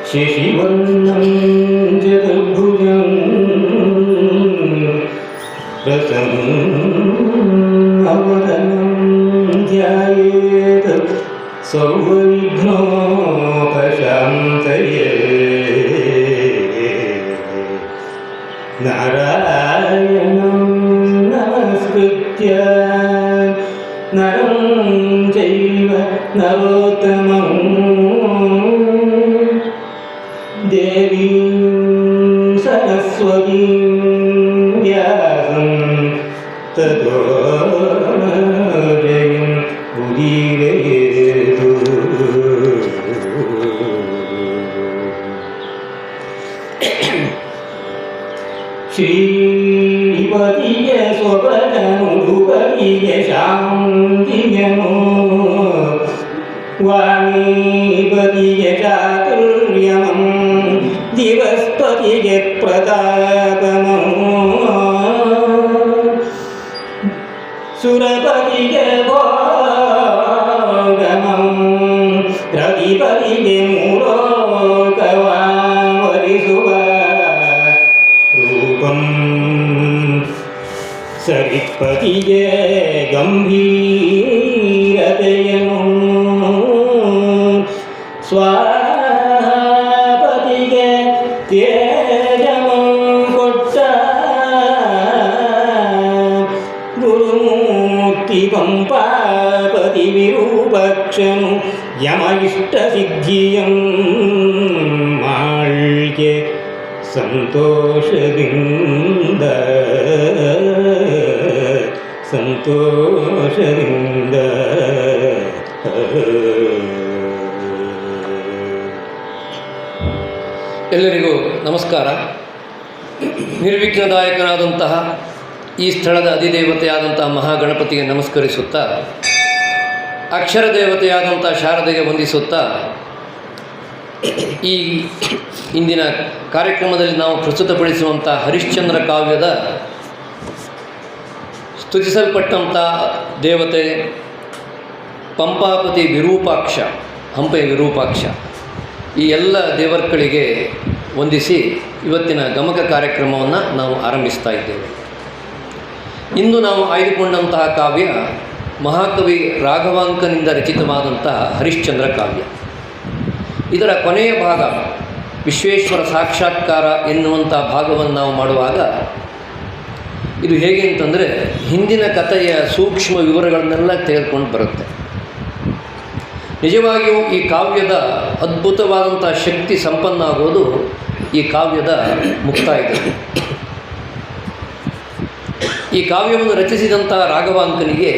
शशिवर्णं चतुर्भुजं प्रसन्नवदनं ध्यायेत् सर्वविघ्नोपशान्तये। नारायणं नमस्कृत्य नरं चैव नरोत्तमं देवीं सरस्वतीं व्यासं ततो जयम् उदीरयेतु। श्रीपतिय स्वपदनुपतिय शान्तियनो वाणीपतिय चातुर्यमं दिवस्पतिय प्रतापमो सुरपतिय भोगमं रविपतिय मूलोकवामरिसुवा रूपं सरित्पतिय गम्भीरतयनो स्वापतिय तेजमं कोट्ट गुरुमूर्ति पंपापति विरूपक्षनु यम इष्टसिद्धियं माल्ये ಸಂತೋಷದಿಂದ ಸಂತೋಷದಿಂದ. ಎಲ್ಲರಿಗೂ ನಮಸ್ಕಾರ. ನಿರ್ವಿಘ್ನದಾಯಕನಾದಂತಹ ಈ ಸ್ಥಳದ ಅಧಿದೇವತೆಯಾದಂತಹ ಮಹಾಗಣಪತಿಗೆ ನಮಸ್ಕರಿಸುತ್ತಾ, ಅಕ್ಷರ ದೇವತೆಯಾದಂಥ ಶಾರದೆಗೆ ವಂದಿಸುತ್ತಾ, ಈ ಇಂದಿನ ಕಾರ್ಯಕ್ರಮದಲ್ಲಿ ನಾವು ಪ್ರಸ್ತುತಪಡಿಸುವಂಥ ಹರಿಶ್ಚಂದ್ರ ಕಾವ್ಯದ ಸ್ತುತಿಸಲ್ಪಟ್ಟಂಥ ದೇವತೆ ಪಂಪಾಪತಿ ವಿರೂಪಾಕ್ಷ, ಹಂಪೆಯ ವಿರೂಪಾಕ್ಷ, ಈ ಎಲ್ಲ ದೇವರುಗಳಿಗೆ ವಂದಿಸಿ ಇವತ್ತಿನ ಗಮಕ ಕಾರ್ಯಕ್ರಮವನ್ನು ನಾವು ಆರಂಭಿಸ್ತಾ ಇದ್ದೇವೆ. ಇಂದು ನಾವು ಆಯ್ದುಕೊಂಡಂತಹ ಕಾವ್ಯ ಮಹಾಕವಿ ರಾಘವಾಂಕನಿಂದ ರಚಿತವಾದಂತಹ ಹರಿಶ್ಚಂದ್ರ ಕಾವ್ಯ. ಇದರ ಕೊನೆಯ ಭಾಗ ವಿಶ್ವೇಶ್ವರ ಸಾಕ್ಷಾತ್ಕಾರ ಎನ್ನುವಂಥ ಭಾಗವನ್ನು ನಾವು ಮಾಡುವಾಗ ಇದು ಹೇಗೆ ಅಂತಂದರೆ ಹಿಂದಿನ ಕಥೆಯ ಸೂಕ್ಷ್ಮ ವಿವರಗಳನ್ನೆಲ್ಲ ತೆಗೆದುಕೊಂಡು ಬರುತ್ತೆ. ನಿಜವಾಗಿಯೂ ಈ ಕಾವ್ಯದ ಅದ್ಭುತವಾದಂಥ ಶಕ್ತಿ ಸಂಪನ್ನ ಆಗೋದು ಈ ಕಾವ್ಯದ ಮುಕ್ತಾಯದಲ್ಲಿ. ಈ ಕಾವ್ಯವನ್ನು ರಚಿಸಿದಂಥ ರಾಘವಾಂಕನಿಗೆ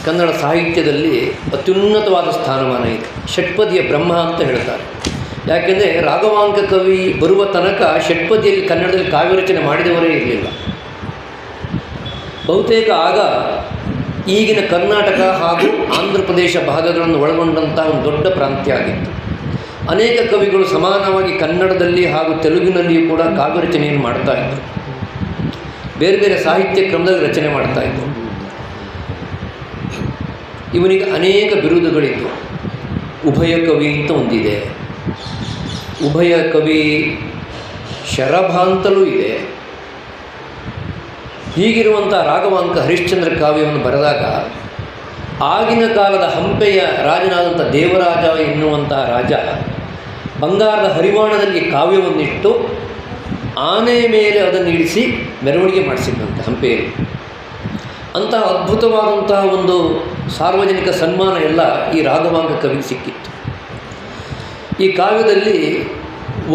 ಕನ್ನಡ ಸಾಹಿತ್ಯದಲ್ಲಿ ಅತ್ಯುನ್ನತವಾದ ಸ್ಥಾನಮಾನ ಇದೆ. ಷಟ್ಪದಿಯ ಬ್ರಹ್ಮ ಅಂತ ಹೇಳ್ತಾರೆ. ಯಾಕೆಂದರೆ ರಾಘವಾಂಕ ಕವಿ ಬರುವ ತನಕ ಷಟ್ಪದಿಯಲ್ಲಿ ಕನ್ನಡದಲ್ಲಿ ಕಾವ್ಯ ರಚನೆ ಮಾಡಿದವರೇ ಇರಲಿಲ್ಲ. ಬಹುತೇಕ ಆಗ ಈಗಿನ ಕರ್ನಾಟಕ ಹಾಗೂ ಆಂಧ್ರ ಪ್ರದೇಶ ಭಾಗಗಳನ್ನು ಒಳಗೊಂಡಂಥ ಒಂದು ದೊಡ್ಡ ಪ್ರಾಂತ್ಯ ಆಗಿತ್ತು. ಅನೇಕ ಕವಿಗಳು ಸಮಾನವಾಗಿ ಕನ್ನಡದಲ್ಲಿ ಹಾಗೂ ತೆಲುಗಿನಲ್ಲಿಯೂ ಕೂಡ ಕಾವ್ಯ ರಚನೆಯನ್ನು ಮಾಡ್ತಾಯಿದ್ರು. ಬೇರೆ ಬೇರೆ ಸಾಹಿತ್ಯ ಕ್ರಮದಲ್ಲಿ ರಚನೆ ಮಾಡ್ತಾಯಿದ್ರು. ಇವನಿಗೆ ಅನೇಕ ಬಿರುದುಗಳಿತ್ತು. ಉಭಯ ಕವಿ ಅಂತ ಒಂದಿದೆ, ಉಭಯ ಕವಿ ಶರಭ ಅಂತಲೂ ಇದೆ. ಹೀಗಿರುವಂಥ ರಾಘವಾಂಕ ಹರಿಶ್ಚಂದ್ರ ಕಾವ್ಯವನ್ನು ಬರೆದಾಗ ಆಗಿನ ಕಾಲದ ಹಂಪೆಯ ರಾಜನಾದಂಥ ದೇವರಾಜ ಎನ್ನುವಂತಹ ರಾಜ ಬಂಗಾರದ ಹರಿವಾಣದಲ್ಲಿ ಕಾವ್ಯವನ್ನಿಟ್ಟು ಆನೆ ಮೇಲೆ ಅದನ್ನು ಇಳಿಸಿ ಮೆರವಣಿಗೆ ಮಾಡಿಸಿದಂತೆ ಹಂಪೆಯಲ್ಲಿ. ಅಂತಹ ಅದ್ಭುತವಾದಂತಹ ಒಂದು ಸಾರ್ವಜನಿಕ ಸನ್ಮಾನ ಎಲ್ಲ ಈ ರಾಘವಾಂಕ ಕವಿಗೆ ಸಿಕ್ಕಿತ್ತು. ಈ ಕಾವ್ಯದಲ್ಲಿ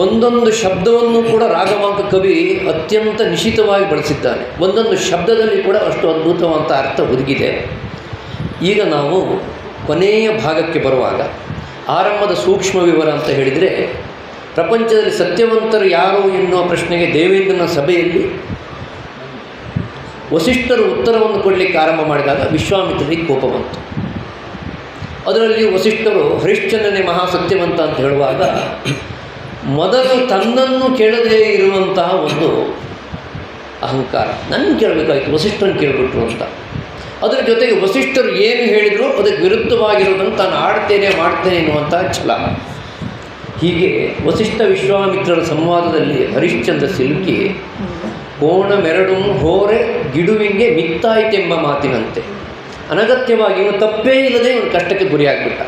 ಒಂದೊಂದು ಶಬ್ದವನ್ನು ಕೂಡ ರಾಘವಾಂಕ ಕವಿ ಅತ್ಯಂತ ನಿಶಿತವಾಗಿ ಬಳಸಿದ್ದಾನೆ. ಒಂದೊಂದು ಶಬ್ದದಲ್ಲಿ ಕೂಡ ಅಷ್ಟು ಅದ್ಭುತವಾದಂಥ ಅರ್ಥ ಹುದುಗಿದೆ. ಈಗ ನಾವು ಕೊನೆಯ ಭಾಗಕ್ಕೆ ಬರುವಾಗ ಆರಂಭದ ಸೂಕ್ಷ್ಮ ವಿವರ ಅಂತ ಹೇಳಿದರೆ, ಪ್ರಪಂಚದಲ್ಲಿ ಸತ್ಯವಂತರು ಯಾರು ಎನ್ನುವ ಪ್ರಶ್ನೆಗೆ ದೇವೇಂದ್ರನ ಸಭೆಯಲ್ಲಿ ವಸಿಷ್ಠರು ಉತ್ತರವನ್ನು ಕೊಡಲಿಕ್ಕೆ ಆರಂಭ ಮಾಡಿದಾಗ ವಿಶ್ವಾಮಿತ್ರರಿಗೆ ಕೋಪ ಬಂತು. ಅದರಲ್ಲಿ ವಸಿಷ್ಠರು ಹರಿಶ್ಚಂದ್ರನೇ ಮಹಾಸತ್ಯವಂತ ಅಂತ ಹೇಳುವಾಗ ಮೊದಲು ತನ್ನನ್ನು ಕೇಳದೇ ಇರುವಂತಹ ಒಂದು ಅಹಂಕಾರ, ನನ್ನ ಕೇಳಬೇಕಾಯಿತು, ವಸಿಷ್ಠರನ್ನು ಕೇಳಿಬಿಟ್ರು ಅಂತ. ಅದರ ಜೊತೆಗೆ ವಸಿಷ್ಠರು ಏನು ಹೇಳಿದರೂ ಅದಕ್ಕೆ ವಿರುದ್ಧವಾಗಿರೋದನ್ನು ತಾನು ಆಡ್ತೇನೆ ಮಾಡ್ತೇನೆ ಎನ್ನುವಂಥ ಛಲ. ಹೀಗೆ ವಸಿಷ್ಠ ವಿಶ್ವಾಮಿತ್ರರ ಸಂವಾದದಲ್ಲಿ ಹರಿಶ್ಚಂದ್ರ ಸಿಲುಕಿ ಕೋಣ ಮೆರಡು ಹೋರೆ ಗಿಡುವಿಂಗೆ ಮಿತ್ತಾಯಿತೆಂಬ ಮಾತಿನಂತೆ ಅನಗತ್ಯವಾಗಿ ಇವನು ತಪ್ಪೇ ಇಲ್ಲದೆ ಇವನು ಕಷ್ಟಕ್ಕೆ ಗುರಿಯಾಗ್ಬಿಟ್ಟ.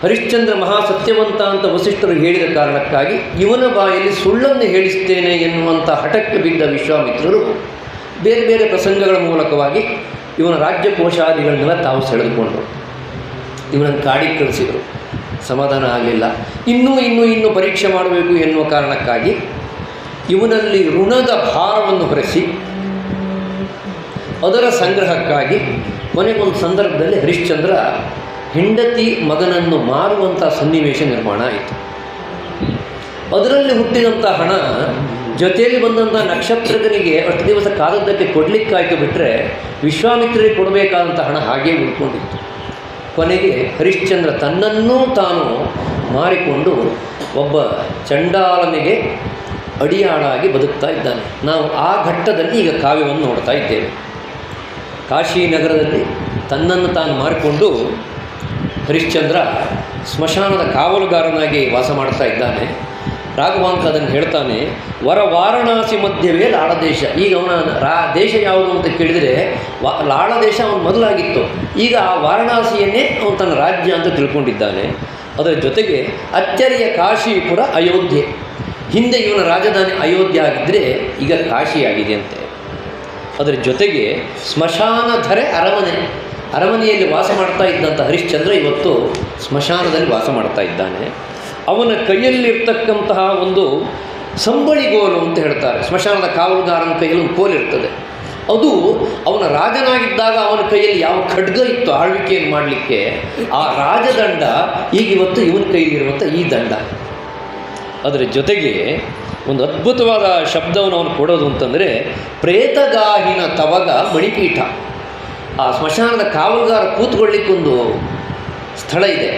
ಹರಿಶ್ಚಂದ್ರ ಮಹಾ ಸತ್ಯವಂತ ಅಂತ ವಸಿಷ್ಠರು ಹೇಳಿದ ಕಾರಣಕ್ಕಾಗಿ ಇವನ ಬಾಯಲ್ಲಿ ಸುಳ್ಳನ್ನು ಹೇಳಿಸ್ತೇನೆ ಎನ್ನುವಂಥ ಹಠಕ್ಕೆ ಬಿದ್ದ ವಿಶ್ವಾಮಿತ್ರರು ಬೇರೆ ಬೇರೆ ಪ್ರಸಂಗಗಳ ಮೂಲಕವಾಗಿ ಇವನ ರಾಜ್ಯಕೋಶಾದಿಗಳನ್ನೆಲ್ಲ ತಾವು ಸೆಳೆದುಕೊಂಡರು. ಇವನನ್ನು ಕಾಡಿಗೆ ಕಳಿಸಿದರು. ಸಮಾಧಾನ ಆಗಲಿಲ್ಲ. ಇನ್ನೂ ಪರೀಕ್ಷೆ ಮಾಡಬೇಕು ಎನ್ನುವ ಕಾರಣಕ್ಕಾಗಿ ಇವನಲ್ಲಿ ಋಣದ ಭಾರವನ್ನು ಹೊರಿಸಿ ಅದರ ಸಂಗ್ರಹಕ್ಕಾಗಿ ಕೊನೆಗೊಂದು ಸಂದರ್ಭದಲ್ಲಿ ಹರಿಶ್ಚಂದ್ರ ಹೆಂಡತಿ ಮಗನನ್ನು ಮಾರುವಂಥ ಸನ್ನಿವೇಶ ನಿರ್ಮಾಣ ಆಯಿತು. ಅದರಲ್ಲಿ ಹುಟ್ಟಿದಂಥ ಹಣ ಜೊತೆಯಲ್ಲಿ ಬಂದಂಥ ನಕ್ಷತ್ರಕನಿಗೆ ಅಷ್ಟು ದಿವಸ ಕಾಲದ್ದಕ್ಕೆ ಕೊಡಲಿಕ್ಕಾಯ್ತು ಬಿಟ್ಟರೆ ವಿಶ್ವಾಮಿತ್ರರಿಗೆ ಕೊಡಬೇಕಾದಂಥ ಹಣ ಹಾಗೇ ಉಳ್ಕೊಂಡಿತ್ತು. ಕೊನೆಗೆ ಹರಿಶ್ಚಂದ್ರ ತನ್ನನ್ನೂ ತಾನು ಮಾರಿಕೊಂಡು ಒಬ್ಬ ಚಂಡಾಲನಿಗೆ ಅಡಿಯಾಳಾಗಿ ಬದುಕ್ತಾ ಇದ್ದಾನೆ. ನಾವು ಆ ಘಟ್ಟದಲ್ಲಿ ಈಗ ಕಾವ್ಯವನ್ನು ನೋಡ್ತಾ ಇದ್ದೇವೆ. ಕಾಶಿ ನಗರದಲ್ಲಿ ತನ್ನನ್ನು ತಾನು ಮಾರಿಕೊಂಡು ಹರಿಶ್ಚಂದ್ರ ಸ್ಮಶಾನದ ಕಾವಲುಗಾರನಾಗಿ ವಾಸ ಮಾಡ್ತಾ ಇದ್ದಾನೆ. ರಾಘವಾಂಕ ಅದನ್ನು ಹೇಳ್ತಾನೆ, ವಾರಣಾಸಿ ಮಧ್ಯವೇ ಲಾಳದೇಶ. ಈಗ ಅವನ ದೇಶ ಯಾವುದು ಅಂತ ಕೇಳಿದರೆ ಲಾಳದೇಶ ಅವನ ಮೊದಲಾಗಿತ್ತು. ಈಗ ಆ ವಾರಣಾಸಿಯನ್ನೇ ಅವನು ತನ್ನ ರಾಜ್ಯ ಅಂತ ತಿಳ್ಕೊಂಡಿದ್ದಾನೆ. ಅದರ ಜೊತೆಗೆ ಅಚ್ಚರಿಯ ಕಾಶಿಪುರ ಅಯೋಧ್ಯೆ. ಹಿಂದೆ ಇವನ ರಾಜಧಾನಿ ಅಯೋಧ್ಯೆ ಆಗಿದ್ದರೆ ಈಗ ಕಾಶಿ ಆಗಿದೆ ಅಂತೆ. ಅದರ ಜೊತೆಗೆ ಸ್ಮಶಾನಧರೆ ಅರಮನೆಯಲ್ಲಿ ವಾಸ ಮಾಡ್ತಾ ಇದ್ದಂಥ ಹರಿಶ್ಚಂದ್ರ ಇವತ್ತು ಸ್ಮಶಾನದಲ್ಲಿ ವಾಸ ಮಾಡ್ತಾ ಇದ್ದಾನೆ. ಅವನ ಕೈಯಲ್ಲಿರ್ತಕ್ಕಂತಹ ಒಂದು ಸಂಬಳಿಗೋಲು ಅಂತ ಹೇಳ್ತಾರೆ. ಸ್ಮಶಾನದ ಕಾವಲುಗಾರನ ಕೈಯಲ್ಲಿ ಒಂದು ಕೋಲಿರ್ತದೆ. ಅದು ಅವನ ರಾಜನಾಗಿದ್ದಾಗ ಅವನ ಕೈಯಲ್ಲಿ ಯಾವ ಖಡ್ಗ ಇತ್ತು ಆಳ್ವಿಕೆಯನ್ನು ಮಾಡಲಿಕ್ಕೆ, ಆ ರಾಜದಂಡ ಈಗಿವತ್ತು ಇವನ ಕೈಲಿರುವಂಥ ಈ ದಂಡ. ಅದರ ಜೊತೆಗೆ ಒಂದು ಅದ್ಭುತವಾದ ಶಬ್ದವನ್ನು ಅವನು ಕೊಡೋದು ಅಂತಂದರೆ ಪ್ರೇತಗಾಹಿನ ತವಗ ಮಣಿಪೀಠ. ಆ ಸ್ಮಶಾನದ ಕಾವಲುಗಾರ ಕೂತ್ಕೊಳ್ಳಿಕ್ಕೊಂದು ಸ್ಥಳ ಇದೆ.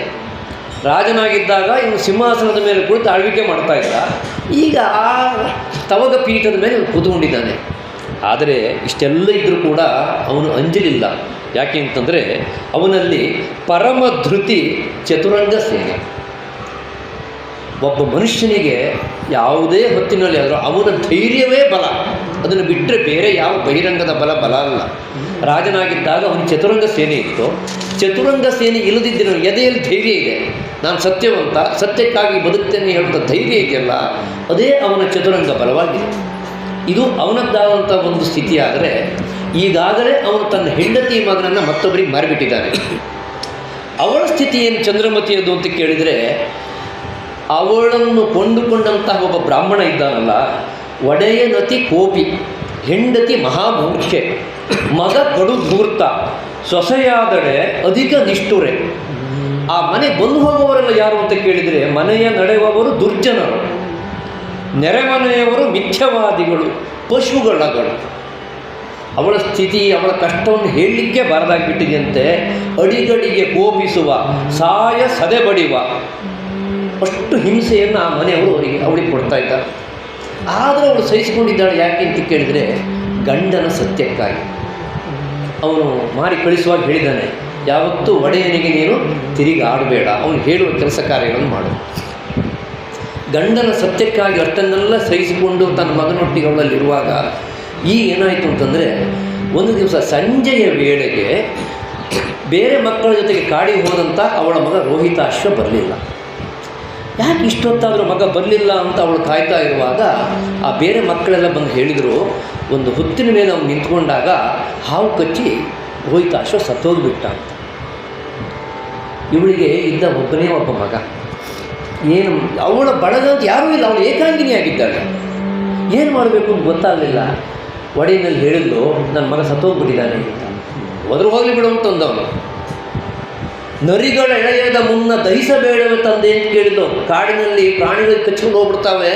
ರಾಜನಾಗಿದ್ದಾಗ ಇವನು ಸಿಂಹಾಸನದ ಮೇಲೆ ಕುಳಿತು ಆಳ್ವಿಕೆ ಮಾಡ್ತಾ ಇದ್ದ. ಈಗ ಆ ತವಗ ಪೀಠದ ಮೇಲೆ ಇವನು ಕೂತ್ಕೊಂಡಿದ್ದಾನೆ. ಆದರೆ ಇಷ್ಟೆಲ್ಲ ಇದ್ದರೂ ಕೂಡ ಅವನು ಅಂಜಲಿಲ್ಲ. ಯಾಕೆ ಅಂತಂದರೆ ಅವನಲ್ಲಿ ಪರಮ ಧೃತಿ ಚತುರಂಗ ಸೇನೆ. ಒಬ್ಬ ಮನುಷ್ಯನಿಗೆ ಯಾವುದೇ ಹೊತ್ತಿನಲ್ಲಿ ಆದರೂ ಅವನ ಧೈರ್ಯವೇ ಬಲ. ಅದನ್ನು ಬಿಟ್ಟರೆ ಬೇರೆ ಯಾವ ಬಹಿರಂಗದ ಬಲ ಅಲ್ಲ. ರಾಜನಾಗಿದ್ದಾಗ ಅವನ ಚತುರಂಗ ಸೇನೆ ಇತ್ತು. ಚತುರಂಗ ಸೇನೆ ಇಲ್ಲದಿದ್ದರೆ ಎದೆಯಲ್ಲಿ ಧೈರ್ಯ ಇದೆ. ನಾನು ಸತ್ಯವಂತ, ಸತ್ಯಕ್ಕಾಗಿ ಬದುಕ್ತೇನೆ ಹೇಳುವಂಥ ಧೈರ್ಯ ಇದೆಯಲ್ಲ, ಅದೇ ಅವನ ಚತುರಂಗ ಬಲವಾಗಿದೆ. ಇದು ಅವನದ್ದಾದಂಥ ಒಂದು ಸ್ಥಿತಿ. ಆದರೆ ಈಗಾಗಲೇ ಅವನು ತನ್ನ ಹೆಂಡತಿ ಮಗನನ್ನು ಮತ್ತೊಬ್ಬರಿಗೆ ಮಾರಿಬಿಟ್ಟಿದ್ದಾನೆ. ಅವಳ ಸ್ಥಿತಿ ಏನು ಚಂದ್ರಮತಿಯದು ಅಂತ ಕೇಳಿದರೆ, ಅವಳನ್ನು ಕೊಂಡುಕೊಂಡಂತಹ ಒಬ್ಬ ಬ್ರಾಹ್ಮಣ ಇದ್ದಾನಲ್ಲ, ಒಡೆಯನತಿ ಕೋಪಿ, ಹೆಂಡತಿ ಮಹಾಮೂರ್ಖೆ, ಮಗ ಕಡು ಧೂರ್ತ, ಸೊಸೆಯಾದಡೆ ಅಧಿಕ ನಿಷ್ಠುರೆ. ಆ ಮನೆ ಬಂದು ಹೋಗುವವರೆಲ್ಲ ಯಾರು ಅಂತ ಕೇಳಿದರೆ, ಮನೆಯ ನಡೆಯುವವರು ದುರ್ಜನರು, ನೆರೆಮನೆಯವರು ಮಿಥ್ಯವಾದಿಗಳು, ಪಶುಗಳಗಳು. ಅವಳ ಸ್ಥಿತಿ, ಅವಳ ಕಷ್ಟವನ್ನು ಹೇಳಲಿಕ್ಕೆ ಬಾರದಾಗಿಬಿಟ್ಟಿದೆಯಂತೆ. ಅಡಿಗಡಿಗೆ ಕೋಪಿಸುವ, ಸಾಯ ಸದೆ ಬಡಿಯುವ, ಅಷ್ಟು ಹಿಂಸೆಯನ್ನು ಆ ಮನೆಯವರು ಅವಳಿಗೆ ಕೊಡ್ತಾ ಇದ್ದಾರೆ. ಆದರೆ ಅವಳು ಸಹಿಸಿಕೊಂಡಿದ್ದಾಳೆ. ಯಾಕೆ ಅಂತ ಕೇಳಿದರೆ, ಗಂಡನ ಸತ್ಯಕ್ಕಾಗಿ. ಅವನು ಮಾರಿ ಕಳಿಸುವಾಗ ಹೇಳಿದ್ದಾನೆ, ಯಾವತ್ತೂ ಒಡೆಯನಿಗೆ ನೀನು ತಿರುಗಿ ಆಡಬೇಡ, ಅವನು ಹೇಳುವ ಕೆಲಸ ಕಾರ್ಯಗಳನ್ನು ಮಾಡು. ಗಂಡನ ಸತ್ಯಕ್ಕಾಗಿ ಅಷ್ಟನ್ನೆಲ್ಲ ಸಹಿಸಿಕೊಂಡು ತನ್ನ ಮಗನೊಟ್ಟಿಗೆ ಅವಳಲ್ಲಿರುವಾಗ ಈಗ ಏನಾಯಿತು ಅಂತಂದರೆ, ಒಂದು ದಿವಸ ಸಂಜೆಯ ವೇಳೆಗೆ ಬೇರೆ ಮಕ್ಕಳ ಜೊತೆಗೆ ಕಾಡಿಗೆ ಹೋದಂಥ ಅವಳ ಮಗ ರೋಹಿತಾಶ್ವ ಬರಲಿಲ್ಲ. ಯಾಕೆ ಇಷ್ಟೊತ್ತಾದರೂ ಮಗ ಬರಲಿಲ್ಲ ಅಂತ ಅವಳು ಕಾಯ್ತಾ ಇರುವಾಗ ಆ ಬೇರೆ ಮಕ್ಕಳೆಲ್ಲ ಬಂದು ಹೇಳಿದರು, ಒಂದು ಹುತ್ತಿನ ಮೇಲೆ ಅವನು ನಿಂತ್ಕೊಂಡಾಗ ಹಾವು ಕಚ್ಚಿ ರೋಹಿತಾಶ್ವ ಸತ್ತೋಗಿಬಿಟ್ಟ ಅಂತ. ಇವಳಿಗೆ ಇದ್ದ ಒಬ್ಬನೇ ಒಬ್ಬ ಮಗ. ಏನು ಅವಳ ಬಳಗ ಯಾರೂ ಇಲ್ಲ, ಅವಳು ಏಕಾಂಗಿನಿಯಾಗಿದ್ದಾಳೆ. ಏನು ಮಾಡಬೇಕು ಅಂತ ಗೊತ್ತಾಗಲಿಲ್ಲ. ಒಡೆಯಲ್ಲಿ ಹೇಳಿದ್ಲು, ನನ್ನ ಮಗ ಸತ್ತೋಗ್ಬಿಟ್ಟಿದ್ದಾನೆ ಅಂತ. ಹೋಗಲಿ ಬಿಡು ಅಂತಂದವನು. ನರಿಗಳ ಎಳೆಯದ ಮುನ್ನ ದಹಿಸಬೇಡವೆ ತಂದೆ ಅಂತ ಕೇಳಿದ್ದು. ಕಾಡಿನಲ್ಲಿ ಪ್ರಾಣಿಗಳು ಕಚ್ಕೊಂಡು ಹೋಗ್ಬಿಡ್ತಾವೆ,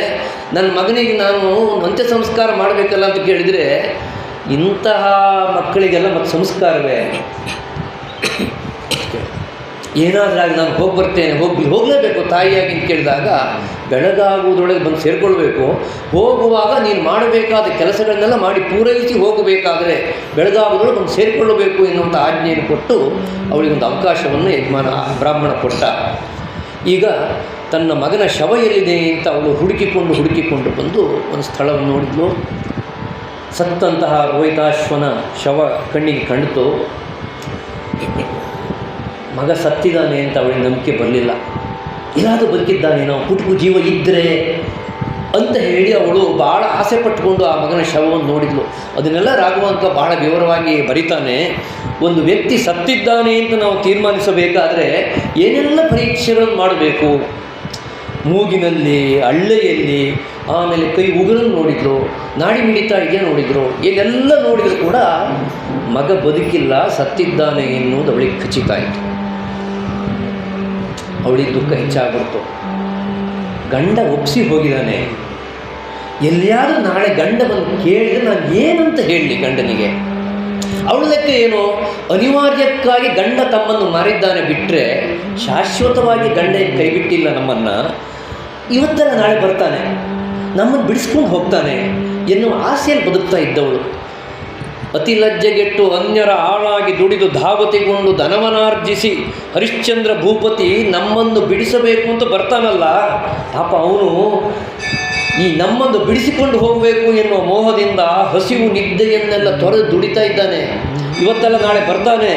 ನನ್ನ ಮಗನಿಗೆ ನಾನು ಅಂತ್ಯ ಸಂಸ್ಕಾರ ಮಾಡಬೇಕಲ್ಲ ಅಂತ ಕೇಳಿದರೆ, ಇಂತಹ ಮಕ್ಕಳಿಗೆಲ್ಲ ಮತ್ತು ಸಂಸ್ಕಾರವೇ? ಏನಾದರೂ ಆಗಿ ನಾನು ಹೋಗಿ ಬರ್ತೇನೆ, ಹೋಗಲೇಬೇಕು ತಾಯಿಯಾಗಿ ಅಂತ ಕೇಳಿದಾಗ ಬೆಳಗಾಗುವುದರೊಳಗೆ ಬಂದು ಸೇರಿಕೊಳ್ಬೇಕು. ಹೋಗುವಾಗ ನೀನು ಮಾಡಬೇಕಾದ ಕೆಲಸಗಳನ್ನೆಲ್ಲ ಮಾಡಿ ಪೂರೈಸಿ ಹೋಗಬೇಕಾದರೆ ಬೆಳಗಾಗುವುದರೊಳಗೆ ಬಂದು ಸೇರಿಕೊಳ್ಳಬೇಕು ಎನ್ನುವಂಥ ಆಜ್ಞೆಯನ್ನು ಕೊಟ್ಟು ಅವಳಿಗೊಂದು ಅವಕಾಶವನ್ನು ಬ್ರಾಹ್ಮಣ ಕೊಟ್ಟ. ಈಗ ತನ್ನ ಮಗನ ಶವ ಎಲ್ಲಿದೆ ಅಂತ ಅವಳು ಹುಡುಕಿಕೊಂಡು ಬಂದು ಒಂದು ಸ್ಥಳವನ್ನು ನೋಡಿದ್ಲು. ಸತ್ತಂತಹ ರೋಹಿತಾಶ್ವನ ಶವ ಕಣ್ಣಿಗೆ ಕಂಡಿತು. ಮಗ ಸತ್ತಿದ್ದಾನೆ ಅಂತ ಅವಳಿಗೆ ನಂಬಿಕೆ ಬರಲಿಲ್ಲ. ಏನಾದರೂ ಬದುಕಿದ್ದಾನೆ, ನಾವು ಪುಟುಕು ಜೀವ ಇದ್ದರೆ ಅಂತ ಹೇಳಿ ಅವಳು ಭಾಳ ಆಸೆ ಪಟ್ಟುಕೊಂಡು ಆ ಮಗನ ಶವವನ್ನು ನೋಡಿದ್ಲು. ಅದನ್ನೆಲ್ಲ ರಾಘವಾಂಕ ಬಹಳ ವಿವರವಾಗಿ ಬರಿತಾನೆ. ಒಂದು ವ್ಯಕ್ತಿ ಸತ್ತಿದ್ದಾನೆ ಅಂತ ನಾವು ತೀರ್ಮಾನಿಸಬೇಕಾದ್ರೆ ಏನೆಲ್ಲ ಪರೀಕ್ಷೆಗಳನ್ನು ಮಾಡಬೇಕು, ಮೂಗಿನಲ್ಲಿ, ಹಳ್ಳೆಯಲ್ಲಿ, ಆಮೇಲೆ ಕೈ ಉಗುರನ್ನು ನೋಡಿದ್ರು, ನಾಡಿ ಮಿಡಿತಾ ಇದೆಯಾ ನೋಡಿದ್ರು. ಏನೆಲ್ಲ ನೋಡಿದರೂ ಕೂಡ ಮಗ ಬದುಕಿಲ್ಲ, ಸತ್ತಿದ್ದಾನೆ ಎನ್ನುವುದು ಅವಳಿಗೆ ಖಚಿತ ಆಯಿತು. ಅವಳಿಗೆ ದುಃಖ ಹೆಚ್ಚಾಗ್ಬಿಡ್ತು. ಗಂಡ ಒಪ್ಪಿಸಿ ಹೋಗಿದ್ದಾನೆ, ಎಲ್ಲಿಯಾದರೂ ನಾಳೆ ಗಂಡ ಬಂದು ಕೇಳಿದರೆ ನಾನು ಏನಂತ ಹೇಳಲಿ ಗಂಡನಿಗೆ? ಅವಳ ಲೆಕ್ಕ ಏನು, ಅನಿವಾರ್ಯಕ್ಕಾಗಿ ಗಂಡ ತಮ್ಮನ್ನು ಮಾರಿದ್ದಾನೆ ಬಿಟ್ಟರೆ ಶಾಶ್ವತವಾಗಿ ಗಂಡ ಕೈ ಬಿಟ್ಟಿಲ್ಲ ನಮ್ಮನ್ನು. ಇವತ್ತೆಲ್ಲ ನಾಳೆ ಬರ್ತಾನೆ, ನಮ್ಮನ್ನು ಬಿಡಿಸ್ಕೊಂಡು ಹೋಗ್ತಾನೆ ಎನ್ನುವ ಆಸೆಯಲ್ಲಿ ಬದುಕ್ತಾ ಇದ್ದವಳು. ಅತಿ ಲಜ್ಜೆಗೆಟ್ಟು ಅನ್ಯರ ಆಳಾಗಿ ದುಡಿದು ಧಾವತಿಗೊಂಡು ಧನವನಾರ್ಜಿಸಿ ಹರಿಶ್ಚಂದ್ರ ಭೂಪತಿ ನಮ್ಮನ್ನು ಬಿಡಿಸಬೇಕು ಅಂತ ಬರ್ತಾನಲ್ಲ, ಪಾಪ ಅವನು ಈ ನಮ್ಮನ್ನು ಬಿಡಿಸಿಕೊಂಡು ಹೋಗಬೇಕು ಎನ್ನುವ ಮೋಹದಿಂದ ಹಸಿವು ನಿದ್ದೆಯನ್ನೆಲ್ಲ ತೊರೆದು ದುಡಿತಾ ಇದ್ದಾನೆ. ಇವತ್ತೆಲ್ಲ ನಾಳೆ ಬರ್ತಾನೆ.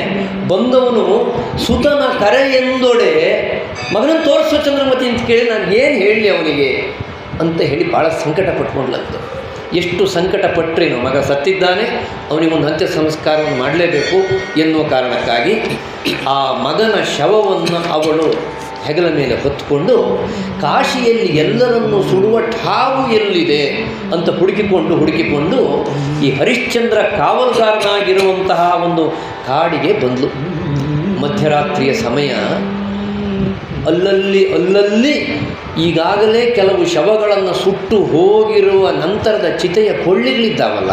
ಬಂದವನು ಸುತನ ಕರೆ ಎಂದೊಡೆ ಮಗನನ್ನು ತೋರಿಸೋ ಚಂದ್ರಮತಿ ಅಂತ ಕೇಳಿ ನಾನು ಏನು ಹೇಳಲಿ ಅವನಿಗೆ ಅಂತ ಹೇಳಿ ಭಾಳ ಸಂಕಟ ಪಟ್ಕೊಂಡ್ಲಂತೆ. ಎಷ್ಟು ಸಂಕಟ ಪಟ್ಟರೇನು, ಮಗ ಸತ್ತಿದ್ದಾನೆ, ಅವನಿಗೊಂದು ಅಂತ್ಯ ಸಂಸ್ಕಾರವನ್ನು ಮಾಡಲೇಬೇಕು ಎನ್ನುವ ಕಾರಣಕ್ಕಾಗಿ ಆ ಮಗನ ಶವವನ್ನು ಅವಳು ಹೆಗಲ ಮೇಲೆ ಹೊತ್ತುಕೊಂಡು ಕಾಶಿಯಲ್ಲಿ ಎಲ್ಲರನ್ನು ಸುಡುವ ಠಾವು ಎಲ್ಲಿದೆ ಅಂತ ಹುಡುಕಿಕೊಂಡು ಈ ಹರಿಶ್ಚಂದ್ರ ಕಾವಲುಗಾರನಾಗಿರುವಂತಹ ಒಂದು ಕಾಡಿಗೆ ಬಂದಳು. ಮಧ್ಯರಾತ್ರಿಯ ಸಮಯ. ಅಲ್ಲಲ್ಲಿ ಈಗಾಗಲೇ ಕೆಲವು ಶವಗಳನ್ನು ಸುಟ್ಟು ಹೋಗಿರುವ ನಂತರದ ಚಿತೆಯ ಕೊಳ್ಳಿಗಳಿದ್ದಾವಲ್ಲ,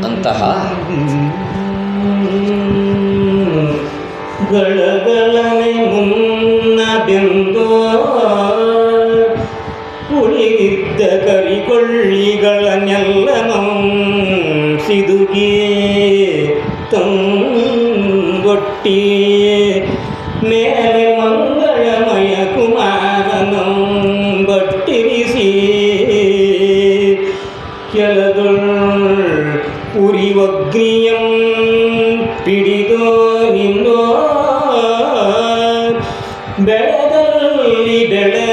ಅಂತಹ ಗಳಗಳನೆ ಮುನ್ನ ಬೆಂದೋ ಉಳಿದಿದ್ದ ಕರಿಕೊಳ್ಳಿಗಳನ್ನೆಲ್ಲನೂ ಸಿದುಗಿ ತಂಗೊಟ್ಟಿ ಮೇಲೆ ಮಂಗಳಮಯ ಕುಮಾರನಂ ಬಟ್ಟಿರಿಸಿ ಕೆಲದೊಳ್ ಉರಿವಗ್ನಿಯಂ ಪಿಡಿದೋ ನಿಂದೋ ಬೆಳೆದಲ್ಲಿ ಬೆಳೆ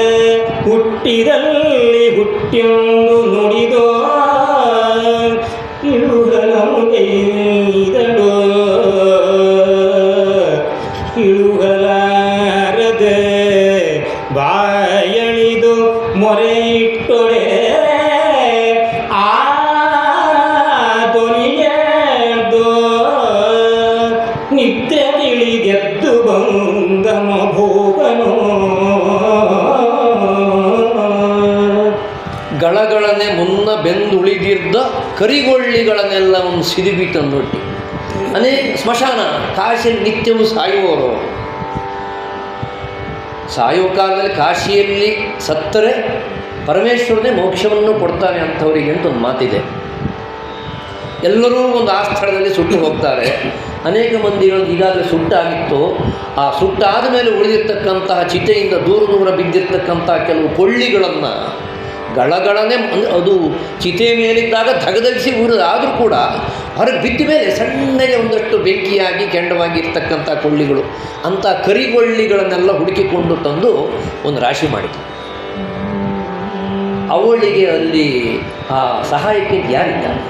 ಹುಟ್ಟಿದಲ್ಲಿ ಹುಟ್ಟಿಯೊಂದು ನುಡಿದೋ ಇಳುಗಲಮುಗೈದಡೋ ಇಳುಗಲಾರದೆ ಬಾಯಳಿದು ಮೊರೆ ಇಟ್ಟೊಡೆ ಆ ಧ್ವನಿಯದೋ ನಿತ್ಯ ತಿಳಿದೆದ್ದು ಬಂದಮ ಭೋಗನೋ. ಗಳಗಳನೆ ಮುನ್ನ ಬೆಂದುಳಿದಿದ್ದ ಕರಿಗೊಳ್ಳಿಗಳನ್ನೆಲ್ಲವನ್ನು ಸಿದುಬಿ ತಂದೊಟ್ಟಿ. ಅನೇಕ ಸ್ಮಶಾನ, ಕಾಶಿಯಲ್ಲಿ ನಿತ್ಯವೂ ಸಾಯುವವರು. ಸಾಯುವ ಕಾಲದಲ್ಲಿ ಕಾಶಿಯಲ್ಲಿ ಸತ್ತರೆ ಪರಮೇಶ್ವರನೇ ಮೋಕ್ಷವನ್ನು ಕೊಡ್ತಾನೆ ಅಂಥವರಿಗೆ ಅಂತ ಒಂದು ಮಾತಿದೆ. ಎಲ್ಲರೂ ಒಂದು ಆ ಸ್ಥಳದಲ್ಲಿ ಸುಟ್ಟು ಹೋಗ್ತಾರೆ. ಅನೇಕ ಮಂದಿಗಳು ಈಗಾಗಲೇ ಸುಟ್ಟಾಗಿತ್ತು. ಆ ಸುಟ್ಟಾದ ಮೇಲೆ ಉಳಿದಿರ್ತಕ್ಕಂತಹ ಚಿತೆಯಿಂದ ದೂರ ಬಿದ್ದಿರ್ತಕ್ಕಂತಹ ಕೆಲವು ಕೊಳ್ಳಿಗಳನ್ನು ಗಳಗಳನ್ನೇ ಅದು ಚಿತೆ ಮೇಲಿದ್ದಾಗ ಧಗಧಗಿಸಿ ಉರಿದಾದರೂ ಕೂಡ ಹೊರಗೆ ಬಿದ್ದ ಮೇಲೆ ಸಣ್ಣಗೆ ಒಂದಷ್ಟು ಬೆಂಕಿಯಾಗಿ ಕೆಂಡವಾಗಿರ್ತಕ್ಕಂಥ ಕೊಳ್ಳಿಗಳು, ಅಂಥ ಕರಿಗೊಳ್ಳಿಗಳನ್ನೆಲ್ಲ ಹುಡುಕಿಕೊಂಡು ತಂದು ಒಂದು ರಾಶಿ ಮಾಡಿತು. ಅವಳಿಗೆ ಅಲ್ಲಿ ಆ ಸಹಾಯಕ್ಕೆ ಯಾರಿದ್ದಾರೆ?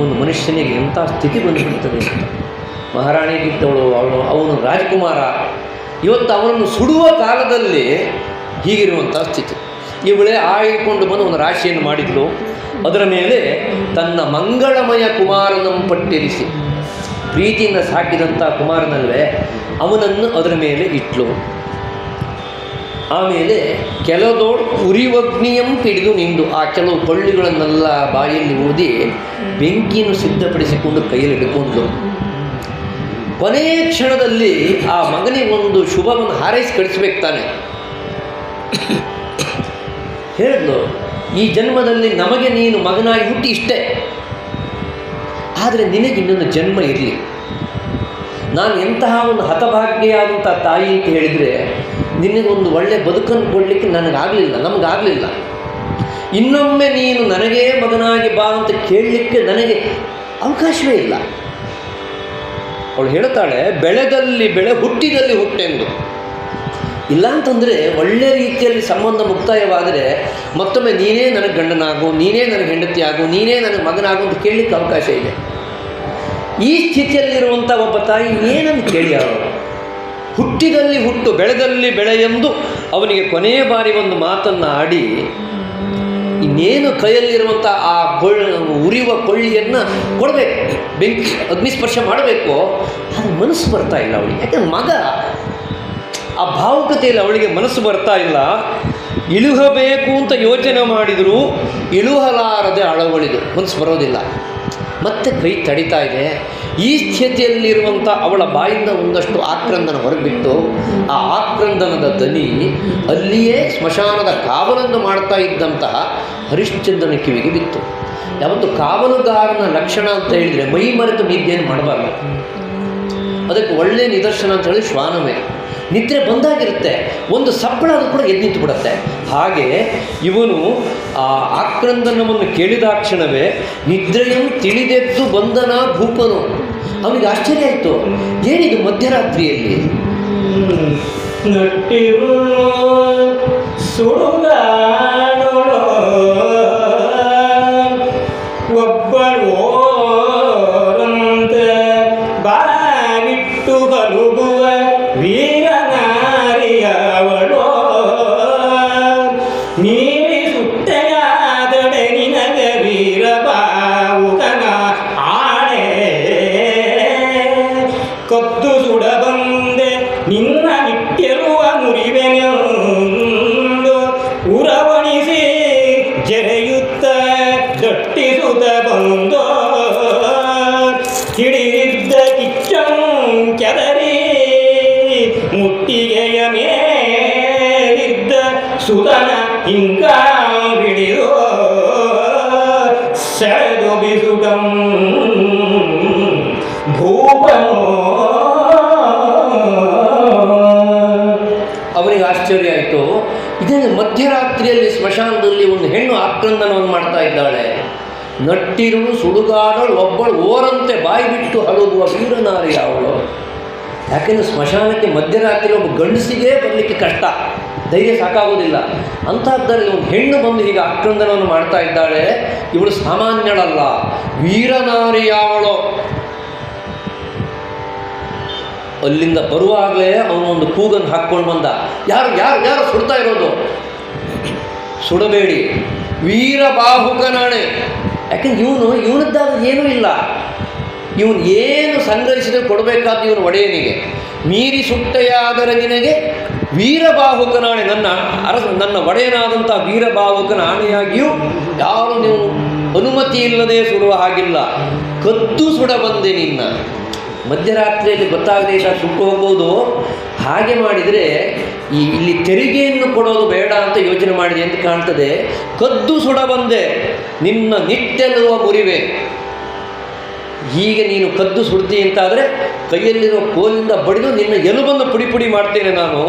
ಒಂದು ಮನುಷ್ಯನಿಗೆ ಎಂಥ ಸ್ಥಿತಿ ಬಂದುಬಿಡ್ತದೆ ಅಂತ. ಮಹಾರಾಣಿಗಿದ್ದವಳು ಅವನು ರಾಜಕುಮಾರ. ಇವತ್ತು ಅವನನ್ನು ಸುಡುವ ಕಾಲದಲ್ಲಿ ಹೀಗಿರುವಂಥ ಸ್ಥಿತಿ. ಇವಳೇ ಆಯ್ಕೊಂಡು ಬಂದು ಒಂದು ರಾಶಿಯನ್ನು ಮಾಡಿದ್ಲು. ಅದರ ಮೇಲೆ ತನ್ನ ಮಂಗಳಮಯ ಕುಮಾರನನ್ನು ಪಟ್ಟಿರಿಸಿ, ಪ್ರೀತಿಯಿಂದ ಸಾಕಿದಂಥ ಕುಮಾರನಲ್ವೇ ಅವನನ್ನು ಅದರ ಮೇಲೆ ಇಟ್ಲು. ಆಮೇಲೆ ಕೆಲದೋಳು ಉರಿವಗ್ನಿಯಂ ಪಿಡಿದು ನಿಂದು ಆ ಕೆಲವು ಕೊಳ್ಳಿಗಳನ್ನೆಲ್ಲ ಬಾಯಲ್ಲಿ ಊದಿ ಬೆಂಕಿಯನ್ನು ಸಿದ್ಧಪಡಿಸಿಕೊಂಡು ಕೈಯಲ್ಲಿ ಹಿಡ್ಕೊಂಡ್ಲು. ಕೊನೆಯ ಕ್ಷಣದಲ್ಲಿ ಆ ಮಗನಿಗೊಂದು ಶುಭವನ್ನು ಹಾರೈಸಿ ಕಳಿಸ್ಬೇಕು ತಾನೆ. ಹೇಳಿದ್ಲು, ಈ ಜನ್ಮದಲ್ಲಿ ನಮಗೆ ನೀನು ಮಗನಾಗಿ ಹುಟ್ಟಿ ಇಷ್ಟೇ, ಆದರೆ ನಿನಗೆ ಇನ್ನೊಂದು ಜನ್ಮ ಇರಲಿ. ನಾನು ಎಂತಹ ಒಂದು ಹತಭಾಗ್ಯೆಯಾದಂಥ ತಾಯಿ ಅಂತ ಹೇಳಿದರೆ ನಿನಗೊಂದು ಒಳ್ಳೆಯ ಬದುಕನ್ನು ಕೊಡಲಿಕ್ಕೆ ನಮಗಾಗಲಿಲ್ಲ. ಇನ್ನೊಮ್ಮೆ ನೀನು ನನಗೇ ಮಗನಾಗಿ ಬಾ ಅಂತ ಕೇಳಲಿಕ್ಕೆ ನನಗೆ ಅವಕಾಶವೇ ಇಲ್ಲ. ಅವಳು ಹೇಳ್ತಾಳೆ, ಬೆಳೆದಲ್ಲಿ ಬೆಳೆ ಹುಟ್ಟಿದಲ್ಲಿ ಹುಟ್ಟೆಂದು. ಇಲ್ಲ ಅಂತಂದರೆ ಒಳ್ಳೆಯ ರೀತಿಯಲ್ಲಿ ಸಂಬಂಧ ಮುಕ್ತಾಯವಾದರೆ ಮತ್ತೊಮ್ಮೆ ನೀನೇ ನನಗೆ ಗಂಡನಾಗು, ನೀನೇ ನನಗೆ ಹೆಂಡತಿ ಆಗು, ನೀನೇ ನನಗೆ ಮಗನಾಗು ಅಂತ ಕೇಳಲಿಕ್ಕೆ ಅವಕಾಶ ಇದೆ. ಈ ಸ್ಥಿತಿಯಲ್ಲಿರುವಂಥ ಒಬ್ಬ ತಾಯಿ ಏನನ್ನು ಕೇಳಿ ಅವಳು ಹುಟ್ಟಿದಲ್ಲಿ ಹುಟ್ಟು ಬೆಳೆದಲ್ಲಿ ಬೆಳೆ ಎಂದು ಅವನಿಗೆ ಕೊನೆಯ ಬಾರಿ ಒಂದು ಮಾತನ್ನು ಆಡಿ ಇನ್ನೇನು ಕೈಯಲ್ಲಿರುವಂಥ ಆ ಉರಿಯುವ ಕೊಳ್ಳಿಯನ್ನು ಕೊಡಬೇಕು, ಬೆಂಕಿ ಅಗ್ನಿಸ್ಪರ್ಶ ಮಾಡಬೇಕು, ಅದು ಮನಸ್ಸು ಬರ್ತಾ ಇಲ್ಲ ಅವಳಿಗೆ. ಯಾಕಂದ್ರೆ ಮಗ ಆ ಭಾವುಕತೆಯಲ್ಲಿ ಅವಳಿಗೆ ಮನಸ್ಸು ಬರ್ತಾ ಇಲ್ಲ. ಇಳುಹಬೇಕು ಅಂತ ಯೋಚನೆ ಮಾಡಿದರೂ ಇಳುಹಲಾರದೆ ಅಳವಳಿದು ಮನಸ್ಸು ಬರೋದಿಲ್ಲ. ಮತ್ತೆ ಕೈ ತಡಿತಾ ಇದೆ. ಈ ಸ್ಥಿತಿಯಲ್ಲಿರುವಂಥ ಅವಳ ಬಾಯಿಂದ ಒಂದಷ್ಟು ಆಕ್ರಂದನ ಹೊರಬಿಟ್ಟು ಆ ಆಕ್ರಂದನದ ದನಿ ಅಲ್ಲಿಯೇ ಸ್ಮಶಾನದ ಕಾವಲನ್ನು ಮಾಡ್ತಾ ಇದ್ದಂತಹ ಹರಿಶ್ಚಂದ್ರನ ಕಿವಿಗೆ ಬಿತ್ತು. ಯಾವತ್ತು ಕಾವಲುಗಾರನ ಲಕ್ಷಣ ಅಂತ ಹೇಳಿದರೆ ಮೈ ಮರೆತು ನಿದ್ದೆಯನ್ನು ಮಾಡಬಾರ್ದು. ಅದಕ್ಕೆ ಒಳ್ಳೆಯ ನಿದರ್ಶನ ಅಂತ ಹೇಳಿ ಶ್ವಾನವೇ. ನಿದ್ರೆ ಬಂದಾಗಿರುತ್ತೆ, ಒಂದು ಸಪ್ಪಳ ಅದು ಕೂಡ ಎದ್ದು ನಿಂತು ಬಿಡುತ್ತೆ. ಹಾಗೆ ಇವನು ಆ ಆಕ್ರಂದನವನ್ನು ಕೇಳಿದ ಕ್ಷಣವೇ ನಿದ್ರೆಯನ್ನು ತಿಳಿದೆದ್ದು ಬಂದನ ಭೂಪನು. ಅವನಿಗೆ ಆಶ್ಚರ್ಯ ಆಯಿತು, ಏನಿದು ಮಧ್ಯರಾತ್ರಿಯಲ್ಲಿ? ನಟ್ಟಿರು ಸುಡುಗಾಡೋಳು ಒಬ್ಬಳೋರಂತೆ ಬಾಗಿಟ್ಟು ಬಲುಗುವ ವೀರನಾರಿಯವಳೋ ನೀರಿ ಸುಟ್ಟೆಯಾದಡೆ ನಿನಗೆ ವೀರಬಾವುಕನ ಆಣೆ ಕದ್ದು ಸುಡ ಬಂದೆ ನಿನ್ನ ನಿಟ್ಟಿರುವ ಮುರಿವೆನೆಂದು ಉರವಣಿಸಿ ಜರೆಯುತ್ತ ದಟ್ಟಿಸುತ್ತ ಬಂದೋ ಹಿಡಿದಿದ್ದ ಕಿಚ್ಚಂ ಕೆದರಿ ಮುಟ್ಟಿಗೆಯ ಮೇಲಿದ್ದ ಸುತನ ಹಿಂಗ ಹಿಡಿದು ಸೆಳೆದು ಬಿಸುಡಂ ಭೂಪನೋ. ಅವನಿಗೆ ಆಶ್ಚರ್ಯ ಆಯಿತು, ಇದೇನು ಮಧ್ಯರಾತ್ರಿಯಲ್ಲಿ ಸ್ಮಶಾನದಲ್ಲಿ ಒಂದು ಹೆಣ್ಣು ಆಕ್ರಂದನವನ್ನು ಮಾಡ್ತಾ ಇದ್ದಾಳೆ. ನಟ್ಟಿರು ಸುಡುಗಾಡಳು ಒಬ್ಬಳು ಓರಂತೆ ಬಾಯಿ ಬಿಟ್ಟು ಹಲುಗುವ ವೀರನಾರಿ ಅವಳು. ಯಾಕೆಂದರೆ ಸ್ಮಶಾನಕ್ಕೆ ಮಧ್ಯರಾತ್ರಿ ಒಬ್ಬ ಗಂಡಸಿಗೆ ಬರಲಿಕ್ಕೆ ಕಷ್ಟ, ಧೈರ್ಯ ಸಾಕಾಗೋದಿಲ್ಲ. ಅಂಥದ್ದಲ್ಲಿ ಒಂದು ಹೆಣ್ಣು ಬಂದು ಹೀಗೆ ಆಕ್ರಂದನವನ್ನು ಮಾಡ್ತಾ ಇದ್ದಾಳೆ. ಇವಳು ಸಾಮಾನ್ಯಳಲ್ಲ, ವೀರನಾರಿ ಅವಳು. ಅಲ್ಲಿಂದ ಬರುವಾಗಲೇ ಅವನೊಂದು ಕೂಗನ್ನು ಹಾಕ್ಕೊಂಡು ಬಂದ. ಯಾರು ಯಾರು ಯಾರು ಸುಡ್ತಾ ಇರೋದು? ಸುಡಬೇಡಿ, ವೀರಬಾಹುಕನಾಣೆ. ಯಾಕೆಂದ್ರೆ ಇವನದ್ದಾದ ಏನೂ ಇಲ್ಲ. ಇವನು ಏನು ಸಂಗ್ರಹಿಸಿದ್ರೆ ಕೊಡಬೇಕಾದ ಇವನು ಒಡೆಯನಿಗೆ. ಮೀರಿ ಸುಟ್ಟೆಯಾದರೆ ನಿನಗೆ ವೀರಬಾಹುಕನಾಣೆ, ನನ್ನ ಒಡೆಯನಾದಂಥ ವೀರಬಾಹುಕನ ಆಣೆಯಾಗಿಯೂ ಯಾರು ನೀವು ಅನುಮತಿ ಇಲ್ಲದೆ ಸುಡುವ ಹಾಗಿಲ್ಲ. ಕದ್ದು ಸುಡ ಬಂದೆ ನಿನ್ನ. ಮಧ್ಯರಾತ್ರಿಯಲ್ಲಿ ಗೊತ್ತಾಗದೆ ಇಲ್ಲ ಸುಟ್ಟು ಹೋಗ್ಬೋದು. ಹಾಗೆ ಮಾಡಿದರೆ ಇಲ್ಲಿ ತೆರಿಗೆಯನ್ನು ಕೊಡೋದು ಬೇಡ ಅಂತ ಯೋಚನೆ ಮಾಡಿದೆ ಅಂತ ಕಾಣ್ತದೆ. ಕದ್ದು ಸುಡ ಬಂದೆ ನಿನ್ನ ನಿಟ್ಟೆಲ್ಲುವ ಮುರಿವೆ. ಹೀಗೆ ನೀನು ಕದ್ದು ಸುಡ್ತಿ ಅಂತಾದರೆ ಕೈಯಲ್ಲಿರೋ ಕೋಲಿಂದ ಬಡಿದು ನಿನ್ನ ಎಲುಬನ್ನು ಪುಡಿ ಪುಡಿ ಮಾಡ್ತೇನೆ ನಾನು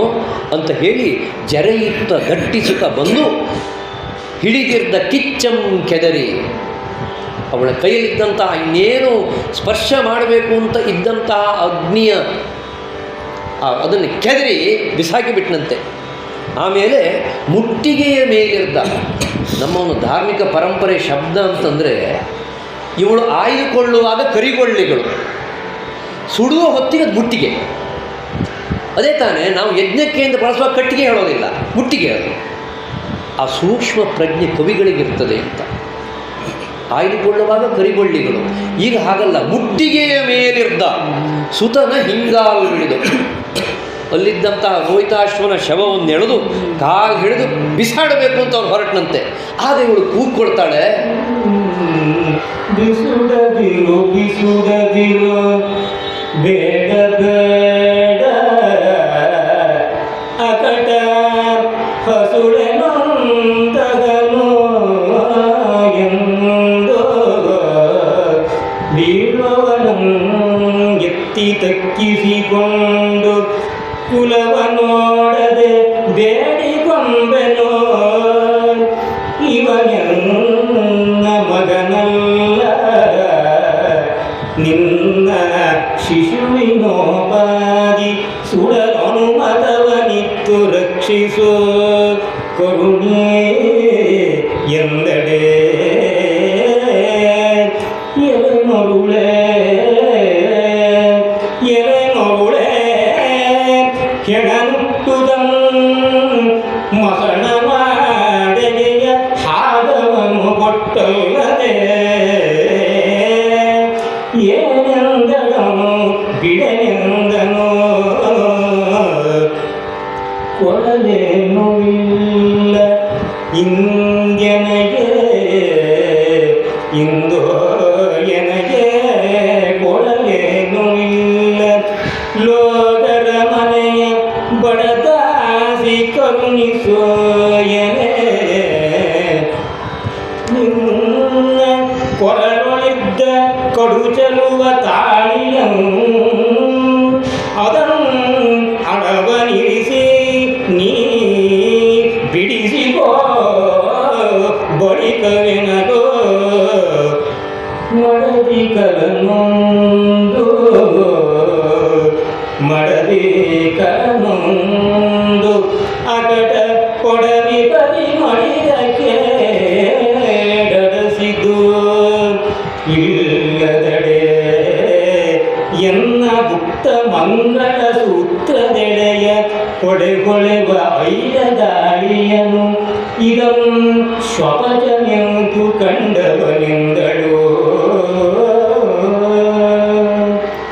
ಅಂತ ಹೇಳಿ ಜರೆಯುತ್ತ ಗಟ್ಟಿಸುತ್ತ ಬಂದು ಹಿಡಿದಿದ್ದ ಕಿಚ್ಚಂ ಕೆದರಿ, ಅವಳ ಕೈಯಲ್ಲಿದ್ದಂತಹ ಇನ್ನೇನು ಸ್ಪರ್ಶ ಮಾಡಬೇಕು ಅಂತ ಇದ್ದಂತಹ ಅಗ್ನಿಯ ಅದನ್ನು ಕೆದರಿ ಬಿಸಾಕಿಬಿಟ್ಟನಂತೆ. ಆಮೇಲೆ ಮುಟ್ಟಿಗೆಯ ಮೇಲಿದ್ದ, ನಮ್ಮ ಒಂದು ಧಾರ್ಮಿಕ ಪರಂಪರೆ ಶಬ್ದ ಅಂತಂದರೆ ಇವಳು ಆಯ್ದುಕೊಳ್ಳುವಾಗ ಕರಿಗೊಳ್ಳಿಗಳು, ಸುಡುವ ಹೊತ್ತಿಗೆ ಅದು ಮುಟ್ಟಿಗೆ. ಅದೇ ತಾನೇ ನಾವು ಯಜ್ಞಕ್ಕೆ ಅಂತ ಬಳಸುವ ಕಟ್ಟಿಗೆ ಹೇಳೋದಿಲ್ಲ, ಮುಟ್ಟಿಗೆ. ಅದು ಆ ಸೂಕ್ಷ್ಮ ಪ್ರಜ್ಞೆ ಕವಿಗಳಿಗಿರ್ತದೆ ಅಂತ. ಆಯ್ದುಕೊಳ್ಳುವಾಗ ಕರಿಗೊಳ್ಳಿಗಳು. ಈಗ ಹಾಗಲ್ಲ, ಮುಟ್ಟಿಗೆಯ ಮೇಲಿರ್ದ ಸುತನ ಹಿಂಗಾಲು ಹಿಡಿದು ಅಲ್ಲಿದ್ದಂತಹ ರೋಹಿತಾಶ್ವನ ಶವವನ್ನು ಎಳೆದು ಕಾಲು ಹಿಡಿದು ಬಿಸಾಡಬೇಕು ಅಂತ ಅವ್ನು ಹೊರಟನಂತೆ. ಆಗ ಇವಳು ಕೂಗ್ಕೊಳ್ತಾಳೆ, ಬಿಸುಡದಿರು ಬಿಸುಡದಿರು ಬೇಡ ಬೇಡ ಅಕಟ ಹಸು ಲೆಕ್ಕಿಸಿಕೊಂಡು ಕುಲವ ನೋಡದೆ ಬೇಡಿಕೊಂಬೆನೋ ಇವನೆನ್ನ ಮಗನಲ್ಲ ನಿನ್ನ ಶಿಶುವಿನೋಪಾದಿ ಸುಡನುಮತವನಿತ್ತು ರಕ್ಷಿಸೋ ಕರುಣೆ ಎಂದಡೆ ಎಲೆಮರುಳೆ ಕೆಣನುಟ್ಟುದಂ ಮಸಣ ಮಾಡೆಗೆಯ ಹಾಗವನ್ನು ಕೊಟ್ಟಲ್ಲದೆ ಏನೆಂದನು ಬಿಡನೆಂದನು ಕೊಡಲೇನು ಇಲ್ಲ ಇಂದ್ಯನಗೆ ಇಂದೋ ಎನಗೆ ಕೊಡಲೇನು ಇಲ್ಲ ಲೋಕರ ಮನೆಯ ಬಡದಾಸಿ ಕರುಣಿಸೋಯನೆ ನಿನ್ನ ಕೊರಳೊಳಿದ್ದ ಕಡು ಚೆಲುವ ತಾಳಿಯನು ಅದನ್ನು ಅಡವನಿರಿಸಿ ನೀ ಬಿಡಿಸಿಕೋ ಬಳಿಕವೆನಗೋ ಮಡದಿ ಕಲನೊಂದು ಮಡದಿ ಕಲನೊಂದು ಅಗಟ ಕೊಡವಿ ಬದಿ ಮಡಿದಕ್ಕೆ ಡಡಸಿದು ಇಲ್ಲದಡೆ ಎನ್ನ ಗುಪ್ತ ಮಂಗಳ ಸೂತ್ರದೆಡೆಯ ಕೊಳೆಗೊಳೆವ ಐಲ ದಾಳಿಯನು ಇದಂ ಶ್ವಪಜನೆಂದು ಕಂಡವನೆಂದಳು.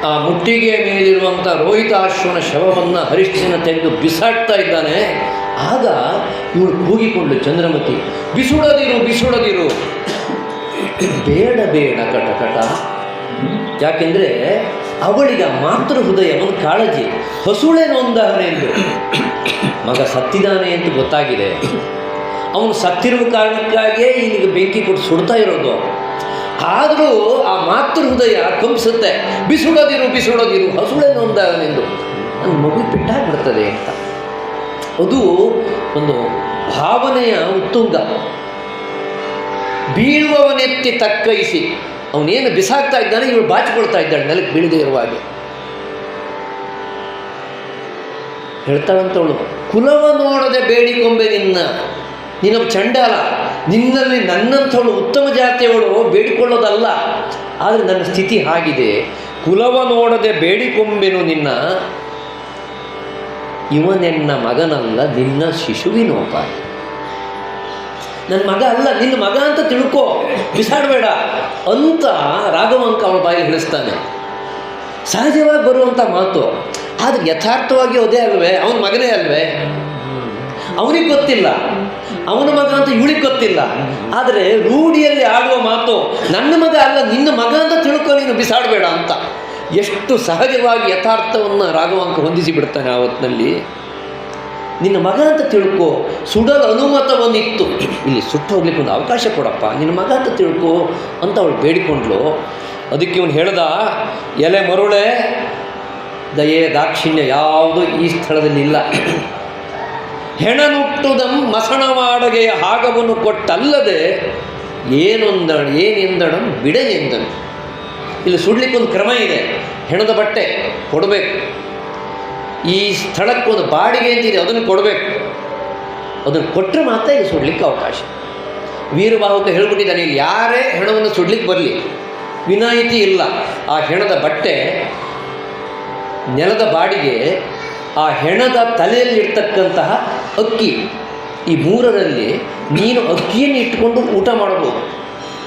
ಆ ಮುಟ್ಟಿಗೆಯ ಮೇಲಿರುವಂಥ ರೋಹಿತಾಶ್ವನ ಶವವನ್ನು ಹರಿಶ್ಚಂದ್ರ ತೆಗೆದು ಬಿಸಾಡ್ತಾ ಇದ್ದಾನೆ. ಆಗ ಇವಳು ಕೂಗಿಕೊಂಡು ಚಂದ್ರಮತಿ, ಬಿಸುಡದಿರು ಬಿಸುಡದಿರು, ಬೇಡ ಬೇಡ ಕಟಕಟ. ಯಾಕೆಂದರೆ ಅವಳಿಗೆ ಮಾತೃ ಹೃದಯ ಒಂದು ಕಾಳಜಿ, ಹಸುಳೆ ನೊಂದಾನೆ ಎಂದು. ಮಗ ಸತ್ತಿದ್ದಾನೆ ಅಂತ ಗೊತ್ತಾಗಿದೆ, ಅವನು ಸತ್ತಿರುವ ಕಾರಣಕ್ಕಾಗಿಯೇ ಇಲ್ಲಿಗೆ ಬೆಂಕಿ ಕೊಟ್ಟು ಸುಡ್ತಾ ಇರೋದು. ಆದರೂ ಆ ಮಾತೃ ಹೃದಯ ಕಂಪಿಸುತ್ತೆ, ಬಿಸುಡದಿರು ಬಿಸುಡದಿರು, ಹಸುಳೆ ನೊಂದಾಗನೆಂದು. ನನ್ನ ಮಗು ಬಿಟ್ಟಾಗ್ಬಿಡ್ತದೆ ಅಂತ. ಅದು ಒಂದು ಭಾವನೆಯ ಉತ್ತುಂಗ. ಬೀಳುವವನೆತ್ತಿ ತಕ್ಕೈಸಿ, ಅವನೇನು ಬಿಸಾಕ್ತಾ ಇದ್ದಾನೆ, ಇವಳು ಬಾಚಿಕೊಳ್ತಾ ಇದ್ದಾಳೆ ನೆಲಕ್ಕೆ ಬೀಳದೇ ಇರುವಾಗ. ಹೇಳ್ತಾಳಂತವಳು, ಕುಲವ ನೋಡದೆ ಬೇಡಿಕೊಂಬೆ ನಿನ್ನ, ನೀನು ಚಂಡಾಲ, ನಿನ್ನಲ್ಲಿ ನನ್ನಂಥವಳು ಉತ್ತಮ ಜಾತಿಯವಳು ಬೇಡಿಕೊಳ್ಳೋದಲ್ಲ. ಆದರೆ ನನ್ನ ಸ್ಥಿತಿ ಹಾಗಿದೆ, ಕುಲವ ನೋಡದೆ ಬೇಡಿಕೊಂಬೆನು ನಿನ್ನ, ಇವನೆನ್ನ ಮಗನಲ್ಲ ನಿನ್ನ ಶಿಶುವಿನೋಪಾಯ. ನನ್ನ ಮಗ ಅಲ್ಲ, ನಿನ್ನ ಮಗ ಅಂತ ತಿಳ್ಕೊ, ಬಿಸಾಡಬೇಡ ಅಂತ ರಾಘವಂಕ ಅವಳ ಬಾಯಲ್ಲಿ ಹೇಳಿಸ್ತಾನೆ. ಸಹಜವಾಗಿ ಬರುವಂಥ ಮಾತು, ಆದರೆ ಯಥಾರ್ಥವಾಗಿ ಅದೇ ಅಲ್ವೇ, ಅವನ ಮಗನೇ ಅಲ್ವೇ, ಅವನಿಗೆ ಗೊತ್ತಿಲ್ಲ, ಅವನ ಮಗ ಅಂತ ಇವಳಿಗೆ ಗೊತ್ತಿಲ್ಲ. ಆದರೆ ರೂಢಿಯಲ್ಲಿ ಆಡುವ ಮಾತು, ನನ್ನ ಮಗ ಅಲ್ಲ ನಿನ್ನ ಮಗ ಅಂತ ತಿಳ್ಕೊ, ನೀನು ಬಿಸಾಡಬೇಡ ಅಂತ. ಎಷ್ಟು ಸಹಜವಾಗಿ ಯಥಾರ್ಥವನ್ನು ರಾಘವಂಕ ಹೊಂದಿಸಿ ಬಿಡ್ತಾನೆ ಆ ಹೊತ್ತಿನಲ್ಲಿ. ನಿನ್ನ ಮಗ ಅಂತ ತಿಳ್ಕೊ, ಸುಡಲು ಅನುಮತವನ್ನಿತ್ತು, ಇಲ್ಲಿ ಸುಟ್ಟು ಹೋಗ್ಲಿಕ್ಕೆ ಒಂದು ಅವಕಾಶ ಕೊಡಪ್ಪ, ನಿನ್ನ ಮಗ ಅಂತ ತಿಳ್ಕೊ ಅಂತ ಅವಳು ಬೇಡಿಕೊಂಡ್ಲು. ಅದಕ್ಕೆ ಇವನು ಹೇಳ್ದ, ಎಲೆ ಮರುಳೆ, ದಯೆ ದಾಕ್ಷಿಣ್ಯ ಯಾವುದೂ ಈ ಸ್ಥಳದಲ್ಲಿ ಇಲ್ಲ. ಹೆಣನುಟ್ಟುದಂ ಮಸಣವಾಡಗೆಯ ಹಾಗವನ್ನು ಕೊಟ್ಟಲ್ಲದೆ ಏನೆಂದಡಂ ಬಿಡನೆಂದನು. ಇಲ್ಲಿ ಸುಡ್ಲಿಕ್ಕೊಂದು ಕ್ರಮ ಇದೆ, ಹೆಣದ ಬಟ್ಟೆ ಕೊಡಬೇಕು, ಈ ಸ್ಥಳಕ್ಕೊಂದು ಬಾಡಿಗೆ ಅಂತಿದೆ, ಅದನ್ನು ಕೊಡಬೇಕು, ಅದನ್ನು ಕೊಟ್ಟರೆ ಮಾತ್ರ ಇಲ್ಲಿ ಸುಡ್ಲಿಕ್ಕೆ ಅವಕಾಶ. ವೀರಬಾಹುಕ ಹೇಳ್ಬಿಟ್ಟಿದ್ದಾನೆ, ಇಲ್ಲಿ ಯಾರೇ ಹೆಣವನ್ನು ಸುಡ್ಲಿಕ್ಕೆ ಬರಲಿ ವಿನಾಯಿತಿ ಇಲ್ಲ. ಆ ಹೆಣದ ಬಟ್ಟೆ, ನೆಲದ ಬಾಡಿಗೆ, ಆ ಹೆಣದ ತಲೆಯಲ್ಲಿರ್ತಕ್ಕಂತಹ ಅಕ್ಕಿ, ಈ ಮೂರರಲ್ಲಿ ನೀನು ಅಕ್ಕಿಯನ್ನು ಇಟ್ಟುಕೊಂಡು ಊಟ ಮಾಡಬಹುದು,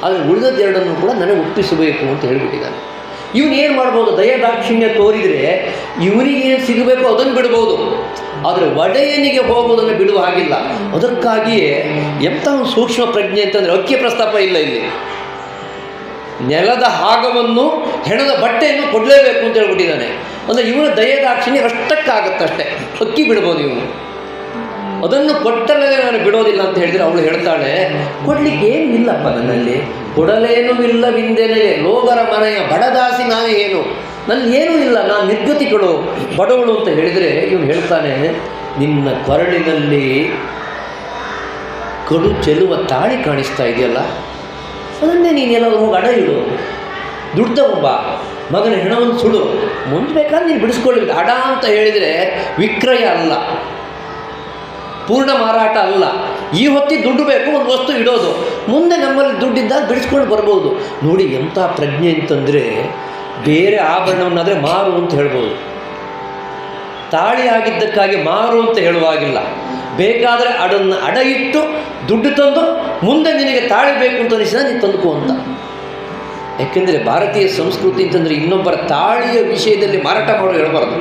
ಆದರೆ ಉಳಿದದ್ದೆರಡನ್ನು ಕೂಡ ನನಗೆ ಒಪ್ಪಿಸಬೇಕು ಅಂತ ಹೇಳಿಬಿಟ್ಟಿದ್ದಾನೆ. ಇವನೇನು ಮಾಡ್ಬೋದು, ದಯದಾಕ್ಷಿಣ್ಯ ತೋರಿದರೆ ಇವನಿಗೇನು ಸಿಗಬೇಕು ಅದನ್ನು ಬಿಡ್ಬೋದು, ಆದರೆ ಒಡೆಯನಿಗೆ ಹೋಗೋದನ್ನು ಬಿಡುವ ಹಾಗಿಲ್ಲ. ಅದಕ್ಕಾಗಿಯೇ ಎಂಥ ಒಂದು ಸೂಕ್ಷ್ಮ ಪ್ರಜ್ಞೆ ಅಂತಂದರೆ ಅಕ್ಕಿ ಪ್ರಸ್ತಾಪ ಇಲ್ಲ ಇಲ್ಲಿ. ನೆಲದ ಹಾಗವನ್ನು ಹೆಣದ ಬಟ್ಟೆಯನ್ನು ಕೊಡಲೇಬೇಕು ಅಂತ ಹೇಳ್ಬಿಟ್ಟಿದ್ದಾನೆ. ಅಂದರೆ ಇವನ ದಯದಾಕ್ಷಿಣ್ಯ ಅಷ್ಟಕ್ಕಾಗತ್ತಷ್ಟೇ, ಅಕ್ಕಿ ಬಿಡ್ಬೋದು ಇವನು, ಅದನ್ನು ಕೊಟ್ಟಲ್ಲದೆ ನಾನು ಬಿಡೋದಿಲ್ಲ ಅಂತ ಹೇಳಿದರೆ ಅವಳು ಹೇಳ್ತಾಳೆ, ಕೊಡಲಿಕ್ಕೆ ಏನು ಇಲ್ಲಪ್ಪ ನನ್ನಲ್ಲಿ, ಕೊಡಲೇನೂ ಇಲ್ಲವಿಂದೆನೆಯೇ ಲೋಗರ ಮನೆಯ ಬಡದಾಸಿ ನಾನೇ ಏನು, ನನ್ನ ಏನೂ ಇಲ್ಲ, ನಾನು ನಿರ್ಗತಿಗಳು, ಬಡವಳು ಅಂತ ಹೇಳಿದರೆ ಇವನು ಹೇಳ್ತಾನೆ, ನಿನ್ನ ಕೊರಳಿನಲ್ಲಿ ಕಡು ಚೆಲ್ಲುವ ತಾಳಿ ಕಾಣಿಸ್ತಾ ಇದೆಯಲ್ಲ, ಅದನ್ನೇ ನೀನೆಲ್ಲ ಹೋಗಿ ಅಡ ಇಡು, ದುಡ್ಡು ತಗೊಂಬ, ಮಗನ ಹೆಣವನ್ನು ಸುಡು, ಮುಂದೆ ಬೇಕಾದ್ರೆ ನೀನು ಬಿಡಿಸ್ಕೊಳ್ಳಿ. ಅಡ ಅಂತ ಹೇಳಿದರೆ ವಿಕ್ರಯ ಅಲ್ಲ, ಪೂರ್ಣ ಮಾರಾಟ ಅಲ್ಲ. ಈ ಹೊತ್ತಿಗೆ ದುಡ್ಡು ಬೇಕು, ಒಂದು ವಸ್ತು ಇಡೋದು, ಮುಂದೆ ನಮ್ಮಲ್ಲಿ ದುಡ್ಡಿದ್ದಾಗ ಬಿಡಿಸ್ಕೊಂಡು ಬರ್ಬೋದು. ನೋಡಿ ಎಂಥ ಪ್ರಜ್ಞೆ ಅಂತಂದರೆ, ಬೇರೆ ಆಭರಣವನ್ನಾದರೆ ಮಾರು ಅಂತ ಹೇಳ್ಬೋದು, ತಾಳಿ ಆಗಿದ್ದಕ್ಕಾಗಿ ಮಾರು ಅಂತ ಹೇಳುವಾಗಿಲ್ಲ. ಬೇಕಾದರೆ ಅದನ್ನು ಅಡ ಇಟ್ಟು ದುಡ್ಡು ತಂದು ಮುಂದೆ ನಿನಗೆ ತಾಳಿ ಬೇಕು ಅಂತ ಅನಿಸಿದ ನೀನು ತಂದುಕೋ ಅಂತ. ಯಾಕೆಂದರೆ ಭಾರತೀಯ ಸಂಸ್ಕೃತಿ ಅಂತಂದರೆ ಇನ್ನೊಬ್ಬರ ತಾಳಿಯ ವಿಷಯದಲ್ಲಿ ಮಾರಾಟ ಮಾಡೋ ಹೇಳಬಾರ್ದು.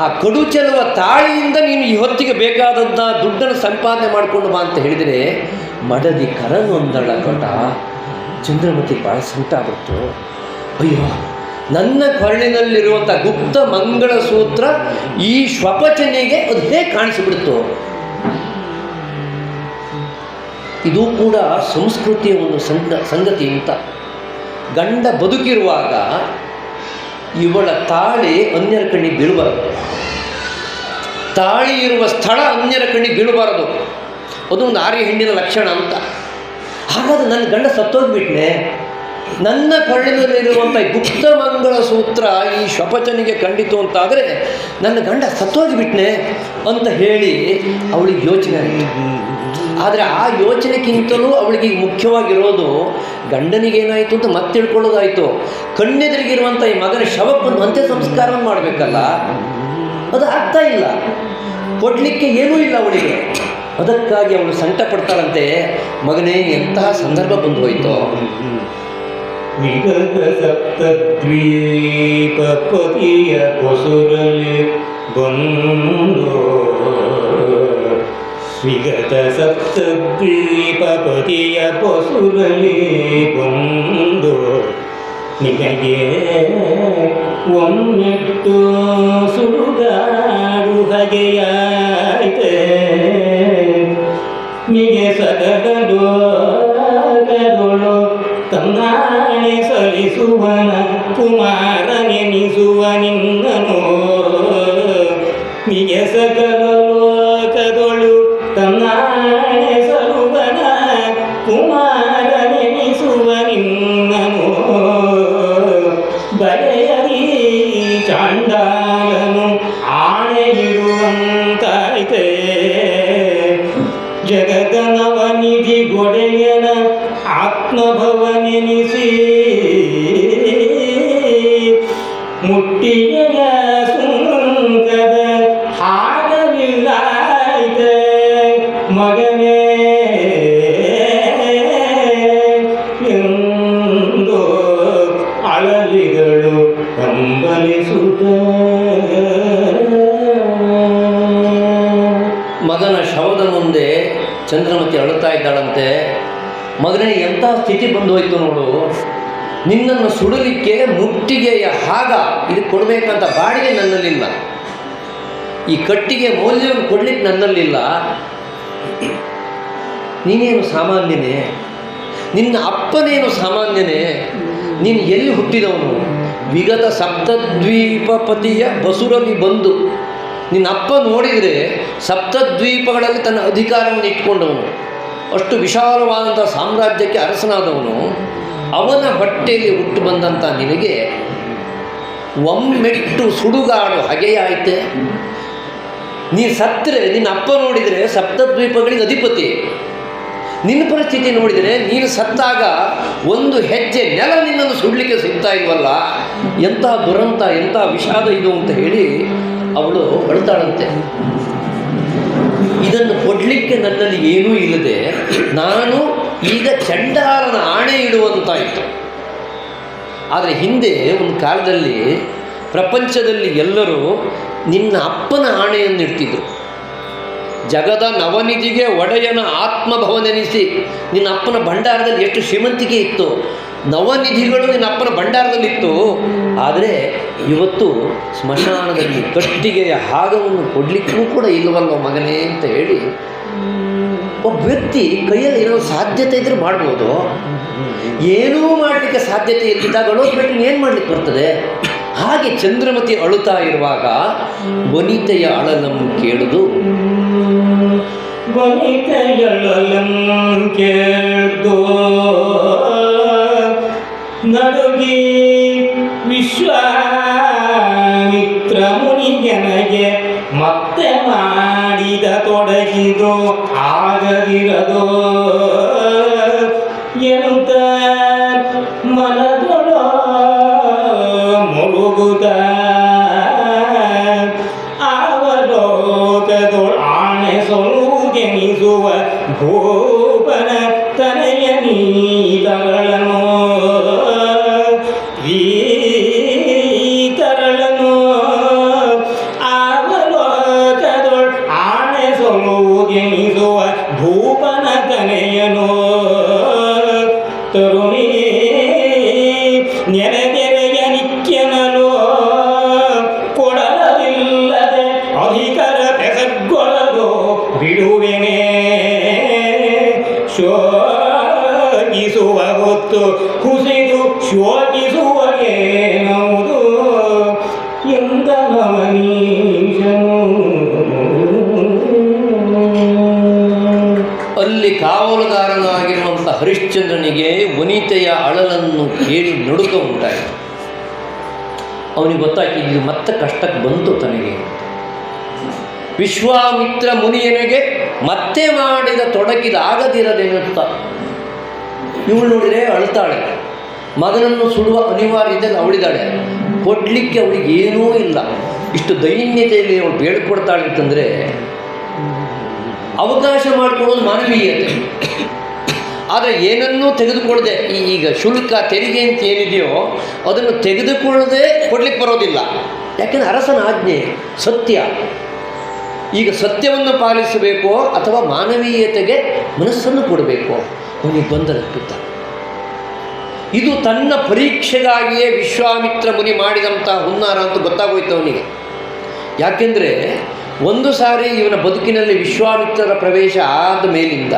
ಆ ಕಡು ಚೆಲ್ಲುವ ತಾಳಿಯಿಂದ ನೀನು ಈ ಹೊತ್ತಿಗೆ ಬೇಕಾದದ್ದ ದುಡ್ಡನ್ನು ಸಂಪಾದನೆ ಮಾಡಿಕೊಂಡು ಬಾ ಅಂತ ಹೇಳಿದರೆ, ಮಡದಿ ಕರನೊಂದಳ ಕೊಟ ಚಂದ್ರಮತಿ ಭಾಳ ಸಂಕಟ ಆಗ್ಬಿಡ್ತು. ಅಯ್ಯೋ, ನನ್ನ ಕೊರಳಿನಲ್ಲಿರುವಂಥ ಗುಪ್ತ ಮಂಗಳ ಸೂತ್ರ ಈ ಶ್ವಪಚನೆಗೆ ಅದು ಹೇಗೆ ಕಾಣಿಸಿಬಿಡ್ತು. ಇದು ಕೂಡ ಸಂಸ್ಕೃತಿಯ ಒಂದು ಸಂಗತಿ ಅಂತ. ಗಂಡ ಬದುಕಿರುವಾಗ ಇವಳ ತಾಳಿ ಅನ್ಯರ ಕಣ್ಣಿಗೆ ಬೀಳಬಾರದು, ತಾಳಿ ಇರುವ ಸ್ಥಳ ಅನ್ಯರ ಕಣ್ಣಿಗೆ ಬೀಳಬಾರದು. ಅದೊಂದು ಆರ್ಯ ಹೆಣ್ಣಿನ ಲಕ್ಷಣ ಅಂತ. ಹಾಗಾದ್ರೆ ನನ್ನ ಗಂಡ ಸತ್ತೋಗ್ಬಿಟ್ನೆ, ನನ್ನ ಕೊರಳಿನಲ್ಲಿರುವಂಥ ಗುಪ್ತ ಮಂಗಳ ಸೂತ್ರ ಈ ಶ್ವಪಚನಿಗೆ ಕಂಡಿತು ಅಂತಾದರೆ ನನ್ನ ಗಂಡ ಸತ್ತೋಗಿಬಿಟ್ನೆ ಅಂತ ಹೇಳಿ ಅವಳಿಗೆ ಯೋಚನೆ ಆಯಿತು. ಆದರೆ ಆ ಯೋಚನೆಗಿಂತಲೂ ಅವಳಿಗೆ ಮುಖ್ಯವಾಗಿರೋದು ಗಂಡನಿಗೇನಾಯಿತು ಅಂತ ಮತ್ತೆ ತಿಳ್ಕೊಳ್ಳೋದಾಯಿತು. ಕಣ್ಣೆದುರಿಗಿರುವಂಥ ಈ ಮಗನ ಶವಕ್ಕೊಂದು ಅಂತ್ಯ ಸಂಸ್ಕಾರವನ್ನು ಮಾಡಬೇಕಲ್ಲ, ಅದು ಆಗ್ತಾ ಇಲ್ಲ, ಕೊಡಲಿಕ್ಕೆ ಏನೂ ಇಲ್ಲ ಅವಳಿಗೆ. ಅದಕ್ಕಾಗಿ ಅವಳು ಸಂಕಟ ಪಡ್ತಾಳಂತೆ. ಮಗನೇ, ಎಂತಹ ಸಂದರ್ಭ ಬಂದು ಹೋಯಿತು. ವಿಗತ ಸಪ್ತದ್ವೀಪಪತಿಯ ಕೊಸುರಲ್ಲಿ ಬಂದು, ವಿಗತ ಸಪ್ತದ್ವೀಪಪತಿಯ ಕೊಸುರಲ್ಲಿ ಬಂದು, ನಿನಗೆ ಒಮ್ಮೆಟ್ಟು ಸುಡುಗಾಡು ಹಗೆಯಾಯ್ತೆ, ನಿಗೆ ಸಗಗಲು ತನ್ನಾಣೆ ಸಲಿಸುವನ ಕುಮಾರನೆನಿಸುವ ನಿನ್ನನು, ನಿಗೆ ಸಕಲ ಲೋಕದೊಳು ತನ್ನಾಣೆ ಸಲುವನ ಕುಮಾರನೆನಿಸುವ ನಿನ್ನನು, ಬರೆಯಲಿ ಚಾಂಡಾಲನು ಆಣೆ ಇಡುವಂತಾಯ್ತೆ, ಜಗದನವನಿಧಿ ಗೊಡೆಯನ ಆತ್ಮಭವನೆನಿಸಿ, ಮುಟ್ಟಿಗೆಯ ಸುಂಕದ ಹಾಡಲಿಲ್ಲಾಯ್ತೆ ಮಗನೇ ಎಂದು ಅಳಲಿಗಳು ಕಂಬಲಿಸುತ್ತ. ಮಗನ ಶವದ ಮುಂದೆ ಚಂದ್ರಮತಿ ಅಳುತ್ತಾ ಇದ್ದಾಳಂತೆ. ಮಗನೇ, ಎಂಥ ಸ್ಥಿತಿ ಬಂದು ಹೋಯ್ತು ನೋಡು, ನಿನ್ನನ್ನು ಸುಡಲಿಕ್ಕೆ ಮುಟ್ಟಿಗೆಯ ಹಾಗ ಇದು ಕೊಡಬೇಕಂತ ಬಾಡಿಗೆ ನನ್ನಲ್ಲಿಲ್ಲ, ಈ ಕಟ್ಟಿಗೆ ಮೌಲ್ಯವನ್ನು ಕೊಡಲಿಕ್ಕೆ ನನ್ನಲ್ಲಿಲ್ಲ, ನೀನೇನು ಸಾಮಾನ್ಯನೇ, ನಿನ್ನ ಅಪ್ಪನೇನು ಸಾಮಾನ್ಯನೇ, ನೀನು ಎಲ್ಲಿ ಹುಟ್ಟಿದವನು? ವಿಗತ ಸಪ್ತದ್ವೀಪಪತಿಯ ಬಸುರಲ್ಲಿ ಬಂದು, ನಿನ್ನ ಅಪ್ಪ ನೋಡಿದರೆ ಸಪ್ತದ್ವೀಪಗಳಲ್ಲಿ ತನ್ನ ಅಧಿಕಾರವನ್ನು ಇಟ್ಕೊಂಡವನು, ಅಷ್ಟು ವಿಶಾಲವಾದಂಥ ಸಾಮ್ರಾಜ್ಯಕ್ಕೆ ಅರಸನಾದವನು. ಅವನ ಹೊಟ್ಟೆಯಲ್ಲಿ ಹುಟ್ಟು ಬಂದಂಥ ನಿನಗೆ ಒಮ್ಮೆಟ್ಟು ಸುಡುಗಾಡು ಹಗೆಯಾಯಿತೆ. ನೀನು ಸತ್ತರೆ ನಿನ್ನ ಅಪ್ಪ ನೋಡಿದರೆ ಸಪ್ತದ್ವೀಪಗಳಿಗೆ ಅಧಿಪತಿ, ನಿನ್ನ ಪರಿಸ್ಥಿತಿ ನೋಡಿದರೆ ನೀನು ಸತ್ತಾಗ ಒಂದು ಹೆಜ್ಜೆ ನೆಲ ನಿನ್ನನ್ನು ಸುಡಲಿಕ್ಕೆ ಸಿಗ್ತಾ ಇಲ್ವಲ್ಲ, ಎಂಥ ದುರಂತ, ಎಂಥ ವಿಷಾದ ಇದು ಅಂತ ಹೇಳಿ ಅವಳು ಅಳ್ತಾಳಂತೆ. ಇದನ್ನು ಕೊಡಲಿಕ್ಕೆ ನನ್ನಲ್ಲಿ ಏನೂ ಇಲ್ಲದೆ ನಾನು ಈಗ ಚಂಡಾಲನ ಆಣೆ ಇಡುವಂತಾಯಿತು. ಆದರೆ ಹಿಂದೆ ಒಂದು ಕಾಲದಲ್ಲಿ ಪ್ರಪಂಚದಲ್ಲಿ ಎಲ್ಲರೂ ನಿನ್ನ ಅಪ್ಪನ ಆಣೆಯನ್ನು ಇಡ್ತಿದ್ರು. ಜಗದ ನವನಿಧಿಗೆ ಒಡೆಯನ ಆತ್ಮಭವನೆನಿಸಿ, ನಿನ್ನ ಅಪ್ಪನ ಭಂಡಾರದಲ್ಲಿ ಎಷ್ಟು ಶ್ರೀಮಂತಿಕೆ ಇತ್ತು, ನವನಿಧಿಗಳು ನಿನ್ನ ಅಪ್ಪನ ಭಂಡಾರದಲ್ಲಿತ್ತು. ಆದರೆ ಇವತ್ತು ಸ್ಮಶಾನದಲ್ಲಿ ಕಟ್ಟಿಗೆಯ ಹಾಗವನ್ನು ಕೊಡಲಿಕ್ಕೂ ಕೂಡ ಇಲ್ಲವಲ್ಲ ಮಗನೇ ಅಂತ ಹೇಳಿ ಒಬ್ಬ ವ್ಯಕ್ತಿ ಕೈಯಲ್ಲಿ ಏನೋ ಸಾಧ್ಯತೆ ಇದ್ರೆ ಮಾಡ್ಬೋದು, ಏನೂ ಮಾಡಲಿಕ್ಕೆ ಸಾಧ್ಯತೆ ಇದ್ದಾಗ ಅಳೋದು ಬಿಟ್ಟು ಏನು ಮಾಡಲಿಕ್ಕೆ ಬರ್ತದೆ? ಹಾಗೆ ಚಂದ್ರಮತಿ ಅಳುತ್ತಾ ಇರುವಾಗ ವನಿತೆಯ ಅಳಲಂ ಕೇಳುದು. ವನಿತೆಯಳಲಂ ಕೇಳ್ದು ನಡುಗಿ ವಿಶ್ವಾಮಿತ್ರ ಮುನಿಯನಗೆ ಮತ್ತೆ ಮಾಡಿದ ತೊಡಗಿದು ಆಗದಿರದು ಎನ್ನುತ್ತ ಮನದೊಳ ಮುರುಗುದ ಅವಲೋಕದೊಳ ಆಣೆ ಸೊಲುಗೆನಿಸುವ ಭೂಪನ ತನೆಯ ನೀಲಗಳನ್ನು ಈ ತರಳನು ಅವಲೋಕದೊಳ ಆಣೆ ಸೊಲುಗೆನಿಸುವ ಭೂಪನ ತನೆಯನು ತರುಣಿ ನೆರೆಗೆರೆಯ ನಿತ್ಯನಲು ಕೊಡಲಿಲ್ಲದೆ ಅಧಿಕರ ಬೆಸಗೊಳ್ಳಲು ಬಿಡುವೆನೆ ಶೋಕಿಸುವ ಹೊತ್ತು ಕುಸಿದು ಶೋಕಿಸುವಗೇನವುದು ಎಂದ ನವನೀಶನು. ಅಲ್ಲಿ ಕಾವಲುಗಾರನಾಗಿರುವಂಥ ಹರಿಶ್ಚಂದ್ರನಿಗೆ ವನಿತೆಯ ಅಳಲನ್ನು ಕೇಳಿ ನಡುಕ ಉಂಟಾಯಿತು. ಅವನಿಗೆ ಗೊತ್ತಾಯ್ತು ಇದು ಮತ್ತೆ ಕಷ್ಟಕ್ಕೆ ಬಂತು ತನಗೆ. ವಿಶ್ವಾಮಿತ್ರ ಮುನಿಯನಿಗೆ ಮತ್ತೆ ಮಾಡಿದ ತೊಡಗಿದಾಗದಿರದೇನುತ್ತ ಇವಳು ನೋಡಿದರೆ ಅಳ್ತಾಳೆ. ಮಗನನ್ನು ಸುಡುವ ಅನಿವಾರ್ಯತೆ ಅವಳಿದ್ದಾಳೆ, ಕೊಡಲಿಕ್ಕೆ ಅವಳಿಗೆ ಏನೂ ಇಲ್ಲ. ಇಷ್ಟು ದೈನ್ಯತೆಯಲ್ಲಿ ಅವಳು ಬೇಡ್ಕೊಡ್ತಾಳೆ ಅಂತಂದರೆ ಅವಕಾಶ ಮಾಡಿಕೊಡೋದು ಮಾನವೀಯತೆ. ಆದರೆ ಏನನ್ನೂ ತೆಗೆದುಕೊಳ್ಳದೆ ಈಗ ಶುಲ್ಕ ತೆರಿಗೆ ಅಂತ ಏನಿದೆಯೋ ಅದನ್ನು ತೆಗೆದುಕೊಳ್ಳದೆ ಕೊಡಲಿಕ್ಕೆ ಬರೋದಿಲ್ಲ. ಯಾಕೆಂದರೆ ಅರಸನ ಆಜ್ಞೆ ಸತ್ಯ. ಈಗ ಸತ್ಯವನ್ನು ಪಾಲಿಸಬೇಕೋ ಅಥವಾ ಮಾನವೀಯತೆಗೆ ಮನಸ್ಸನ್ನು ಕೊಡಬೇಕೋ ಅವನಿಗೆ ಗೊಂದಲಕ್ಕಿದ್ದ. ಇದು ತನ್ನ ಪರೀಕ್ಷೆಗಾಗಿಯೇ ವಿಶ್ವಾಮಿತ್ರ ಮುನಿ ಮಾಡಿದಂಥ ಹುನ್ನಾರ ಅಂತ ಗೊತ್ತಾಗೋಯ್ತು ಅವನಿಗೆ. ಯಾಕೆಂದರೆ ಒಂದು ಸಾರಿ ಇವನ ಬದುಕಿನಲ್ಲಿ ವಿಶ್ವಾಮಿತ್ರರ ಪ್ರವೇಶ ಆದ ಮೇಲಿಂದ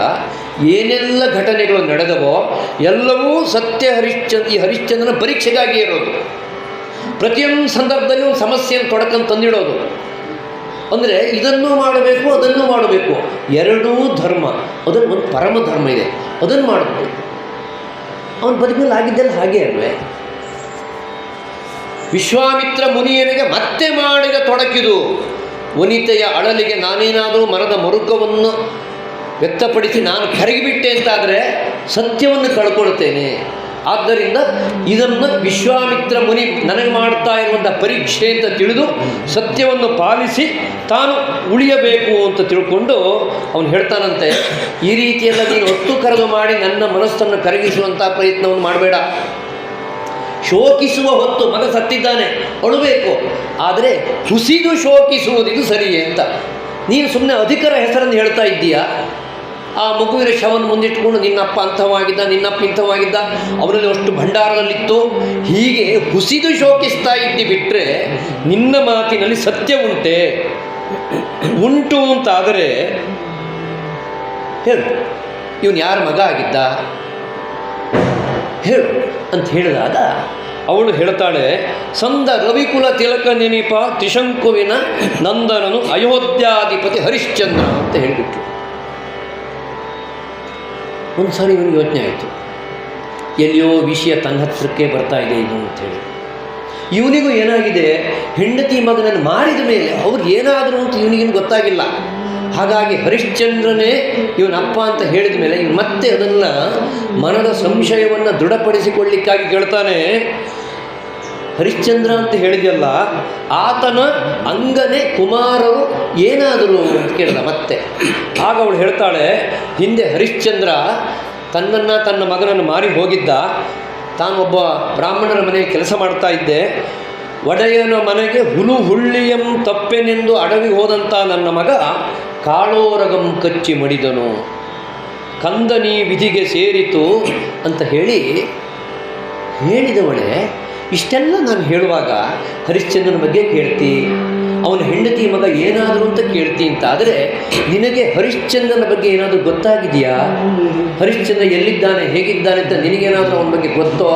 ಏನೆಲ್ಲ ಘಟನೆಗಳು ನಡೆದವೋ ಎಲ್ಲವೂ ಸತ್ಯ ಈ ಹರಿಶ್ಚಂದ್ರನ ಪರೀಕ್ಷೆಗಾಗಿ ಇರೋದು. ಪ್ರತಿಯೊಂದು ಸಂದರ್ಭದಲ್ಲಿ ಒಂದು ಸಮಸ್ಯೆಯನ್ನು ತೊಡಕಂತ ತಂದಿಡೋದು. ಅಂದರೆ ಇದನ್ನು ಮಾಡಬೇಕು ಅದನ್ನು ಮಾಡಬೇಕು, ಎರಡೂ ಧರ್ಮ. ಅದನ್ನು ಒಂದು ಪರಮ ಧರ್ಮ ಇದೆ, ಅದನ್ನು ಮಾಡಬೇಕು. ಅವನ ಬದುಕಿನಲ್ಲಿ ಆಗಿದ್ದೆಲ್ಲ ಹಾಗೆ ಅಲ್ವೇ? ವಿಶ್ವಾಮಿತ್ರ ಮುನಿಯನಿಗೆ ಮತ್ತೆ ಮಾಡಿದ ತೊಡಕಿದು ವನಿತೆಯ ಅಳಲಿಗೆ ನಾನೇನಾದರೂ ಮರದ ಮರುಕವನ್ನು ವ್ಯಕ್ತಪಡಿಸಿ ನಾನು ಕರಗಿಬಿಟ್ಟೆ ಅಂತಾದರೆ ಸತ್ಯವನ್ನು ಕಳ್ಕೊಳ್ತೇನೆ. ಆದ್ದರಿಂದ ಇದನ್ನು ವಿಶ್ವಾಮಿತ್ರ ಮುನಿ ನನಗೆ ಮಾಡ್ತಾ ಇರುವಂಥ ಪರೀಕ್ಷೆ ಅಂತ ತಿಳಿದು ಸತ್ಯವನ್ನು ಪಾಲಿಸಿ ತಾನು ಉಳಿಯಬೇಕು ಅಂತ ತಿಳ್ಕೊಂಡು ಅವನು ಹೇಳ್ತಾನಂತೆ, ಈ ರೀತಿಯೆಲ್ಲ ನೀನು ಒತ್ತು ಕರೆದು ಮಾಡಿ ನನ್ನ ಮನಸ್ಸನ್ನು ಕರಗಿಸುವಂಥ ಪ್ರಯತ್ನವನ್ನು ಮಾಡಬೇಡ. ಶೋಕಿಸುವ ಹೊತ್ತು ಮಗ ಸತ್ತಿದ್ದಾನೆ, ಅಳಬೇಕು. ಆದರೆ ಹುಸಿದು ಶೋಕಿಸುವುದಿದು ಸರಿಯೇ ಅಂತ ನೀನು ಸುಮ್ಮನೆ ಅಧಿಕರ ಹೆಸರನ್ನು ಹೇಳ್ತಾ ಇದ್ದೀಯಾ? ಆ ಮಗುವಿನ ಶವವನ್ನು ಮುಂದಿಟ್ಕೊಂಡು ನಿನ್ನಪ್ಪ ಅಂಥವಾಗಿದ್ದ, ನಿನ್ನಪ್ಪ ಇಂಥವಾಗಿದ್ದ, ಅವರಲ್ಲಿ ಅಷ್ಟು ಭಂಡಾರದಲ್ಲಿತ್ತು, ಹೀಗೆ ಹುಸಿದು ಶೋಕಿಸ್ತಾ ಇದ್ದಿ ಬಿಟ್ಟರೆ ನಿನ್ನ ಮಾತಿನಲ್ಲಿ ಸತ್ಯ ಉಂಟೆ? ಉಂಟು ಅಂತಾದರೆ ಹೇಳು, ಇವನು ಯಾರ ಮಗ ಆಗಿದ್ದ ಹೇಳು ಅಂತ ಹೇಳಿದಾಗ ಅವಳು ಹೇಳ್ತಾಳೆ, ಸಂದ ರವಿಕುಲ ತಿಲಕ ನೆನಪ ತ್ರಿಶಂಕುವಿನ ನಂದನನು ಅಯೋಧ್ಯಾಧಿಪತಿ ಹರಿಶ್ಚಂದ್ರ ಅಂತ ಹೇಳಿಬಿಟ್ರು. ಒಂದು ಸಾರಿ ಇವನಿಗೆ ಯೋಚನೆ ಆಯಿತು, ಎಲ್ಲಿಯೋ ವಿಷಯ ತನ್ನ ಹತ್ರಕ್ಕೆ ಬರ್ತಾ ಇದೆ ಇದು ಅಂಥೇಳಿ. ಇವನಿಗೂ ಏನಾಗಿದೆ, ಹೆಂಡತಿ ಮಗನನ್ನು ಮಾರಿದ ಮೇಲೆ ಅವ್ರಿಗೆ ಏನಾದರೂ ಅಂತ ಇವನಿಗೇನು ಗೊತ್ತಾಗಿಲ್ಲ. ಹಾಗಾಗಿ ಹರಿಶ್ಚಂದ್ರನೇ ಇವನಪ್ಪ ಅಂತ ಹೇಳಿದ ಮೇಲೆ ಇವನು ಮತ್ತೆ ಅದನ್ನು ಮನದ ಸಂಶಯವನ್ನು ದೃಢಪಡಿಸಿಕೊಳ್ಳಿಕ್ಕಾಗಿ ಕೇಳ್ತಾನೆ, ಹರಿಶ್ಚಂದ್ರ ಅಂತ ಹೇಳಿದೆಯಲ್ಲ, ಆತನ ಅಂಗನೆ ಕುಮಾರರು ಏನಾದರೂ ಅಂತ ಕೇಳಿದ ಮತ್ತೆ. ಆಗ ಅವಳು ಹೇಳ್ತಾಳೆ, ಹಿಂದೆ ಹರಿಶ್ಚಂದ್ರ ತನ್ನ ಮಗನನ್ನು ಮಾರಿ ಹೋಗಿದ್ದ, ತಾನೊಬ್ಬ ಬ್ರಾಹ್ಮಣರ ಮನೆಗೆ ಕೆಲಸ ಮಾಡ್ತಾ ಇದ್ದೆ, ಒಡೆಯನ ಮನೆಗೆ ಹುಳ್ಳಿಯಂ ತಪ್ಪೆನೆಂದು ಅಡವಿ ಹೋದಂಥ ನನ್ನ ಮಗ ಕಾಳೋರಗಂ ಕಚ್ಚಿ ಮಡಿದನು, ಕಂದನಿ ವಿಧಿಗೆ ಸೇರಿತು ಅಂತ ಹೇಳಿದವಳೆ. ಇಷ್ಟೆಲ್ಲ ನಾನು ಹೇಳುವಾಗ ಹರಿಶ್ಚಂದ್ರನ ಬಗ್ಗೆ ಕೇಳ್ತಿ, ಅವನ ಹೆಂಡತಿ ಮಗ ಏನಾದರೂ ಅಂತ ಕೇಳ್ತೀನಿ ಅಂತ. ಆದರೆ ನಿನಗೆ ಹರಿಶ್ಚಂದ್ರನ ಬಗ್ಗೆ ಏನಾದರೂ ಗೊತ್ತಾಗಿದೆಯಾ? ಹರಿಶ್ಚಂದ್ರ ಎಲ್ಲಿದ್ದಾನೆ, ಹೇಗಿದ್ದಾನೆ ಅಂತ ನಿನಗೇನಾದರೂ ಅವನ ಬಗ್ಗೆ ಗೊತ್ತೋ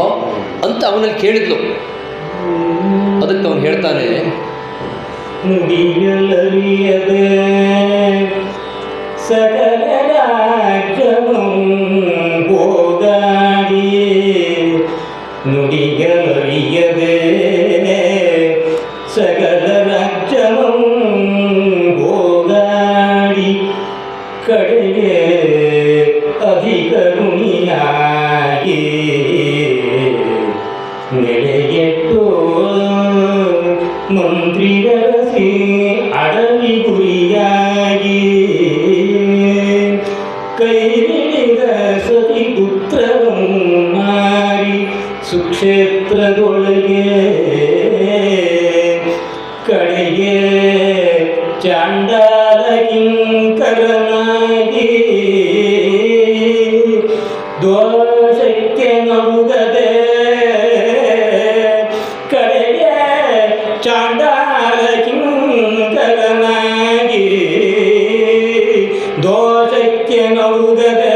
ಅಂತ ಅವನಲ್ಲಿ ಕೇಳಿದ್ಲು. ಅದಕ್ಕೆ ಅವನು ಹೇಳ್ತಾನೆ, ನುಡಿಯಲರಿಯದೆ ಸಕಲ ರಾಜ್ಯಮಂ ಹೋಗಾಡಿ, ನುಡಿಯಲರಿಯದೆ ಸಕಲ ರಾಜ್ಯಮಂ ಹೋಗಾಡಿ, ಕಡೆಗೆ ಅಧಿಕ ಋಣಿಯಾಗಿ ನೆಲೆಗೆಟ್ಟು ಮಂತ್ರಿಗರಸಿ ಅಡವಿ ಗುರಿಯಾಗಿ, ಕೈ ಹಿಡಿದ ಸತಿ ಪುತ್ರವನ್ನು ಮಾರಿ ಸುಕ್ಷೇತ್ರದೊಳಗೆ, ಕಡೆಗೆ ಚಾಂಡಾಲ ಕಿಂಕರನಾಗಿ ದೋಷಕ್ಕೆ ನಡುಗದೆ, ಕಡೆಗೆ ಚಾಂಡಾಲ ಕಿಂಕರನಾಗಿ ದೋಷಕ್ಕೆ ನಡುಗದೆ,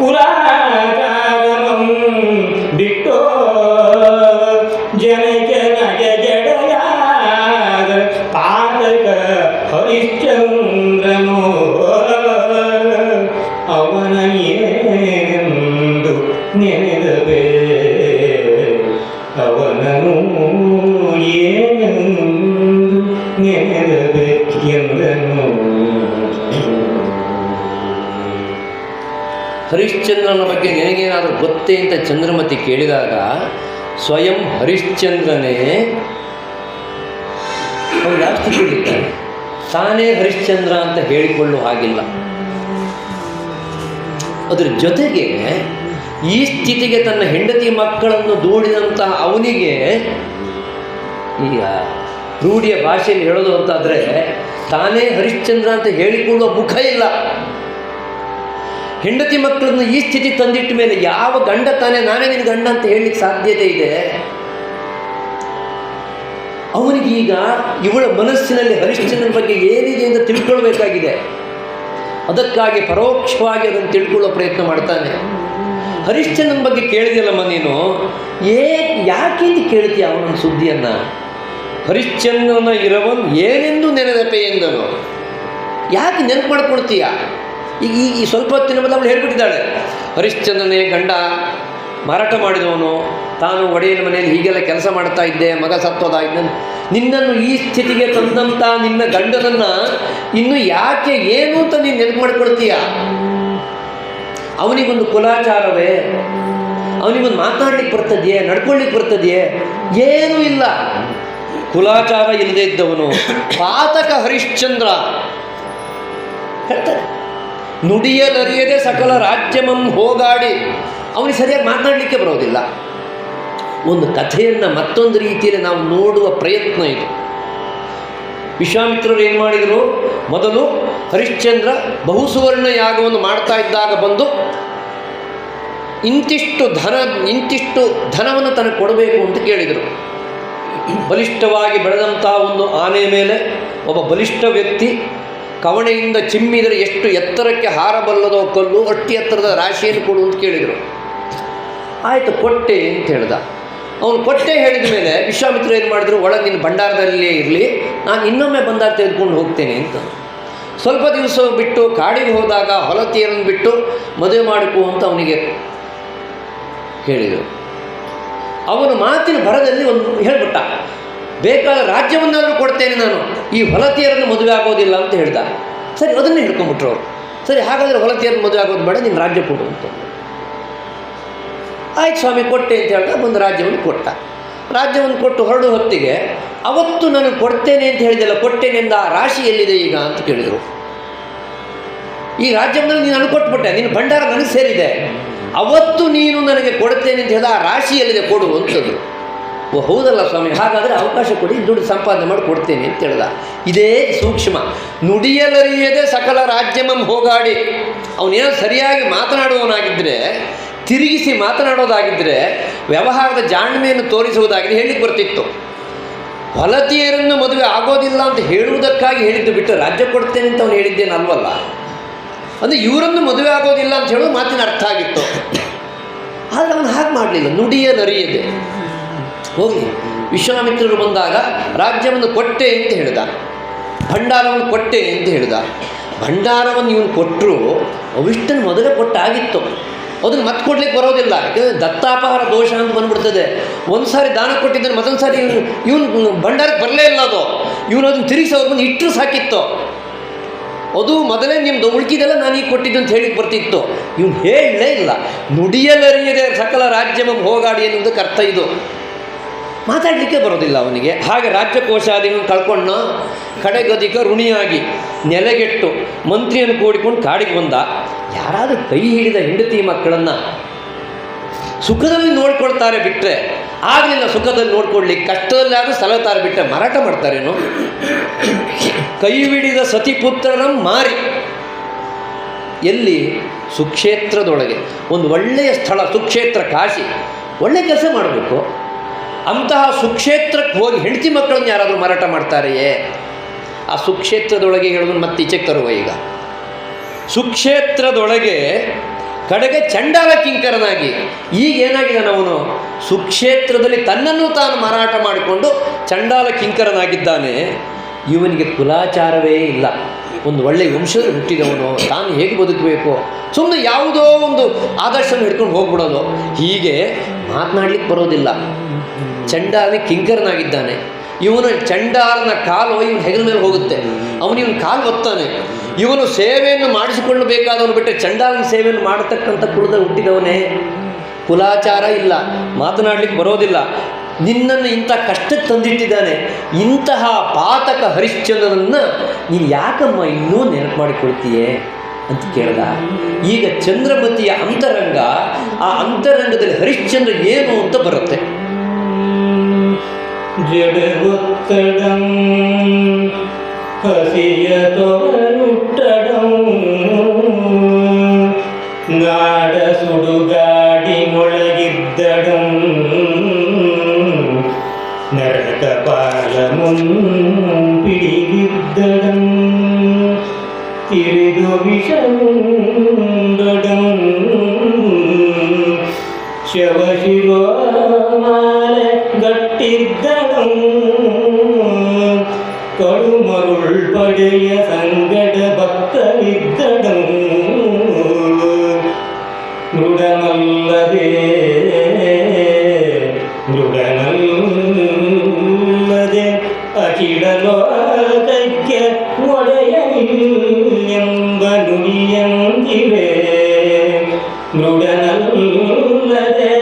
ಕುಲಾಕಾರಮಂ ಬಿಟ್ಟು ಜನಕ್ಕೆ ನಗೆ ಜಡೆಯಾದ ಪಾತಕ ಹರಿಶ್ಚಂದ್ರನು ಅವನ ಏನೆಂದು ನೆನೆದವೇ, ಅವನನು ಏನೆಂದು ನೆನೆದವೇ ಎಂದನು. ಹರಿಶ್ಚಂದ್ರನ ಬಗ್ಗೆ ನಿನಗೇನಾದರೂ ಗೊತ್ತೇ ಅಂತ ಚಂದ್ರಮತಿ ಕೇಳಿದಾಗ ಸ್ವಯಂ ಹರಿಶ್ಚಂದ್ರನೇ ಅವನು ಯಾವ ಸ್ಥಿತಿಯಲ್ಲಿದ್ದಾನೆ, ತಾನೇ ಹರಿಶ್ಚಂದ್ರ ಅಂತ ಹೇಳಿಕೊಳ್ಳುವ ಹಾಗಿಲ್ಲ. ಅದರ ಜೊತೆಗೆ ಈ ಸ್ಥಿತಿಗೆ ತನ್ನ ಹೆಂಡತಿ ಮಕ್ಕಳನ್ನು ದೂಡಿದಂತಹ ಅವನಿಗೆ, ಈಗ ರೂಢಿಯ ಭಾಷೆಯಲ್ಲಿ ಹೇಳೋದು ಅಂತಾದರೆ, ತಾನೇ ಹರಿಶ್ಚಂದ್ರ ಅಂತ ಹೇಳಿಕೊಳ್ಳುವ ಮುಖ ಇಲ್ಲ. ಹೆಂಡತಿ ಮಕ್ಕಳನ್ನು ಈ ಸ್ಥಿತಿ ತಂದಿಟ್ಟ ಮೇಲೆ ಯಾವ ಗಂಡ ತಾನೇ ನಾನೇ ನಿನ್ನ ಗಂಡ ಅಂತ ಹೇಳಲಿಕ್ಕೆ ಸಾಧ್ಯತೆ ಇದೆ? ಅವನಿಗೀಗ ಇವಳ ಮನಸ್ಸಿನಲ್ಲಿ ಹರಿಶ್ಚಂದ್ರನ ಬಗ್ಗೆ ಏನಿದೆ ಅಂತ ತಿಳ್ಕೊಳ್ಬೇಕಾಗಿದೆ. ಅದಕ್ಕಾಗಿ ಪರೋಕ್ಷವಾಗಿ ಅದನ್ನು ತಿಳ್ಕೊಳ್ಳೋ ಪ್ರಯತ್ನ ಮಾಡ್ತಾನೆ. ಹರಿಶ್ಚಂದ್ರನ ಬಗ್ಗೆ ಕೇಳಿದೆಯಲ್ಲಮ್ಮ ನೀನು, ಯಾಕೆ ಅಂತ ಕೇಳ್ತೀಯ ಅವನ ಸುದ್ದಿಯನ್ನು? ಹರಿಶ್ಚಂದ್ರನ ಇರವನ್ ಏನೆಂದು ನೆನೆದಪೆ ಎಂದನು. ಯಾಕೆ ನೆನಪು ಮಾಡ್ಕೊಳ್ತೀಯ? ಈಗ ಈ ಸ್ವಲ್ಪ ಹೊತ್ತಿನ ಮೊದಲು ಅವಳು ಹೇಳ್ಬಿಟ್ಟಿದ್ದಾಳೆ, ಹರಿಶ್ಚಂದ್ರನೇ ಗಂಡ ಮಾರಾಟ ಮಾಡಿದವನು, ತಾನು ಒಡೆಯನ ಮನೆಯಲ್ಲಿ ಹೀಗೆಲ್ಲ ಕೆಲಸ ಮಾಡ್ತಾ ಇದ್ದೆ, ಮಗ ಸತ್ತೋದಾಯ್ತು. ನಿನ್ನನ್ನು ಈ ಸ್ಥಿತಿಗೆ ತಂದಂಥ ನಿನ್ನ ಗಂಡನನ್ನು ಇನ್ನು ಯಾಕೆ ಏನು ಅಂತ ನೀನು ನೆನಪು ಮಾಡ್ಕೊಳ್ತೀಯ? ಅವನಿಗೊಂದು ಕುಲಾಚಾರವೇ? ಅವನಿಗೊಂದು ಮಾತನಾಡ್ಲಿಕ್ಕೆ ಬರ್ತದೆಯೇ, ನಡ್ಕೊಳ್ಳಿಕ್ಕೆ ಬರ್ತದೆಯೇ? ಏನೂ ಇಲ್ಲ. ಕುಲಾಚಾರ ಇಲ್ಲದೆ ಇದ್ದವನು ಪಾತಕ ಹರಿಶ್ಚಂದ್ರ. ಹೇಳ್ತಾರೆ, ನುಡಿಯಲರಿಯದೆ ಸಕಲ ರಾಜ್ಯಮಂ ಹೋಗಾಡಿ. ಅವನಿಗೆ ಸರಿಯಾಗಿ ಮಾತನಾಡಲಿಕ್ಕೆ ಬರೋದಿಲ್ಲ. ಒಂದು ಕಥೆಯನ್ನು ಮತ್ತೊಂದು ರೀತಿಯಲ್ಲಿ ನಾವು ನೋಡುವ ಪ್ರಯತ್ನ ಇದು. ವಿಶ್ವಾಮಿತ್ರರು ಏನು ಮಾಡಿದರು? ಮೊದಲು ಹರಿಶ್ಚಂದ್ರ ಬಹುಸುವರ್ಣ ಯಾಗವನ್ನು ಮಾಡ್ತಾ ಇದ್ದಾಗ ಬಂದು ಇಂತಿಷ್ಟು ಧನವನ್ನು ತನಗೆ ಕೊಡಬೇಕು ಅಂತ ಕೇಳಿದರು. ಬಲಿಷ್ಠವಾಗಿ ಬೆಳೆದಂಥ ಒಂದು ಆನೆ ಮೇಲೆ ಒಬ್ಬ ಬಲಿಷ್ಠ ವ್ಯಕ್ತಿ ಕವಣೆಯಿಂದ ಚಿಮ್ಮಿದರೆ ಎಷ್ಟು ಎತ್ತರಕ್ಕೆ ಹಾರಬಲ್ಲದೋ ಕಲ್ಲು, ಅಷ್ಟು ಎತ್ತರದ ರಾಶಿಯನ್ನು ಕೊಡು ಅಂತ ಕೇಳಿದರು. ಆಯಿತು, ಕೊಟ್ಟೆ ಅಂತ ಹೇಳ್ದ. ಅವನು ಕೊಟ್ಟೆ ಹೇಳಿದ ಮೇಲೆ ವಿಶ್ವಾಮಿತ್ರ ಏನು ಮಾಡಿದ್ರು, ಒಳಗೆ ನಿನ್ನ ಭಂಡಾರದಲ್ಲೇ ಇರಲಿ, ನಾನು ಇನ್ನೊಮ್ಮೆ ಬಂದಾಗ ತೆಗೆದುಕೊಂಡು ಹೋಗ್ತೇನೆ ಅಂತ. ಸ್ವಲ್ಪ ದಿವಸ ಬಿಟ್ಟು ಕಾಡಿಗೆ ಹೋದಾಗ ಹೊಲತಿಯರನ್ನು ಬಿಟ್ಟು ಮದುವೆ ಮಾಡಿಕೊ ಅಂತ ಅವನಿಗೆ ಹೇಳಿದರು. ಅವನು ಮಾತಿನ ಭರದಲ್ಲಿ ಒಂದು ಹೇಳಿಬಿಟ್ಟ, ಬೇಕಾದ ರಾಜ್ಯವನ್ನಾದರೂ ಕೊಡ್ತೇನೆ ನಾನು, ಈ ಹೊಲತಿಯರನ್ನು ಮದುವೆ ಆಗೋದಿಲ್ಲ ಅಂತ ಹೇಳ್ದ. ಸರಿ, ಅದನ್ನೇ ಹಿಡ್ಕೊಂಡ್ಬಿಟ್ರು ಅವರು. ಸರಿ, ಹಾಗಾದರೆ ಹೊಲತಿಯರನ್ನು ಮದುವೆ ಆಗೋದು ಬೇಡ, ನೀನು ರಾಜ್ಯ ಕೊಡು ಅಂತ. ಆಯ್ತು ಸ್ವಾಮಿ, ಕೊಟ್ಟೆ ಅಂತ ಹೇಳ್ದ. ಒಂದು ರಾಜ್ಯವನ್ನು ಕೊಟ್ಟ. ರಾಜ್ಯವನ್ನು ಕೊಟ್ಟು ಹೊರಡು ಹೊತ್ತಿಗೆ, ಅವತ್ತು ನಾನು ಕೊಡ್ತೇನೆ ಅಂತ ಹೇಳಿದೆಲ್ಲ, ಕೊಟ್ಟೇನೆ ಎಂದ ಆ ರಾಶಿ ಎಲ್ಲಿದೆ ಈಗ ಅಂತ ಕೇಳಿದರು. ಈ ರಾಜ್ಯವನ್ನು ನೀನು ನನಗೆ ಕೊಟ್ಬಿಟ್ಟೆ, ನಿನ್ನ ಭಂಡಾರ ನನಗೆ ಸೇರಿದೆ, ಅವತ್ತು ನೀನು ನನಗೆ ಕೊಡ್ತೇನೆ ಅಂತ ಹೇಳಿದ ಆ ರಾಶಿ ಎಲ್ಲಿದೆ ಕೊಡು ಅಂತದ್ದು. ಓ ಹೌದಲ್ಲ ಸ್ವಾಮಿ, ಹಾಗಾದರೆ ಅವಕಾಶ ಕೊಡಿ, ದುಡ್ಡು ಸಂಪಾದನೆ ಮಾಡಿ ಕೊಡ್ತೇನೆ ಅಂತ ಹೇಳ್ದ. ಇದೇ ಸೂಕ್ಷ್ಮ. ನುಡಿಯಲರಿಯದೆ ಸಕಲ ರಾಜ್ಯಮಂ ಹೋಗಾಡಿ. ಅವನೇನೋ ಸರಿಯಾಗಿ ಮಾತನಾಡುವವನಾಗಿದ್ದರೆ, ತಿರುಗಿಸಿ ಮಾತನಾಡೋದಾಗಿದ್ದರೆ, ವ್ಯವಹಾರದ ಜಾಣ್ಮೆಯನ್ನು ತೋರಿಸುವುದಾಗಿದೆ ಹೇಳಲಿಕ್ಕೆ ಬರ್ತಿತ್ತು. ಹೊಲತಿಯರನ್ನು ಮದುವೆ ಆಗೋದಿಲ್ಲ ಅಂತ ಹೇಳುವುದಕ್ಕಾಗಿ ಹೇಳಿದ್ದು ಬಿಟ್ಟು ರಾಜ್ಯ ಕೊಡ್ತೇನೆ ಅಂತ ಅವನು ಹೇಳಿದ್ದೇನಲ್ವಲ್ಲ. ಅಂದರೆ ಇವರನ್ನು ಮದುವೆ ಆಗೋದಿಲ್ಲ ಅಂತ ಹೇಳೋದು ಮಾತಿನ ಅರ್ಥ ಆಗಿತ್ತು. ಆದರೆ ಅವನು ಹಾಗೆ ಮಾಡಲಿಲ್ಲ, ನುಡಿಯಲರಿಯದೆ ಹೋಗಿ ವಿಶ್ವಾಮಿತ್ರರು ಬಂದಾಗ ರಾಜ್ಯವನ್ನು ಕೊಟ್ಟೆ ಅಂತ ಹೇಳಿದ, ಭಂಡಾರವನ್ನು ಕೊಟ್ಟೆ ಅಂತ ಹೇಳಿದ. ಭಂಡಾರವನ್ನು ಇವನು ಕೊಟ್ಟರು ಅವಿಷ್ಟನ್ನು ಮೊದಲೇ ಕೊಟ್ಟಾಗಿತ್ತು, ಅದನ್ನು ಮತ್ತೆ ಕೊಡ್ಲಿಕ್ಕೆ ಬರೋದಿಲ್ಲ. ಯಾಕಂದರೆ ದತ್ತಾಪಹಾರ ದೋಷ ಅಂತ ಬಂದ್ಬಿಡ್ತದೆ. ಒಂದು ಸಾರಿ ದಾನ ಕೊಟ್ಟಿದ್ದಾನೆ, ಮತ್ತೊಂದು ಸಾರಿ ಇವನು ಭಂಡಾರಕ್ಕೆ ಬರಲೇ ಇಲ್ಲ. ಅದು ಇವನು ಅದನ್ನು ತಿರುಗಿಸಿ ಅವ್ರ ಮುಂದೆ ಇಟ್ಟರು ಸಾಕಿತ್ತು. ಅದು ಮೊದಲೇ ನಿಮ್ಮದು ಉಳ್ಕಿದೆಲ್ಲ ನಾನು ಈಗ ಕೊಟ್ಟಿದ್ದು ಅಂತ ಹೇಳಿಕ್ಕೆ ಬರ್ತಿತ್ತು. ಇವನು ಹೇಳಲೇ ಇಲ್ಲ. ನುಡಿಯಲರಿಯದೆ ಸಕಲ ರಾಜ್ಯಮ ಹೋಗಾಡಿ ಎನ್ನುವುದಕ್ಕೆ ಅರ್ಥ ಇದು. ಮಾತಾಡಲಿಕ್ಕೆ ಬರೋದಿಲ್ಲ ಅವನಿಗೆ. ಹಾಗೆ ರಾಜ್ಯಕೋಶಾದಿಗಳನ್ನು ಕಳ್ಕೊಂಡ, ಕಡೆಗದಿಕ ಋಣಿಯಾಗಿ ನೆಲೆಗೆಟ್ಟು ಮಂತ್ರಿಯನ್ನು ಕೂಡಿಕೊಂಡು ಕಾಡಿಗೆ ಬಂದ. ಯಾರಾದರೂ ಕೈ ಹಿಡಿದ ಹೆಂಡತಿ ಮಕ್ಕಳನ್ನು ಸುಖದಲ್ಲಿ ನೋಡ್ಕೊಳ್ತಾರೆ ಬಿಟ್ಟರೆ ಆಗಲಿಲ್ಲ. ಸುಖದಲ್ಲಿ ನೋಡ್ಕೊಳ್ಳಿಕ್ಕೆ ಕಷ್ಟದಲ್ಲಾದರೂ ಸಲಹತಾರೆ ಬಿಟ್ಟರೆ ಮಾರಾಟ ಮಾಡ್ತಾರೇನು? ಕೈ ಹಿಡಿದ ಸತಿಪುತ್ರರನ್ನು ಮಾರಿ ಎಲ್ಲಿ? ಸುಕ್ಷೇತ್ರದೊಳಗೆ. ಒಂದು ಒಳ್ಳೆಯ ಸ್ಥಳ ಸುಕ್ಷೇತ್ರ, ಕಾಶಿ. ಒಳ್ಳೆಯ ಕೆಲಸ ಮಾಡಬೇಕು. ಅಂತಹ ಸುಕ್ಷೇತ್ರಕ್ಕೆ ಹೋಗಿ ಹೆಂಡತಿ ಮಕ್ಕಳನ್ನು ಯಾರಾದರೂ ಮಾರಾಟ ಮಾಡ್ತಾರೆಯೇ? ಆ ಸುಕ್ಷೇತ್ರದೊಳಗೆ ಹೇಳೋದನ್ನು ಮತ್ತೆ ಈಚೆಗೆ ತರುವ. ಈಗ ಸುಕ್ಷೇತ್ರದೊಳಗೆ ಕಡೆಗೆ ಚಂಡಾಲ ಕಿಂಕರನಾಗಿ ಈಗ ಏನಾಗಿದ್ದಾನೆ ಅವನು? ಸುಕ್ಷೇತ್ರದಲ್ಲಿ ತನ್ನನ್ನು ತಾನು ಮಾರಾಟ ಮಾಡಿಕೊಂಡು ಚಂಡಾಲ ಕಿಂಕರನಾಗಿದ್ದಾನೆ. ಇವನಿಗೆ ಕುಲಾಚಾರವೇ ಇಲ್ಲ. ಒಂದು ಒಳ್ಳೆಯ ವಂಶದಲ್ಲಿ ಹುಟ್ಟಿದವನು, ತಾನು ಹೇಗೆ ಬದುಕಬೇಕು, ಸುಮ್ಮನೆ ಯಾವುದೋ ಒಂದು ಆದರ್ಶವನ್ನು ಹಿಡ್ಕೊಂಡು ಹೋಗ್ಬಿಡೋದು. ಹೀಗೆ ಮಾತನಾಡ್ಲಿಕ್ಕೆ ಬರೋದಿಲ್ಲ. ಚಂಡಾಲ ಕಿಂಕರನಾಗಿದ್ದಾನೆ. ಇವನು ಚಂಡಾಲನ ಕಾಲು ಇವನು ಹೆಗಲ ಮೇಲೆ ಹೋಗುತ್ತೆ. ಇವನು ಕಾಲು ಒತ್ತಾನೆ. ಇವನು ಸೇವೆಯನ್ನು ಮಾಡಿಸಿಕೊಳ್ಳಬೇಕಾದವನು ಬಿಟ್ಟರೆ ಚಂಡಾಲನ ಸೇವೆಯನ್ನು ಮಾಡತಕ್ಕಂಥ ಕುಲದಲ್ಲಿ ಹುಟ್ಟಿದವನೇ. ಕುಲಾಚಾರ ಇಲ್ಲ, ಮಾತನಾಡಲಿಕ್ಕೆ ಬರೋದಿಲ್ಲ. ನಿನ್ನನ್ನು ಇಂಥ ಕಷ್ಟಕ್ಕೆ ತಂದಿಟ್ಟಿದ್ದಾನೆ. ಇಂತಹ ಪಾತಕ ಹರಿಶ್ಚಂದ್ರನನ್ನು ನೀನು ಯಾಕಮ್ಮ ಇನ್ನೂ ನೆನಪು ಮಾಡಿಕೊಳ್ತೀಯೇ ಅಂತ ಕೇಳ್ದ. ಈಗ ಚಂದ್ರಮತಿಯ ಅಂತರಂಗ, ಆ ಅಂತರಂಗದಲ್ಲಿ ಹರಿಶ್ಚಂದ್ರ ಏನು ಅಂತ ಬರುತ್ತೆ. ಜಡಗೊತ್ತಡಂ ಹಸಿಯ ತೊರಲುಟ್ಟಡಂ ನಾಡ ಸುಡುಗಾಡಿನೊಳಗಿದ್ದಡಂ ನರಕ ಪಾಲಮುನ್ ಪಿಡಿದಿದ್ದಡಂ ತಿರಿದು ವಿಷಂದಡಂ ಶವಶಿರೋಮಾಲೆ ಗಟ್ಟಿದ್ದಡಂ ಕಡುಮರುಳ್ ಪಡೆಯ ಸಂಗಡ ಭಕ್ತರಿದ್ದಡಂ ಮೃಡನಲ್ಲದೆ ಅಖಿಲ ಲೋಕಕ್ಕೆ ಒಡೆಯನೆಂಬ ನುಡಿಯಂತಿವೆ. ಮೃಡನಲ್ಲದೆ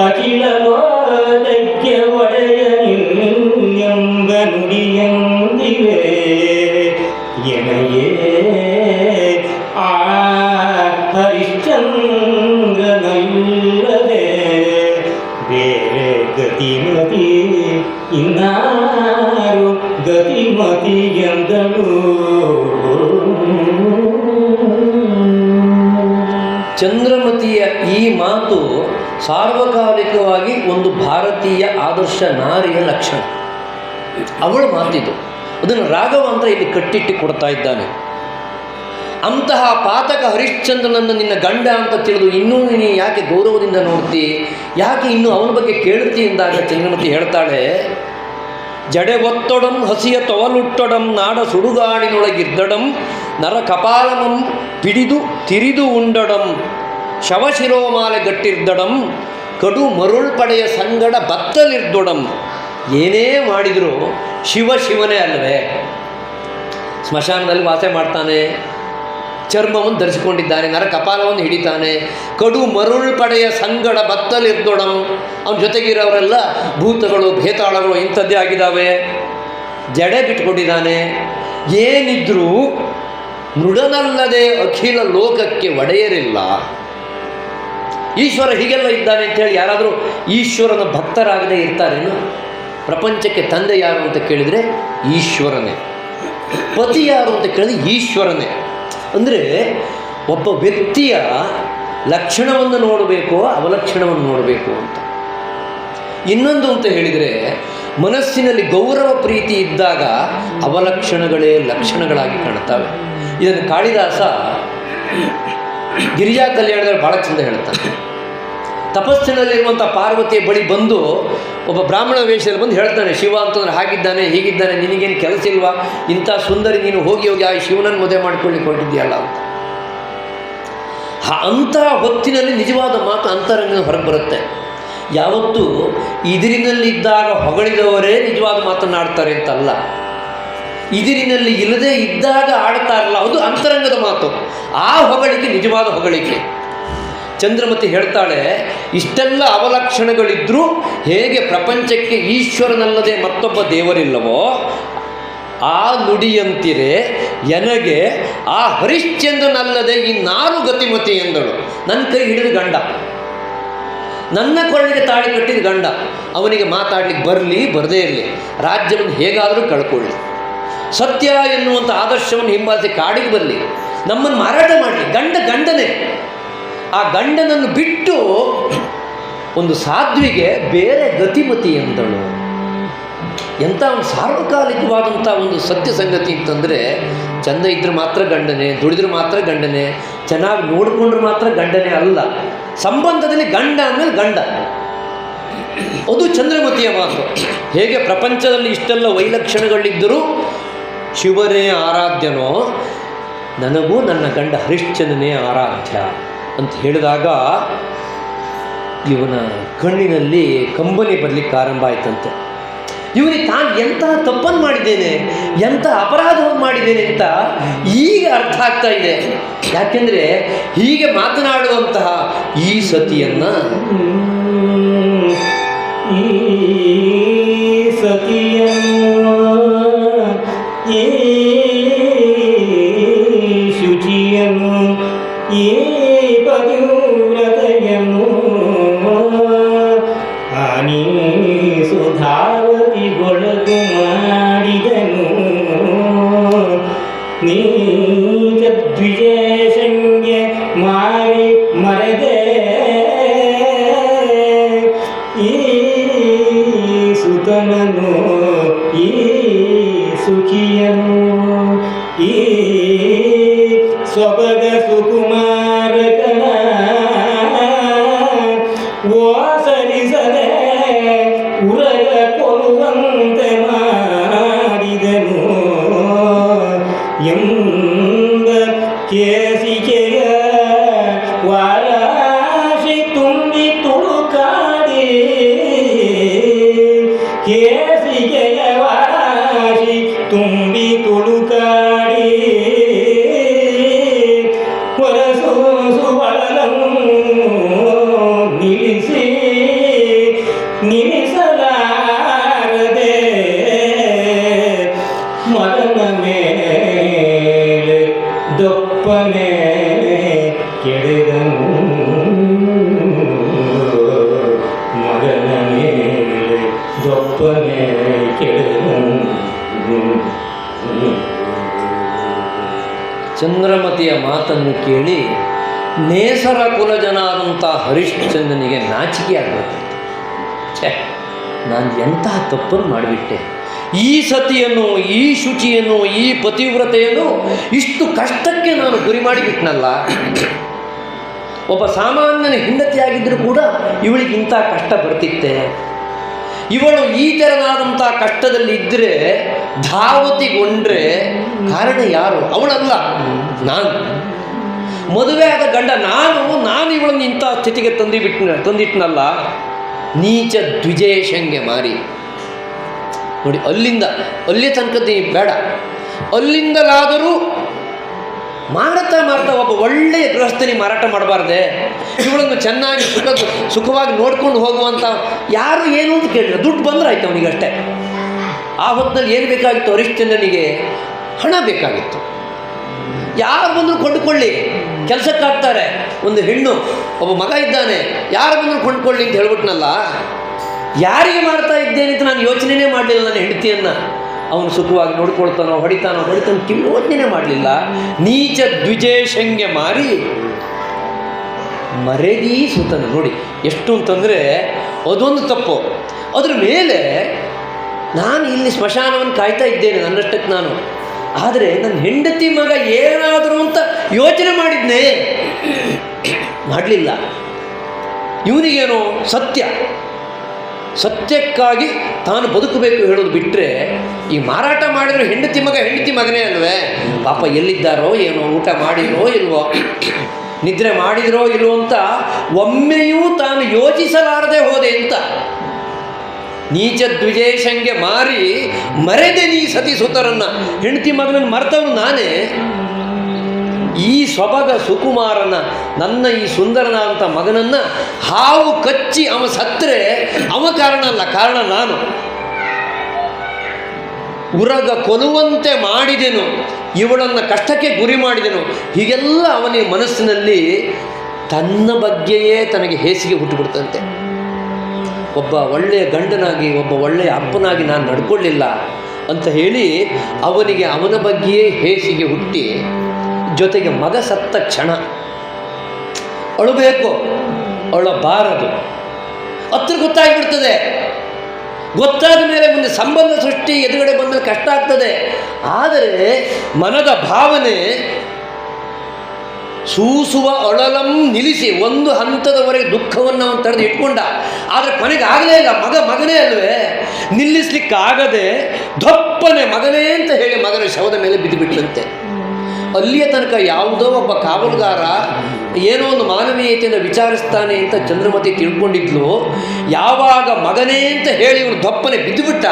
ಅಖಿಲ ಲೋಕಕ್ಕೆ ಒಡೆಯನೆಂಬ ನುಡಿಯಂತಿವೆ. ಎನೆಯೇ ಆ ಹರಿಶ್ಚಂದ್ರನಲ್ಲದೆ ಬೇರೆ ಗತಿಮತಿ ಇನ್ನಾರು ಗತಿಮತಿ ಎಂದಳು. ಚಂದ್ರಮತಿಯ ಈ ಮಾತು ಸಾರ್ವಕಾಲಿಕವಾಗಿ ಒಂದು ಭಾರತೀಯ ಆದರ್ಶ ನಾರಿಯ ಲಕ್ಷಣ. ಅವಳ ಮಾತಿದು. ಅದನ್ನು ರಾಘವಂತ ಇಲ್ಲಿ ಕಟ್ಟಿಟ್ಟು ಕೊಡ್ತಾ ಇದ್ದಾನೆ. ಅಂತಹ ಪಾತಕ ಹರಿಶ್ಚಂದ್ರನನ್ನು ನಿನ್ನ ಗಂಡ ಅಂತ ತಿಳಿದು ಇನ್ನೂ ನೀನು ಯಾಕೆ ಗೌರವದಿಂದ ನೋಡ್ತಿ, ಯಾಕೆ ಇನ್ನೂ ಅವನ ಬಗ್ಗೆ ಕೇಳ್ತಿ ಎಂದಾಗ ಚಂದ್ರಮತಿ ಹೇಳ್ತಾಳೆ, ಜಡೆ ಒತ್ತೊಡಂ ಹಸಿಯ ತೊವಲುಟ್ಟೊಡಂ ನಾಡ ಸುಡುಗಾಡಿನೊಳಗಿದ್ದಡಂ ನರ ಕಪಾಲಮಂ ಪಿಡಿದು ತಿರಿದು ಉಂಡಡಂ ಶವಶಿರೋಮಾಲೆ ಗಟ್ಟಿರ್ದಡಂ ಕಡು ಮರುಳ್ ಪಡೆಯ ಸಂಗಡ ಬತ್ತಲಿರ್ದೊಡಂ. ಏನೇ ಮಾಡಿದರೂ ಶಿವನೇ ಅಲ್ಲವೇ? ಸ್ಮಶಾನದಲ್ಲಿ ವಾಸ ಮಾಡ್ತಾನೆ, ಚರ್ಮವನ್ನು ಧರಿಸಿಕೊಂಡಿದ್ದಾನೆ, ನರ ಕಪಾಲವನ್ನು ಹಿಡಿತಾನೆ, ಕಡು ಮರುಳ್ ಪಡೆಯ ಸಂಗಡ ಬತ್ತಲಿರ್ದೊಡಂ. ಅವನ ಜೊತೆಗಿರೋರೆಲ್ಲ ಭೂತಗಳು ಭೇತಾಳಗಳು ಇಂಥದ್ದೇ ಆಗಿದ್ದಾವೆ. ಜಡೆ ಬಿಟ್ಕೊಂಡಿದ್ದಾನೆ. ಏನಿದ್ರೂ ಮೃಡನಲ್ಲದೆ ಅಖಿಲ ಲೋಕಕ್ಕೆ ಒಡೆಯರಿಲ್ಲ. ಈಶ್ವರ ಹೀಗೆಲ್ಲ ಇದ್ದಾನೆ ಅಂಥೇಳಿ ಯಾರಾದರೂ ಈಶ್ವರನ ಭಕ್ತರಾಗದೇ ಇರ್ತಾರೇನು? ಪ್ರಪಂಚಕ್ಕೆ ತಂದೆ ಯಾರು ಅಂತ ಕೇಳಿದರೆ ಈಶ್ವರನೇ. ಪತಿ ಯಾರು ಅಂತ ಕೇಳಿದ್ರೆ ಈಶ್ವರನೇ. ಅಂದರೆ ಒಬ್ಬ ವ್ಯಕ್ತಿಯ ಲಕ್ಷಣವನ್ನು ನೋಡಬೇಕು, ಅವಲಕ್ಷಣವನ್ನು ನೋಡಬೇಕು ಅಂತ. ಇನ್ನೊಂದು ಅಂತ ಹೇಳಿದರೆ ಮನಸ್ಸಿನಲ್ಲಿ ಗೌರವ ಪ್ರೀತಿ ಇದ್ದಾಗ ಅವಲಕ್ಷಣಗಳೇ ಲಕ್ಷಣಗಳಾಗಿ ಕಾಣ್ತವೆ. ಇದನ್ನು ಕಾಳಿದಾಸ ಗಿರಿಜಾ ಕಲ್ಯಾಣದಲ್ಲಿ ಭಾಳ ಚಂದ ಹೇಳ್ತಾನೆ. ತಪಸ್ಸಿನಲ್ಲಿರುವಂಥ ಪಾರ್ವತಿಯ ಬಳಿ ಬಂದು ಒಬ್ಬ ಬ್ರಾಹ್ಮಣ ವೇಷದಲ್ಲಿ ಬಂದು ಹೇಳ್ತಾನೆ, ಶಿವ ಅಂತಂದ್ರೆ ಹಾಗಿದ್ದಾನೆ ಹೀಗಿದ್ದಾನೆ, ನಿನಗೇನು ಕೆಲಸ ಇಲ್ವಾ, ಇಂಥ ಸುಂದರಿ ನೀನು ಹೋಗಿ ಆ ಶಿವನನ್ನು ಮದುವೆ ಮಾಡ್ಕೊಳ್ಳಿಕ್ಕೆ ಹೊರಟಿದ್ಯಲ್ಲ ಅಂತ. ಅಂಥ ಹೊತ್ತಿನಲ್ಲಿ ನಿಜವಾದ ಮಾತು ಅಂತರಂಗ ಹೊರಗೆ ಬರುತ್ತೆ. ಯಾವತ್ತೂ ಇದಿರಿನಲ್ಲಿದ್ದಾಗ ಹೊಗಳಿದವರೇ ನಿಜವಾದ ಮಾತನ್ನಾಡ್ತಾರೆ ಅಂತಲ್ಲ, ಇದಿರಿನಲ್ಲಿ ಇಲ್ಲದೆ ಇದ್ದಾಗ ಆಡ್ತಾರಲ್ಲ ಅದು ಅಂತರಂಗದ ಮಾತು. ಆ ಹೊಗಳಿಕೆ ನಿಜವಾದ ಹೊಗಳಿಕೆ. ಚಂದ್ರಮತಿ ಹೇಳ್ತಾಳೆ, ಇಷ್ಟೆಲ್ಲ ಅವಲಕ್ಷಣಗಳಿದ್ದರೂ ಹೇಗೆ ಪ್ರಪಂಚಕ್ಕೆ ಈಶ್ವರನಲ್ಲದೆ ಮತ್ತೊಬ್ಬ ದೇವರಿಲ್ಲವೋ ಆ ನುಡಿಯಂತಿರೆ ಎನಗೆ ಆ ಹರಿಶ್ಚಂದ್ರನಲ್ಲದೆ ಇನ್ನಾರು ಗತಿಮತಿ ಎಂದಳು. ನನ್ನ ಕೈ ಹಿಡಿದು ಗಂಡ, ನನ್ನ ಕೊಳ್ಳಿಗೆ ತಾಳಿ ಕಟ್ಟಿದ ಗಂಡ, ಅವನಿಗೆ ಮಾತಾಡ್ಲಿಕ್ಕೆ ಬರಲಿ ಬರದೇ ಇರಲಿ, ರಾಜ್ಯವನ್ನು ಹೇಗಾದರೂ ಕಳ್ಕೊಳ್ಳಿ, ಸತ್ಯ ಎನ್ನುವಂಥ ಆದರ್ಶವನ್ನು ಹಿಂಬಾಲಿಸಿ ಕಾಡಿಗೆ ಬರಲಿ, ನಮ್ಮನ್ನು ಮಾರಾಟ ಮಾಡಲಿ, ಗಂಡನೇ. ಆ ಗಂಡನನ್ನು ಬಿಟ್ಟು ಒಂದು ಸಾಧ್ವಿಗೆ ಬೇರೆ ಗತಿಮತಿ ಎಂದಳು. ಎಂಥ ಒಂದು ಸಾರ್ವಕಾಲಿಕವಾದಂಥ ಒಂದು ಸತ್ಯ ಸಂಗತಿ ಅಂತಂದರೆ, ಚಂದ ಇದ್ರೆ ಮಾತ್ರ ಗಂಡನೇ, ದುಡಿದ್ರೆ ಮಾತ್ರ ಗಂಡನೇ, ಚೆನ್ನಾಗಿ ನೋಡಿಕೊಂಡ್ರೆ ಮಾತ್ರ ಗಂಡನೇ ಅಲ್ಲ. ಸಂಬಂಧದಲ್ಲಿ ಗಂಡ ಆಮೇಲೆ ಗಂಡ. ಅದು ಚಂದ್ರಮತಿಯ ಮಾತು. ಹೇಗೆ ಪ್ರಪಂಚದಲ್ಲಿ ಇಷ್ಟೆಲ್ಲ ವೈಲಕ್ಷಣಗಳಿದ್ದರೂ ಶಿವನೇ ಆರಾಧ್ಯನೋ, ನನಗೂ ನನ್ನ ಗಂಡ ಹರಿಶ್ಚಂದ್ರನೇ ಆರಾಧ್ಯ ಅಂತ ಹೇಳಿದಾಗ ಇವನ ಕಣ್ಣಿನಲ್ಲಿ ಕಂಬನಿ ಬರಲಿಕ್ಕೆ ಆರಂಭ ಆಯ್ತಂತೆ. ಇವನಿಗೆ ತಾನು ಎಂಥ ತಪ್ಪನ್ನು ಮಾಡಿದ್ದೇನೆ, ಎಂಥ ಅಪರಾಧವನ್ನು ಮಾಡಿದ್ದೇನೆ ಅಂತ ಈಗ ಅರ್ಥ ಆಗ್ತಾ ಇದೆ. ಯಾಕೆಂದರೆ ಹೀಗೆ ಮಾತನಾಡುವಂತಹ ಈ ಸತಿಯನ್ನು ಶುಚಿಯನ್ನು ಈ ಪತಿವ್ರತೆಯನ್ನು ಆನಿ ಸುಧಾವತಿಗೊಳಗು ಮಾಡಿದನು. ನೀಚ ದ್ವಿಜೇಶಂಗೆ ಮಾರಿ ಮರೆದೆ ಈ ಸುತನನು ಈ ಸುಖಿಯನು ಈ ಸೊಬಗ ಸುಕುಮಾರಕನ ಓಸರಿಸದೆ ಉರಗ ಕೊಡುವಂತೆ ಮಾಡಿದನು ಎಂಬ ಕೇಸಿಕೆಯ ವಾರಾಶಿ ತುಂಬಿ ತುಳುಕಾಡಿ, ಕೇಸಿಕೆಯ ವಾರಾಶಿ ತುಂಬಿ ತುಳುಕಾಡಿ ನಿಲ್ಲಿಸಲಾರದೆ ಮಗನ ಮೇಲೆ ದೊಪ್ಪನೆ ಕೆಡೆದನು. ಮಗನ ಮೇಲೆ ದೊಪ್ಪನೆ ಕೆಡೆದನು. ಚಂದ್ರಮತಿಯ ಮಾತನ್ನು ಕೇಳಿ ನೇಸರ ಕುಲಜನಾದಂಥ ಹರಿಶ್ಚಂದ್ರನಿಗೆ ನಾಚಿಕೆ ಆಗಬೇಕು. ನಾನು ಎಂತಹ ತಪ್ಪನ್ನು ಮಾಡಿಬಿಟ್ಟೆ, ಈ ಸತಿಯನ್ನು, ಈ ಶುಚಿಯನ್ನು, ಈ ಪತಿವ್ರತೆಯನ್ನು ಇಷ್ಟು ಕಷ್ಟಕ್ಕೆ ನಾನು ಗುರಿ ಮಾಡಿಬಿಟ್ನಲ್ಲ. ಒಬ್ಬ ಸಾಮಾನ್ಯನ ಹೆಂಡತಿಯಾಗಿದ್ದರೂ ಕೂಡ ಇವಳಿಗೆ ಇಂಥ ಕಷ್ಟ ಬರ್ತಿತ್ತೆ. ಇವಳು ಈ ತೆರನಾದಂಥ ಕಷ್ಟದಲ್ಲಿ ಇದ್ದರೆ ಧಾವತಿಗೊಂಡ್ರೆ ಕಾರಣ ಯಾರು? ಅವಳಲ್ಲ, ನಾನು. ಮದುವೆ ಆದ ಗಂಡ ನಾನು ಇವಳನ್ನು ಇಂಥ ಸ್ಥಿತಿಗೆ ತಂದಿಟ್ನಲ್ಲ. ನೀಚ ದ್ವಿಜೇಶಂಗೆ ಮಾರಿ ನೋಡಿ, ಅಲ್ಲಿ ತನಕದ್ದು ಬೇಡ, ಅಲ್ಲಿಂದಲಾದರೂ ಮಾಡ್ತಾ ಒಬ್ಬ ಒಳ್ಳೆಯ ಗೃಹಸ್ಥನಿ ಮಾರಾಟ ಮಾಡಬಾರ್ದೆ. ಇವಳನ್ನು ಚೆನ್ನಾಗಿ ಸುಖವಾಗಿ ನೋಡ್ಕೊಂಡು ಹೋಗುವಂಥ ಯಾರು ಏನು ಅಂತ ಕೇಳಿದ್ರೆ ದುಡ್ಡು ಬಂದ್ರೆ ಆಯ್ತು ಅವನಿಗಷ್ಟೇ. ಆ ಹೊತ್ತಿನಲ್ಲಿ ಏನು ಬೇಕಾಗಿತ್ತು? ಹರಿಶ್ಚಂದ್ರನಿಗೆ ಹಣ ಬೇಕಾಗಿತ್ತು. ಯಾರು ಬಂದರೂ ಕೊಂಡುಕೊಳ್ಳಿ, ಕೆಲಸಕ್ಕಾಗ್ತಾರೆ. ಒಂದು ಹೆಣ್ಣು, ಒಬ್ಬ ಮಗ ಇದ್ದಾನೆ, ಯಾರು ಬಂದರೂ ಕೊಂಡುಕೊಳ್ಳಿ ಅಂತ ಹೇಳ್ಬಿಟ್ನಲ್ಲ. ಯಾರಿಗೆ ಮಾಡ್ತಾ ಇದ್ದೇನೆ ಅಂತ ನಾನು ಯೋಚನೆಯೇ ಮಾಡಲಿಲ್ಲ. ನನ್ನ ಹೆಂಡತಿಯನ್ನು ಅವನು ಸುಖವಾಗಿ ನೋಡ್ಕೊಳ್ತಾನೋ ಹೊಡಿತಾನೋ ಯೋಚನೆ ಮಾಡಲಿಲ್ಲ. ನೀಚ ದ್ವಿಜೇಶಂಗೆ ಮಾರಿ ಮರೆದೀ ಸುತನು. ನೋಡಿ ಎಷ್ಟು ಅಂತಂದರೆ ಅದೊಂದು ತಪ್ಪು. ಅದ್ರ ಮೇಲೆ ನಾನು ಇಲ್ಲಿ ಸ್ಮಶಾನವನ್ನು ಕಾಯ್ತಾ ಇದ್ದೇನೆ ನನ್ನಷ್ಟಕ್ಕೆ ನಾನು. ಆದರೆ ನನ್ನ ಹೆಂಡತಿ ಮಗ ಏನಾದರೂ ಅಂತ ಯೋಚನೆ ಮಾಡಿದ್ನೇ, ಮಾಡಲಿಲ್ಲ. ಇವನಿಗೇನೋ ಸತ್ಯಕ್ಕಾಗಿ ತಾನು ಬದುಕಬೇಕು ಹೇಳೋದು ಬಿಟ್ಟರೆ, ಈ ಮಾರಾಟ ಮಾಡಿದ್ರು ಹೆಂಡತಿ ಮಗನೇ ಅಲ್ವೇ? ಪಾಪ ಎಲ್ಲಿದ್ದಾರೋ ಏನೋ, ಊಟ ಮಾಡಿದ್ರೋ ಇಲ್ವೋ, ನಿದ್ರೆ ಮಾಡಿದ್ರೋ ಇಲ್ವೋ ಅಂತ ಒಮ್ಮೆಯೂ ತಾನು ಯೋಚಿಸಲಾರದೆ ಹೋದೆ ಅಂತ. ನೀಚ ದ್ವಿಜೇಶಂಗೆ ಮಾರಿ ಮರೆದೆ ನೀ ಸತಿ ಸುತರನ್ನ. ಹೆಂಡತಿ ಮಗನನ್ನು ಮರೆತವನು ನಾನೇ. ಈ ಸೊಬಗ ಸುಕುಮಾರನ, ನನ್ನ ಈ ಸುಂದರನಾದಂಥ ಮಗನನ್ನು ಹಾವು ಕಚ್ಚಿ ಅವ ಸತ್ತರೆ ಅವ ಕಾರಣ ಅಲ್ಲ, ಕಾರಣ ನಾನು. ಉರಗ ಕೊಲ್ಲುವಂತೆ ಮಾಡಿದೆನು, ಇವಳನ್ನು ಕಷ್ಟಕ್ಕೆ ಗುರಿ ಮಾಡಿದೆನು. ಹೀಗೆಲ್ಲ ಅವನ ಮನಸ್ಸಿನಲ್ಲಿ ತನ್ನ ಬಗ್ಗೆಯೇ ತನಗೆ ಹೇಸಿಗೆ ಹುಟ್ಟುಬಿಡ್ತಂತೆ. ಒಬ್ಬ ಒಳ್ಳೆಯ ಗಂಡನಾಗಿ, ಒಬ್ಬ ಒಳ್ಳೆಯ ಅಪ್ಪನಾಗಿ ನಾನು ನಡ್ಕೊಳ್ಳಿಲ್ಲ ಅಂತ ಹೇಳಿ ಅವನಿಗೆ ಅವನ ಬಗ್ಗೆಯೇ ಹೇಸಿಗೆ ಹುಟ್ಟಿ, ಜೊತೆಗೆ ಮಗ ಸತ್ತ ಕ್ಷಣ ಅಳಬೇಕು, ಅಳಬಾರದು. ಹತ್ರ ಗೊತ್ತಾಗಿಬಿಡ್ತದೆ. ಗೊತ್ತಾದ ಮೇಲೆ ಮುಂದೆ ಸಂಬಂಧ ಸೃಷ್ಟಿ ಎದುರುಗಡೆ ಬಂದರೆ ಕಷ್ಟ ಆಗ್ತದೆ. ಆದರೆ ಮನದ ಭಾವನೆ ಸೂಸುವ ಅಳಲಂ ನಿಲ್ಲಿಸಿ ಒಂದು ಹಂತದವರೆಗೆ ದುಃಖವನ್ನು ಅವನು ತಡೆದು ಇಟ್ಕೊಂಡ. ಆದರೆ ಕೊನೆಗೆ ಆಗಲೇ ಇಲ್ಲ, ಮಗನೇ ಅಲ್ವೇ, ನಿಲ್ಲಿಸ್ಲಿಕ್ಕಾಗದೆ ದಪ್ಪನೆ ಮಗನೇ ಅಂತ ಹೇಳಿ ಮಗನ ಶವದ ಮೇಲೆ ಬಿದ್ದುಬಿಟ್ಟಂತೆ. ಅಲ್ಲಿಯ ತನಕ ಯಾವುದೋ ಒಬ್ಬ ಕಾವಲುಗಾರ ಏನೋ ಒಂದು ಮಾನವೀಯತೆಯನ್ನು ವಿಚಾರಿಸ್ತಾನೆ ಅಂತ ಚಂದ್ರಮತಿ ತಿಳ್ಕೊಂಡಿದ್ಲು. ಯಾವಾಗ ಮಗನೇ ಅಂತ ಹೇಳಿ ಇವನು ದಪ್ಪನೆ ಬಿದ್ದುಬಿಟ್ಟ,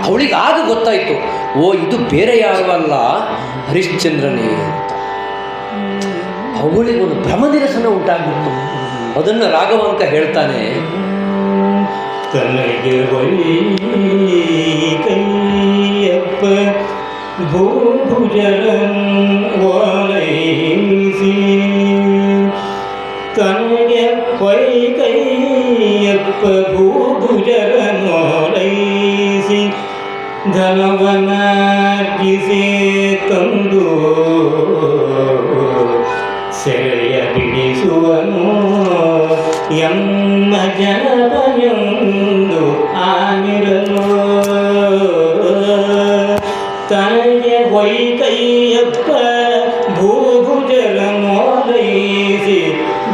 ಅವಳಿಗೆ ಆಗ ಗೊತ್ತಾಯಿತು, ಓ ಇದು ಬೇರೆ ಯಾರು ಅಲ್ಲ, ಹರಿಶ್ಚಂದ್ರನೇ ಅಂತ. ಅವಳಿಗೊಂದು ಭ್ರಮನಿರಸನ ಉಂಟಾಗ್ಬಿಟ್ಟು ಅದನ್ನು ರಾಘವಾಂಕ ಹೇಳ್ತಾನೆ. ತನಗೆ ಕೈಯಪ್ಪ ಭೂಭುಜರನ್ ಓಲೈಸಿ, ತನಗೆ ಕೈಯಪ್ಪ ಭೂಭುಜರನ್ ಓಲೈಸಿ, ಧನವನಾರ್ಜಿಸಿ ತಂದು ಸೆರೆಯ ಬಿಡಿಸುವನು ಎಮ್ಮ ಜನಪನೆಂದು ಆಗಿರಲು. ತನಗೆ ಕೈಯಪ್ಪ ಭೂಭುಜರ ಮೋಲೈಸಿ,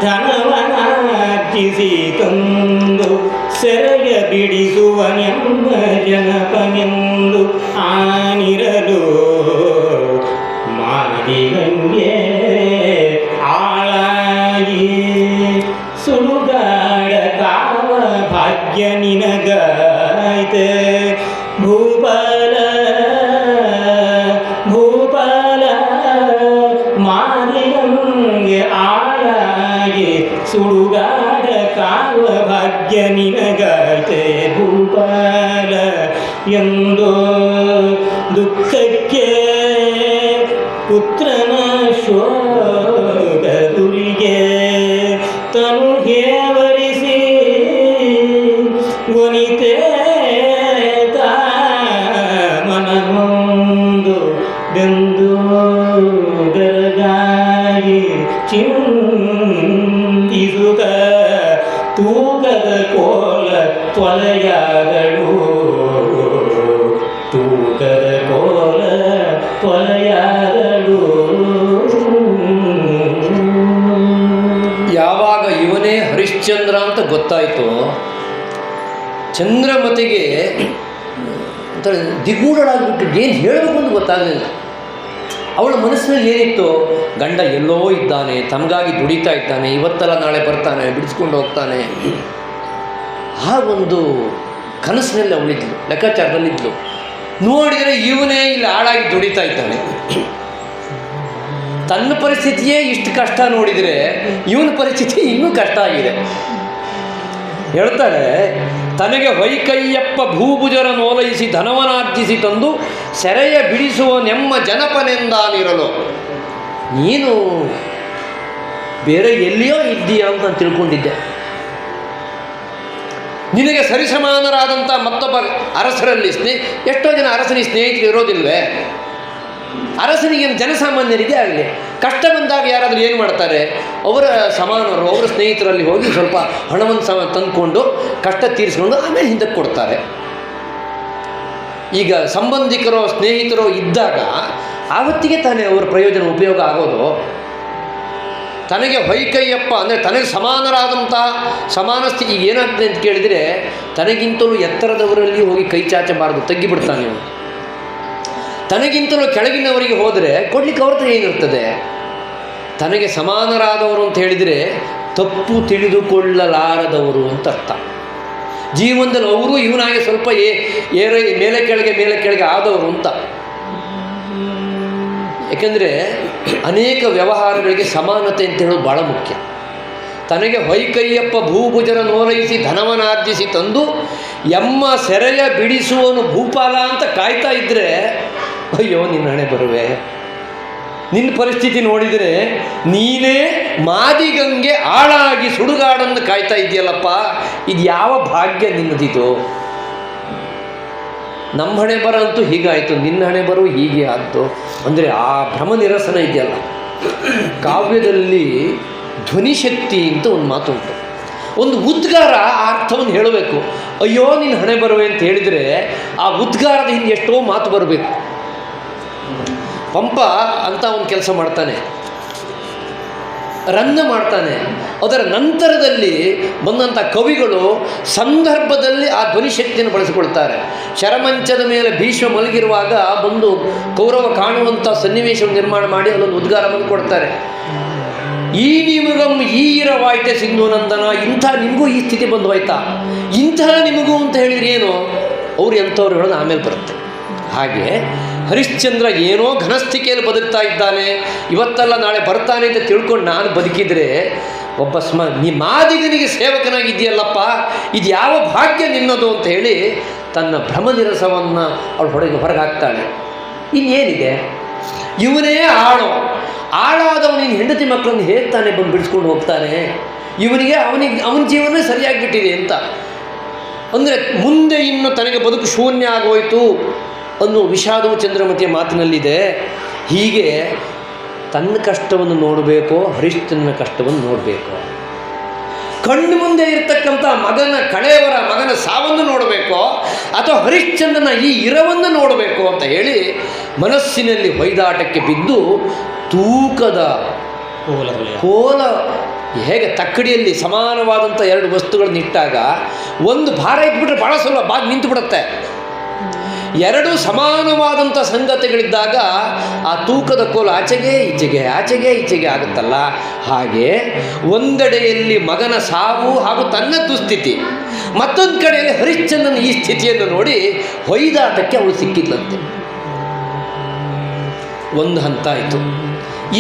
ಧನವನಾರ್ಜಿಸಿ ತಂದು ಸೆರೆಯ ಬಿಡಿಸುವನೆಂಬ ಜನಪನೆಂದು ಆಗಿರಲು. ಮಾದಿಗಂಗೆ ಸುಡುಗಾಡ ಕಾವ ಭಾಗ್ಯ ನಿನಗಾಯ್ತೆ ಭೂಪಾಲ ಮಾಲಿಗಂಗೆ ಆಳಾಗಿ ಸುಡುಗಾಡ ಕಾವ ಭಾಗ್ಯ ನಿನಗಾಯ್ತೆ ಭೂಪಾಲ ಎಂದೋ ದುಃಖಕ್ಕೆ ಪುತ್ರನ ಶೋಕದುರಿಗೆ ತನು ಹೇವರಿಸಿ ವನಿತೆ ಮನಮೊಂದು ಬೆಂದು ಬೆರಗಾಗಿ ಚಿಂತಿಸುತ್ತ ತೂಕದ ಕೋಲ ತೊಲೆಯಾದಳು, ತೂಕದ ಕೋಲ ತೊಲೆಯಾದಳು. ಯಾವಾಗ ಇವನೇ ಹರಿಶ್ಚಂದ್ರ ಅಂತ ಗೊತ್ತಾಯಿತು, ಚಂದ್ರಮತಿಗೆ ದಿಗೂಢಳಾಗ್ಬಿಟ್ಟು ಏನು ಹೇಳಬೇಕು ಅಂತ ಗೊತ್ತಾಗಲಿಲ್ಲ. ಅವಳ ಮನಸ್ಸಿನಲ್ಲಿ ಏನಿತ್ತು, ಗಂಡ ಎಲ್ಲೋ ಇದ್ದಾನೆ, ತಮಗಾಗಿ ದುಡಿತಾ ಇದ್ದಾನೆ, ಇವತ್ತೆಲ್ಲ ನಾಳೆ ಬರ್ತಾನೆ, ಬಿಡಿಸ್ಕೊಂಡು ಹೋಗ್ತಾನೆ. ಆ ಒಂದು ಕನಸಿನಲ್ಲಿ ಅವಳಿದ್ಲು, ಲೆಕ್ಕಾಚಾರದಲ್ಲಿದ್ಲು. ನೋಡಿದರೆ ಇವನೇ ಇಲ್ಲಿ ಹಾಳಾಗಿ ದುಡಿತಾ ಇದ್ದಾನೆ. ತನ್ನ ಪರಿಸ್ಥಿತಿಯೇ ಇಷ್ಟು ಕಷ್ಟ ನೋಡಿದರೆ ಇವನ ಪರಿಸ್ಥಿತಿ ಇನ್ನೂ ಕಷ್ಟ ಆಗಿದೆ. ಹೇಳ್ತಾಳೆ, ತನಗೆ ಹೊಯ್ಕಯ್ಯಪ್ಪ ಭೂಭುಜರ ನೋಲೈಸಿ ಧನವನಾರ್ಜಿಸಿ ತಂದು ಸೆರೆಯ ಬಿಡಿಸುವ ನೆಮ್ಮ ಜನಪನೆಂದಾನಿರಲು. ನೀನು ಬೇರೆ ಎಲ್ಲಿಯೋ ಇದ್ದೀಯಾ ಅಂತ ನಾನು ತಿಳ್ಕೊಂಡಿದ್ದೆ. ನಿನಗೆ ಸರಿಸಮಾನರಾದಂಥ ಮತ್ತೊಬ್ಬ ಅರಸರಲ್ಲಿ ಎಷ್ಟೋ ಜನ ಅರಸನಿಗೆ ಸ್ನೇಹಿತರು ಇರೋದಿಲ್ವೇ? ಅರಸನಿಗೆ ಜನಸಾಮಾನ್ಯರಿಗೆ ಆಗಲಿ ಕಷ್ಟ ಬಂದಾಗ ಯಾರಾದರೂ ಏನು ಮಾಡ್ತಾರೆ, ಅವರ ಸಮಾನರು ಅವರ ಸ್ನೇಹಿತರಲ್ಲಿ ಹೋಗಿ ಸ್ವಲ್ಪ ಹಣವನ್ನು ತಂದುಕೊಂಡು ಕಷ್ಟ ತೀರಿಸ್ಕೊಂಡು ಆಮೇಲೆ ಹಿಂದಕ್ಕೆ ಕೊಡ್ತಾರೆ. ಈಗ ಸಂಬಂಧಿಕರೋ ಸ್ನೇಹಿತರೋ ಇದ್ದಾಗ ಆವತ್ತಿಗೆ ತಾನೇ ಅವರ ಪ್ರಯೋಜನ ಉಪಯೋಗ ಆಗೋದು. ತನಗೆ ಹೊಯ್ಕಯ್ಯಪ್ಪ ಅಂದರೆ ತನಗೆ ಸಮಾನರಾದಂಥ ಸಮಾನ ಸ್ಥಿತಿ ಈಗ ಏನಾಗ್ತದೆ ಅಂತ ಕೇಳಿದರೆ, ತನಗಿಂತಲೂ ಎತ್ತರದವರಲ್ಲಿ ಹೋಗಿ ಕೈ ಚಾಚಬಾರದು, ತಗ್ಗಿಬಿಡ್ತಾನೆ ಅವನು. ತನಗಿಂತಲೂ ಕೆಳಗಿನವರಿಗೆ ಹೋದರೆ ಕೊಡ್ಲಿಕ್ಕೆ ಅವ್ರ ಹತ್ರ ಏನಿರ್ತದೆ? ತನಗೆ ಸಮಾನರಾದವರು ಅಂತ ಹೇಳಿದರೆ ತಪ್ಪು ತಿಳಿದುಕೊಳ್ಳಲಾರದವರು ಅಂತ ಅರ್ಥ. ಜೀವನದಲ್ಲಿ ಅವರು ಇವನಾಗೆ ಸ್ವಲ್ಪ ಮೇಲೆ ಕೆಳಗೆ ಆದವರು ಅಂತ. ಯಾಕೆಂದರೆ ಅನೇಕ ವ್ಯವಹಾರಗಳಿಗೆ ಸಮಾನತೆ ಅಂತ ಹೇಳೋದು ಭಾಳ ಮುಖ್ಯ. ತನಗೆ ಹೊಯ್ಕಯ್ಯಪ್ಪ ಭೂಭುಜರ ನೋಲೈಸಿ ಧನವನಾರ್ಜಿಸಿ ತಂದು ಎಮ್ಮ ಸೆರೆಯ ಬಿಡಿಸುವನು ಭೂಪಾಲ ಅಂತ ಕಾಯ್ತಾ ಇದ್ದರೆ, ಅಯ್ಯೋ ನಿನ್ನ ಹಣೆ ಬರುವೆ. ನಿನ್ನ ಪರಿಸ್ಥಿತಿ ನೋಡಿದರೆ ನೀನೇ ಮಾದಿಗಂಗೆ ಆಳಾಗಿ ಸುಡುಗಾಡನ್ನು ಕಾಯ್ತಾ ಇದೆಯಲ್ಲಪ್ಪ, ಇದು ಯಾವ ಭಾಗ್ಯ ನಿನ್ನದಿದು? ನಮ್ಮ ಹಣೆ ಬರ ಅಂತೂ ಹೀಗಾಯಿತು, ನಿನ್ನ ಹಣೆ ಬರೋ ಹೀಗೆ ಆಯಿತು ಅಂದರೆ ಆ ಭ್ರಮ ನಿರಸನ ಇದೆಯಲ್ಲ. ಕಾವ್ಯದಲ್ಲಿ ಧ್ವನಿಶಕ್ತಿ ಅಂತ ಒಂದು ಮಾತುಂಟು. ಒಂದು ಉದ್ಗಾರ ಆ ಅರ್ಥವನ್ನು ಹೇಳಬೇಕು. ಅಯ್ಯೋ ನಿನ್ನ ಹಣೆ ಬರುವೆ ಅಂತ ಹೇಳಿದರೆ ಆ ಉದ್ಗಾರದ ಹಿಂದೆ ಎಷ್ಟೋ ಮಾತು ಬರಬೇಕು. ಪಂಪ ಅಂತ ಒಂದು ಕೆಲಸ ಮಾಡ್ತಾನೆ, ರನ್ನ ಮಾಡ್ತಾನೆ. ಅದರ ನಂತರದಲ್ಲಿ ಬಂದಂಥ ಕವಿಗಳು ಸಂದರ್ಭದಲ್ಲಿ ಆ ಧ್ವನಿಶಕ್ತಿಯನ್ನು ಬಳಸಿಕೊಳ್ತಾರೆ. ಶರಮಂಚದ ಮೇಲೆ ಭೀಷ್ಮ ಮಲಗಿರುವಾಗ ಬಂದು ಕೌರವ ಕಾಣುವಂಥ ಸನ್ನಿವೇಶವನ್ನು ನಿರ್ಮಾಣ ಮಾಡಿ ಅಲ್ಲೊಂದು ಉದ್ಗಾರವನ್ನು ಕೊಡ್ತಾರೆ. ಈ ನಿಮಗಂ ಈ ಇರವಾಯ್ತೆ ಸಿಂಧು ನಂದನ, ಇಂಥ ನಿಮಗೂ ಈ ಸ್ಥಿತಿ ಬಂದು ಹೋಯ್ತಾ, ಇಂಥ ನಿಮಗೂ ಅಂತ ಹೇಳಿದ್ರೆ ಏನು? ಅವ್ರು ಎಂಥವ್ರು ಹೇಳೋದು ಆಮೇಲೆ ಬರುತ್ತೆ. ಹಾಗೆ ಹರಿಶ್ಚಂದ್ರ ಏನೋ ಘನಸ್ಥಿತಿಯಲ್ಲಿ ಬದುಕ್ತಾ ಇದ್ದಾನೆ, ಇವತ್ತಲ್ಲ ನಾಳೆ ಬರ್ತಾನೆ ಅಂತ ತಿಳ್ಕೊಂಡು ನಾನು ಬದುಕಿದರೆ ಒಬ್ಬ ಮಾದಿಗನಿಗೆ ಸೇವಕನಾಗಿದೆಯಲ್ಲಪ್ಪ, ಇದು ಯಾವ ಭಾಗ್ಯ ನಿನ್ನದು ಅಂತ ಹೇಳಿ ತನ್ನ ಭ್ರಮ ನಿರಸವನ್ನು ಅವಳು ಹೊರಗೆ ಹಾಕ್ತಾಳೆ. ಇನ್ನೇನಿದೆ, ಇವನೇ ಆಳಾದವನು ನಿನ್ನ ಹೆಂಡತಿ ಮಕ್ಕಳನ್ನು ಹೇಗೆ ತಾನೇ ಬಂದು ಬಿಡಿಸ್ಕೊಂಡು ಹೋಗ್ತಾನೆ? ಇವನಿಗೆ ಅವನ ಜೀವನ ಸರಿಯಾಗಿಬಿಟ್ಟಿದೆ ಅಂತ ಅಂದರೆ ಮುಂದೆ ಇನ್ನು ತನಗೆ ಬದುಕು ಶೂನ್ಯ ಆಗೋಯ್ತು ಅನ್ನೋ ವಿಷಾದವು ಚಂದ್ರಮತಿಯ ಮಾತಿನಲ್ಲಿದೆ. ಹೀಗೆ ತನ್ನ ಕಷ್ಟವನ್ನು ನೋಡಬೇಕೋ ಹರಿಶ್ಚಂದ್ರನ ಕಷ್ಟವನ್ನು ನೋಡಬೇಕು, ಕಣ್ಣು ಮುಂದೆ ಇರತಕ್ಕಂಥ ಕಳೆಯವರ ಮಗನ ಸಾವನ್ನು ನೋಡಬೇಕೋ ಅಥವಾ ಹರಿಶ್ಚಂದ್ರನ ಈ ಇರವನ್ನು ನೋಡಬೇಕು ಅಂತ ಹೇಳಿ ಮನಸ್ಸಿನಲ್ಲಿ ಹೊಯ್ದಾಟಕ್ಕೆ ಬಿದ್ದು ತೂಕದ ಕೋಲ ಹೇಗೆ ತಕ್ಕಡಿಯಲ್ಲಿ ಸಮಾನವಾದಂಥ ಎರಡು ವಸ್ತುಗಳನ್ನು ಇಟ್ಟಾಗ ಒಂದು ಭಾರ ಇಟ್ಬಿಟ್ರೆ ಭಾಳ ಸುಲಭ ಬಾಗಿ ನಿಂತು ಬಿಡುತ್ತೆ. ಎರಡು ಸಮಾನವಾದಂಥ ಸಂಗತಿಗಳಿದ್ದಾಗ ಆ ತೂಕದ ಕೋಲು ಆಚೆಗೆ ಈಚೆಗೆ ಆಗುತ್ತಲ್ಲ. ಹಾಗೆ ಒಂದೆಡೆಯಲ್ಲಿ ಮಗನ ಸಾವು ಹಾಗೂ ತನ್ನ ದುಸ್ಥಿತಿ, ಮತ್ತೊಂದು ಕಡೆಯಲ್ಲಿ ಹರಿಶ್ಚಂದ್ರನ ಈ ಸ್ಥಿತಿಯನ್ನು ನೋಡಿ ಹೊಯ್ದಾಟಕ್ಕೆ ಅವಳು ಸಿಕ್ಕಿದ್ಲಂತೆ. ಒಂದು ಹಂತ ಆಯಿತು.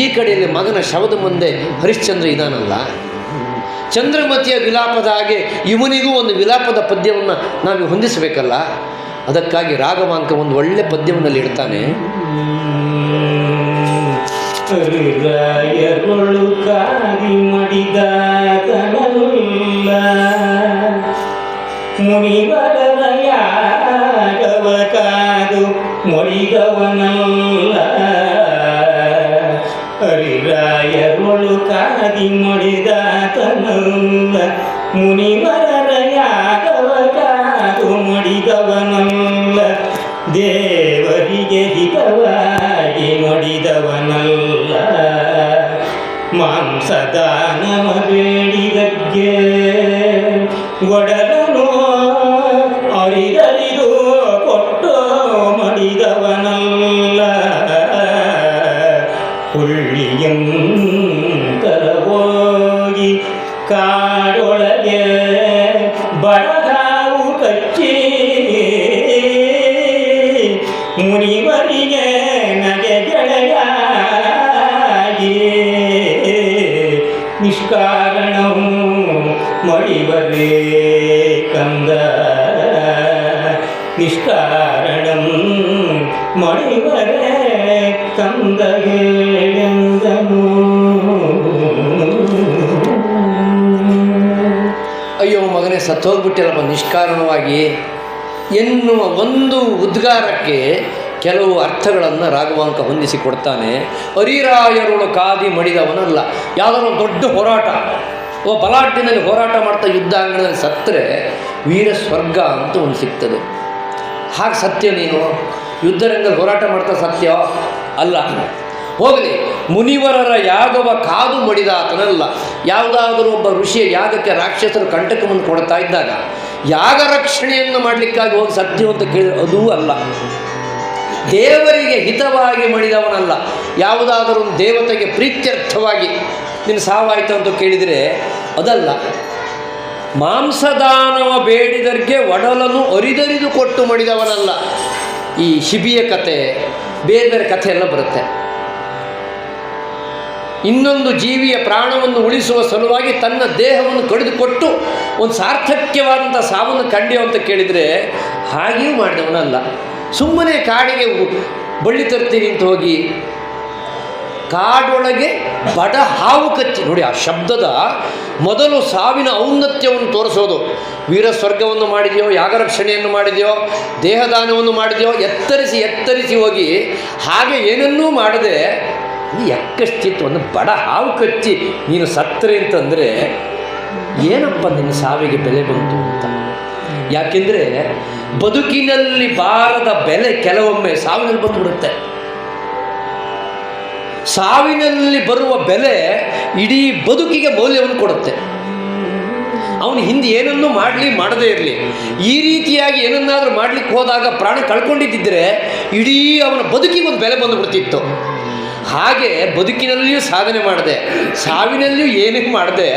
ಈ ಕಡೆಯಲ್ಲಿ ಮಗನ ಶವದ ಮುಂದೆ ಹರಿಶ್ಚಂದ್ರ ಇದಾನಲ್ಲ, ಚಂದ್ರಮತಿಯ ವಿಲಾಪದ ಹಾಗೆ ಇವನಿಗೂ ಒಂದು ವಿಲಾಪದ ಪದ್ಯವನ್ನು ನಾವು ಹೊಂದಿಸಬೇಕಲ್ಲ. ಅದಕ್ಕಾಗಿ ರಾಘವಾಂಕ ಒಂದು ಒಳ್ಳೆ ಪದ್ಯವನ್ನಲ್ಲಿ ಇಡ್ತಾನೆ. ರಾಯರುಳು ಕಾದಿ ಮಡಿದ ಕನಲ್ಲ ಮುನಿವರನ ಯಾಗವ ಕಾದು ಮಡಿದವನಲ್ಲ. ಹರಿರಾಯರುಳು ಕಾದಿ ಮಡಿದ ಕನಲ್ಲ ಮುನಿವರರ ಯಾಗವ ಕಾದು ಮಡಿದವನಲ್ಲ. ದೇವರಿಗೆ ಹಿತವಾಗಿ ಮಡಿದವನಲ್ಲ. ಮಾಂಸದಾನವ ಬೇಡಿದಗ್ಗೆ ಒಡಲನು ಅರಿದರಿದು ಕೊಟ್ಟು ಮಡಿದವನಲ್ಲ. ಹುಳ್ಳಿಯಂತರ ಹೋಗಿ ಕಾಡೊಳಗೆ ಬಡಗಾವು ಕಚ್ಚಿ ಮುನಿವರಿಗೆ ನಗೆಗೆಳೆಯಾಗಿ ನಿಷ್ಕಾರಣವು ಮಡಿವರೇ ಕಂದ. ನಿಷ್ಕಾರಣಂ ಮಡಿವರೇ ಕಂದಗೆಳೆಂದನು. ಅಯ್ಯೋ ಮಗನೇ ಸತ್ತೋಗ್ಬಿಟ್ಟಿಲ್ಲಪ್ಪ ನಿಷ್ಕಾರಣವಾಗಿ ಎನ್ನುವ ಒಂದು ಉದ್ಗಾರಕ್ಕೆ ಕೆಲವು ಅರ್ಥಗಳನ್ನು ರಾಘವಾಂಕ ಹೊಂದಿಸಿ ಕೊಡ್ತಾನೆ. ಹರಿರಾಯರುಳು ಕಾದಿ ಮಡಿದವನಲ್ಲ. ಯಾವುದಾದ್ರು ಒಂದು ದೊಡ್ಡ ಹೋರಾಟ, ಬಲಾಢ್ಯನಲ್ಲಿ ಹೋರಾಟ ಮಾಡ್ತಾ ಯುದ್ಧಾಂಗಣದಲ್ಲಿ ಸತ್ತರೆ ವೀರ ಸ್ವರ್ಗ ಅಂತ ಒಂದು ಸಿಗ್ತದೆ. ಹಾಗೆ ಸತ್ಯ ನೀನು ಯುದ್ಧರಂಗದಲ್ಲಿ ಹೋರಾಟ ಮಾಡ್ತಾ ಸತ್ಯ ಅಲ್ಲ. ಹೋಗಲಿ, ಮುನಿವರರ ಯಾಗವ ಕಾದು ಮಡಿದಾತನಲ್ಲ. ಯಾವುದಾದರೂ ಒಬ್ಬ ಋಷಿಯ ಯಾಗಕ್ಕೆ ರಾಕ್ಷಸರು ಕಂಟಕವನ್ನು ಕೊಡ್ತಾ ಇದ್ದಾಗ ಯಾಗ ರಕ್ಷಣೆಯನ್ನು ಮಾಡಲಿಕ್ಕಾಗಿ ಹೋಗಿ ಸತ್ಯ ಅಂತ ಕೇಳಿದ್ರೆ ಅದೂ ಅಲ್ಲ. ದೇವರಿಗೆ ಹಿತವಾಗಿ ಮಡಿದವನಲ್ಲ. ಯಾವುದಾದರೂ ಒಂದು ದೇವತೆಗೆ ಪ್ರೀತ್ಯರ್ಥವಾಗಿ ನಿನ್ನ ಸಾವಾಯಿತು ಅಂತ ಕೇಳಿದರೆ ಅದಲ್ಲ. ಮಾಂಸದಾನವ ಬೇಡಿದರಿಗೆ ಒಡಲನ್ನು ಅರಿದರಿದು ಕೊಟ್ಟು ಮಡಿದವನಲ್ಲ. ಈ ಶಿಬಿಯ ಕತೆ, ಬೇರೆ ಬೇರೆ ಕಥೆ ಎಲ್ಲ ಬರುತ್ತೆ. ಇನ್ನೊಂದು ಜೀವಿಯ ಪ್ರಾಣವನ್ನು ಉಳಿಸುವ ಸಲುವಾಗಿ ತನ್ನ ದೇಹವನ್ನು ಕಡಿದುಕೊಟ್ಟು ಒಂದು ಸಾರ್ಥಕ್ಯವಾದಂಥ ಸಾವನ್ನು ಕಂಡೆಯೋ ಅಂತ ಕೇಳಿದರೆ ಹಾಗೆಯೂ ಮಾಡಿದವನಲ್ಲ. ಸುಮ್ಮನೆ ಕಾಡಿಗೆ ಬಳ್ಳಿ ತರ್ತೀನಿ ಅಂತ ಹೋಗಿ ಕಾಡೊಳಗೆ ಬಡ ಹಾವು ಕಚ್ಚಿ, ನೋಡಿ ಆ ಶಬ್ದದ ಮೊದಲು ಸಾವಿನ ಔನ್ನತ್ಯವನ್ನು ತೋರಿಸೋದು. ವೀರ ಸ್ವರ್ಗವನ್ನು ಮಾಡಿದೆಯೋ, ಯಾಗರಕ್ಷಣೆಯನ್ನು ಮಾಡಿದೆಯೋ, ದೇಹದಾನವನ್ನು ಮಾಡಿದೆಯೋ, ಎತ್ತರಿಸಿ ಹೋಗಿ ಹಾಗೆ ಏನನ್ನೂ ಮಾಡದೆ ಎಕ್ಕಷ್ಟಿತ್ವವನ್ನು ಬಡ ಹಾವು ಕಚ್ಚಿ ನೀನು ಸತ್ತರೆ ಅಂತಂದರೆ ಏನಪ್ಪ ನಿನ್ನ ಸಾವಿಗೆ ಬೆಲೆ ಬಂತು ಅಂತ. ಯಾಕೆಂದರೆ ಬದುಕಿನಲ್ಲಿ ಬಾರದ ಬೆಲೆ ಕೆಲವೊಮ್ಮೆ ಸಾವಿನಲ್ಲಿ ಬಂದುಬಿಡುತ್ತೆ. ಸಾವಿನಲ್ಲಿ ಬರುವ ಬೆಲೆ ಇಡೀ ಬದುಕಿಗೆ ಮೌಲ್ಯವನ್ನು ಕೊಡುತ್ತೆ. ಅವನು ಹಿಂದೆ ಏನನ್ನೂ ಮಾಡದೇ ಇರಲಿ, ಈ ರೀತಿಯಾಗಿ ಏನನ್ನಾದರೂ ಮಾಡಲಿಕ್ಕೆ ಹೋದಾಗ ಪ್ರಾಣ ಕಳ್ಕೊಂಡಿದ್ದರೆ ಇಡೀ ಅವನ ಬದುಕಿಗೆ ಒಂದು ಬೆಲೆ ಬಂದುಬಿಡ್ತಿತ್ತು. ಹಾಗೆ ಬದುಕಿನಲ್ಲಿಯೂ ಸಾಧನೆ ಮಾಡಿದೆ, ಸಾವಿನಲ್ಲಿಯೂ ಏನೇ ಮಾಡಿದೆ,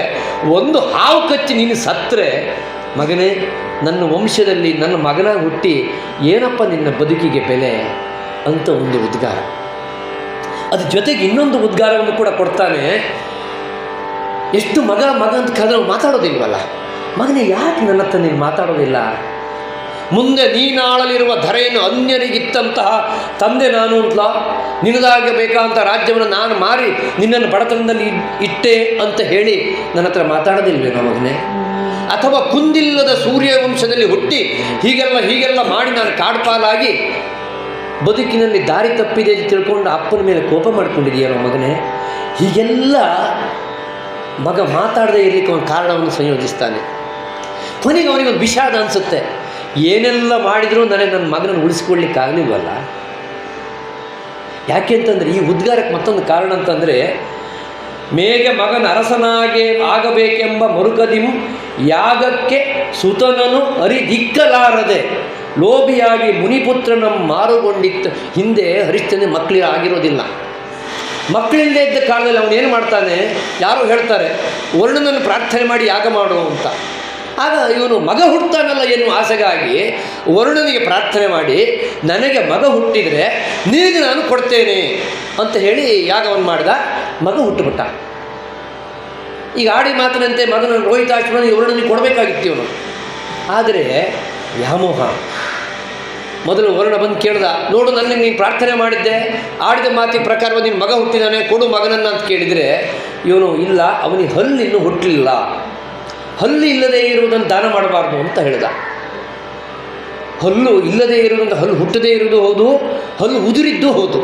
ಒಂದು ಹಾವು ಕಚ್ಚಿ ನೀನು ಸತ್ತರೆ ಮಗನೇ, ನನ್ನ ವಂಶದಲ್ಲಿ ನನ್ನ ಮಗನಾಗಿ ಹುಟ್ಟಿ ಏನಪ್ಪ ನಿನ್ನ ಬದುಕಿಗೆ ಬೆಲೆ ಅಂತ ಒಂದು ಉದ್ಗಾರ. ಅದ್ರ ಜೊತೆಗೆ ಇನ್ನೊಂದು ಉದ್ಗಾರವನ್ನು ಕೂಡ ಕೊಡ್ತಾನೆ. ಎಷ್ಟು ಮಗ ಅಂತ ಕರೆದ್ರೆ ಮಾತಾಡೋದಿಲ್ವಲ್ಲ. ಮಗನೇ, ಯಾಕೆ ನನ್ನ ಹತ್ರ ನೀನು ಮಾತಾಡೋದಿಲ್ಲ? ಮುಂದೆ ನೀನಾಳಲಿರುವ ಧರೆಯನ್ನು ಅನ್ಯರಿಗಿತ್ತಂತಹ ತಂದೆ ನಾನು ಅಂತಲ, ನಿನ್ನದಾಗಬೇಕಂತ ರಾಜ್ಯವನ್ನು ನಾನು ಮಾರಿ ನಿನ್ನನ್ನು ಬಡತನದಲ್ಲಿ ಇಟ್ಟೆ ಅಂತ ಹೇಳಿ ನನ್ನ ಹತ್ರ ಮಾತಾಡೋದಿಲ್ವೇನೋ ಮಗನೇ? ಅಥವಾ ಕುಂದಿಲ್ಲದ ಸೂರ್ಯವಂಶದಲ್ಲಿ ಹುಟ್ಟಿ ಹೀಗೆಲ್ಲ ಮಾಡಿ ನಾನು ಕಾಡ್ಪಾಲಾಗಿ ಬದುಕಿನಲ್ಲಿ ದಾರಿ ತಪ್ಪಿದೆ ಅಂತ ತಿಳ್ಕೊಂಡು ಅಪ್ಪನ ಮೇಲೆ ಕೋಪ ಮಾಡ್ಕೊಂಡಿದೆಯೋ ಮಗನೇ? ಹೀಗೆಲ್ಲ ಮಗ ಮಾತಾಡದೇ ಇರಲಿಕ್ಕೆ ಒಂದು ಕಾರಣವನ್ನು ಸಂಯೋಜಿಸ್ತಾನೆ. ಕೊನೆಗೆ ಅವನಿಗೊಂದು ವಿಷಾದ ಅನಿಸುತ್ತೆ. ಏನೆಲ್ಲ ಮಾಡಿದರೂ ನನ್ನ ಮಗನನ್ನು ಉಳಿಸ್ಕೊಳ್ಳಿಕ್ಕಾಗಲಿಲ್ವಲ್ಲ. ಯಾಕೆ ಅಂತಂದರೆ ಈ ಉದ್ಗಾರಕ್ಕೆ ಮತ್ತೊಂದು ಕಾರಣ ಅಂತಂದರೆ, ಮೇಗೆ ಮಗನ ಅರಸನಾಗೆ ಆಗಬೇಕೆಂಬ ಮರುಕದಿಂ ಯಾಗಕ್ಕೆ ಸುತನನು ಅರಿದಿಕ್ಕಲಾರದೆ ಲೋಭಿಯಾಗಿ ಮುನಿಪುತ್ರನ ಮಾರುಗೊಂಡಿತ್ತು. ಹಿಂದೆ ಹರಿಶ್ಚಂದ್ರ ಮಕ್ಕಳಿಗೆ ಆಗಿರೋದಿಲ್ಲ. ಮಕ್ಕಳಿಲ್ಲದೆ ಇದ್ದ ಕಾಲದಲ್ಲಿ ಅವನೇನು ಮಾಡ್ತಾನೆ, ಯಾರೋ ಹೇಳ್ತಾರೆ ವರ್ಣನನ್ನು ಪ್ರಾರ್ಥನೆ ಮಾಡಿ ಯಾಗ ಮಾಡು ಅಂತ. ಆಗ ಇವನು ಮಗ ಹುಡ್ತಾನಲ್ಲ ಎನ್ನುವ ಆಸೆಗಾಗಿ ವರುಣನಿಗೆ ಪ್ರಾರ್ಥನೆ ಮಾಡಿ, ನನಗೆ ಮಗ ಹುಟ್ಟಿದರೆ ನಿನಗೆ ನಾನು ಕೊಡ್ತೇನೆ ಅಂತ ಹೇಳಿ ಯಾಗವನ್ನು ಮಾಡಿದ. ಮಗ ಹುಟ್ಟುಬಿಟ್ಟ. ಈಗ ಆಡಿ ಮಾತಿನಂತೆ ಮಗನ ರೋಹಿತಾಶ್ವನ ವರುಣನಿಗೆ ಕೊಡಬೇಕಾಗಿತ್ತು ಇವನು. ಆದರೆ ವ್ಯಾಮೋಹ. ಮೊದಲು ವರುಣ ಬಂದು ಕೇಳ್ದ, ನೋಡು ನನಗೆ ನೀನು ಪ್ರಾರ್ಥನೆ ಮಾಡಿದ್ದೆ, ಆಡಿದ ಮಾತಿನ ಪ್ರಕಾರ ನಿನ್ನ ಮಗ ಹುಟ್ಟಿದಾನೆ, ಕೊಡು ಮಗನನ್ನು ಅಂತ ಕೇಳಿದರೆ ಇವನು ಇಲ್ಲ, ಅವನಿಗೆ ಹಲ್ಲು ಇನ್ನೂ ಹುಟ್ಟಲಿಲ್ಲ, ಹಲ್ಲು ಇಲ್ಲದೇ ಇರುವುದನ್ನು ದಾನ ಮಾಡಬಾರ್ದು ಅಂತ ಹೇಳಿದ. ಹಲ್ಲು ಇಲ್ಲದೇ ಇರುವುದಂತ ಹಲ್ಲು ಹುಟ್ಟದೇ ಇರುವುದು ಹೌದು, ಹಲ್ಲು ಉದುರಿದ್ದು ಹೌದು.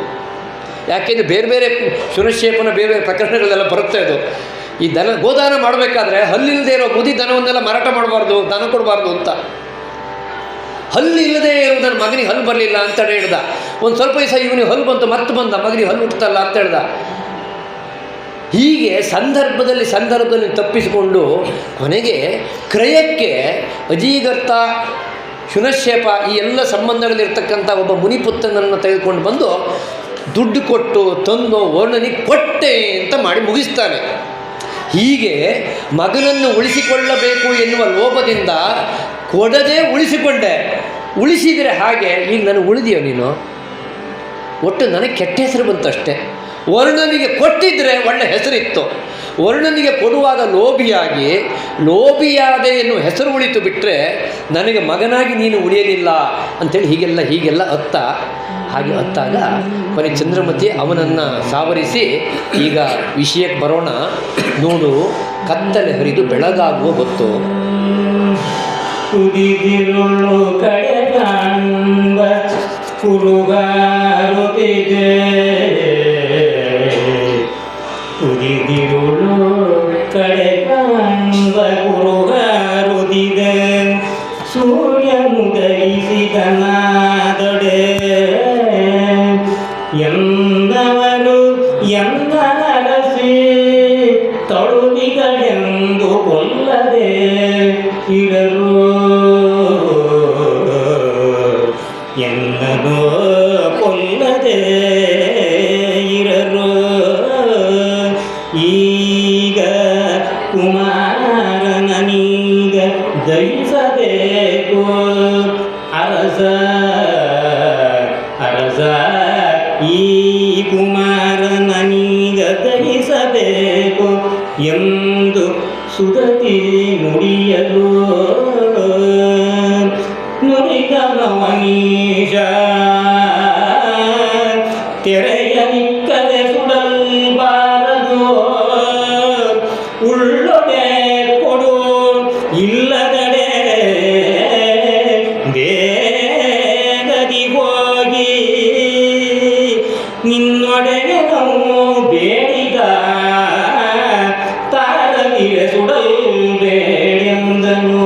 ಯಾಕೆಂದರೆ ಬೇರೆ ಬೇರೆ ಶುನಶೇಪನ ಬೇರೆ ಬೇರೆ ಪ್ರಕರಣಗಳೆಲ್ಲ ಬರುತ್ತೆ. ಅದು ಈ ಗೋದಾನ ಮಾಡಬೇಕಾದ್ರೆ ಹಲ್ಲಿಲ್ಲದೆ ಇರೋ ಮುದಿ ದನವನ್ನೆಲ್ಲ ಮಾರಾಟ ಮಾಡಬಾರ್ದು, ದಾನ ಕೊಡಬಾರ್ದು ಅಂತ. ಹಲ್ಲು ಇಲ್ಲದೇ ಇರುವುದನ್ನು ಮಗನಿಗೆ ಹಲ್ಲು ಬರಲಿಲ್ಲ ಅಂತ ಹೇಳ್ದ. ಒಂದು ಸ್ವಲ್ಪ ದಿವಸ ಇವನಿಗೆ ಹಲ್ಲು ಬಂತು, ಮತ್ತೆ ಬಂದ, ಮಗನಿಗೆ ಹಲ್ಲು ಹುಟ್ಟುತ್ತಲ್ಲ ಅಂತ ಹೇಳ್ದ. ಹೀಗೆ ಸಂದರ್ಭದಲ್ಲಿ ತಪ್ಪಿಸಿಕೊಂಡು ಕೊನೆಗೆ ಕ್ರಯಕ್ಕೆ ಅಜೀಗರ್ತ, ಶುನಶೇಪ ಈ ಎಲ್ಲ ಸಂಬಂಧಗಳಿರ್ತಕ್ಕಂಥ ಒಬ್ಬ ಮುನಿಪುತ್ರನನ್ನು ತೆಗೆದುಕೊಂಡು ಬಂದು ದುಡ್ಡು ಕೊಟ್ಟು ತಂದು ವರ್ಣನಿಗೆ ಕೊಟ್ಟೆ ಅಂತ ಮಾಡಿ ಮುಗಿಸ್ತಾನೆ. ಹೀಗೆ ಮಗನನ್ನು ಉಳಿಸಿಕೊಳ್ಳಬೇಕು ಎನ್ನುವ ಲೋಭದಿಂದ ಕೊಡದೆ ಉಳಿಸಿದರೆ ಹಾಗೆ ಈಗ ನನಗೆ ಉಳಿದೆಯೋ ನೀನು? ಒಟ್ಟು ನನಗೆ ಕೆಟ್ಟ ಹೆಸರು ಬಂತು ಅಷ್ಟೇ. ವರ್ಣನಿಗೆ ಕೊಟ್ಟಿದ್ದರೆ ಒಳ್ಳೆ ಹೆಸರಿತ್ತು. ವರ್ಣನಿಗೆ ಕೊಡುವಾಗ ಲೋಭಿಯಾದೆ ಎನ್ನುವ ಹೆಸರು ಉಳಿತು ಬಿಟ್ಟರೆ ನನಗೆ ಮಗನಾಗಿ ನೀನು ಉಳಿಯಲಿಲ್ಲ ಅಂಥೇಳಿ ಹೀಗೆಲ್ಲ ಹಾಗೆ ಅತ್ತಾಗ ಕೊನೆ ಚಂದ್ರಮತಿ ಅವನನ್ನು ಸಾವರಿಸಿ, ಈಗ ವಿಷಯಕ್ಕೆ ಬರೋಣ. ನೋಡು, ಕತ್ತಲೆ ಹರಿದು ಬೆಳಗಾಗುವ ಹೊತ್ತು, ಕುದಿದಿರುಳು ಕಡೆಗಾಂಬ ಕುರುಗಾರುತ್ತಿದೆ, ಕುದಿದಿರುಳು ಕಡೆಗಾಂಬ ಕುರುಗಾರುತ್ತಿದೆ, ಸೂರ್ಯನುದಯಿಸಿದನ ಎಂದವರು ಎಂದನರಸಿ ತಳುವಿಗಳೆಂದು ಕೊಲ್ಲದೆ ಇರರು ಎಂದನೋ ಕೊಲ್ಲದೆ ಇರರು. ಈಗ ಕುಮಾರನನೀಗ ದಯಿಸಬೇಕು ಅರಸ ಅರಸ ಈ ಕುಮಾರನನೀಗ ದಯಿಸಬೇಕು ಎಂದು ಸುದತಿ ನುಡಿಯಲು ನುಡಿದನವನೀಶ ತೆರೆಯಲಿಕ್ಕದೆ ಸುಡಲ್ಬಾರದು ಉಳ್ಳೊಡೆ ಕೊಡು ಇಲ್ಲದಡೆ ಬೇಗದಿ ಹೋಗಿ ನಿನ್ನೊಡೆಗೆ ನಾವು ಬೇಡಿದ ತಾರವಿಗೆ ಸುಡಲ್ಬೇಡೆಂದನು.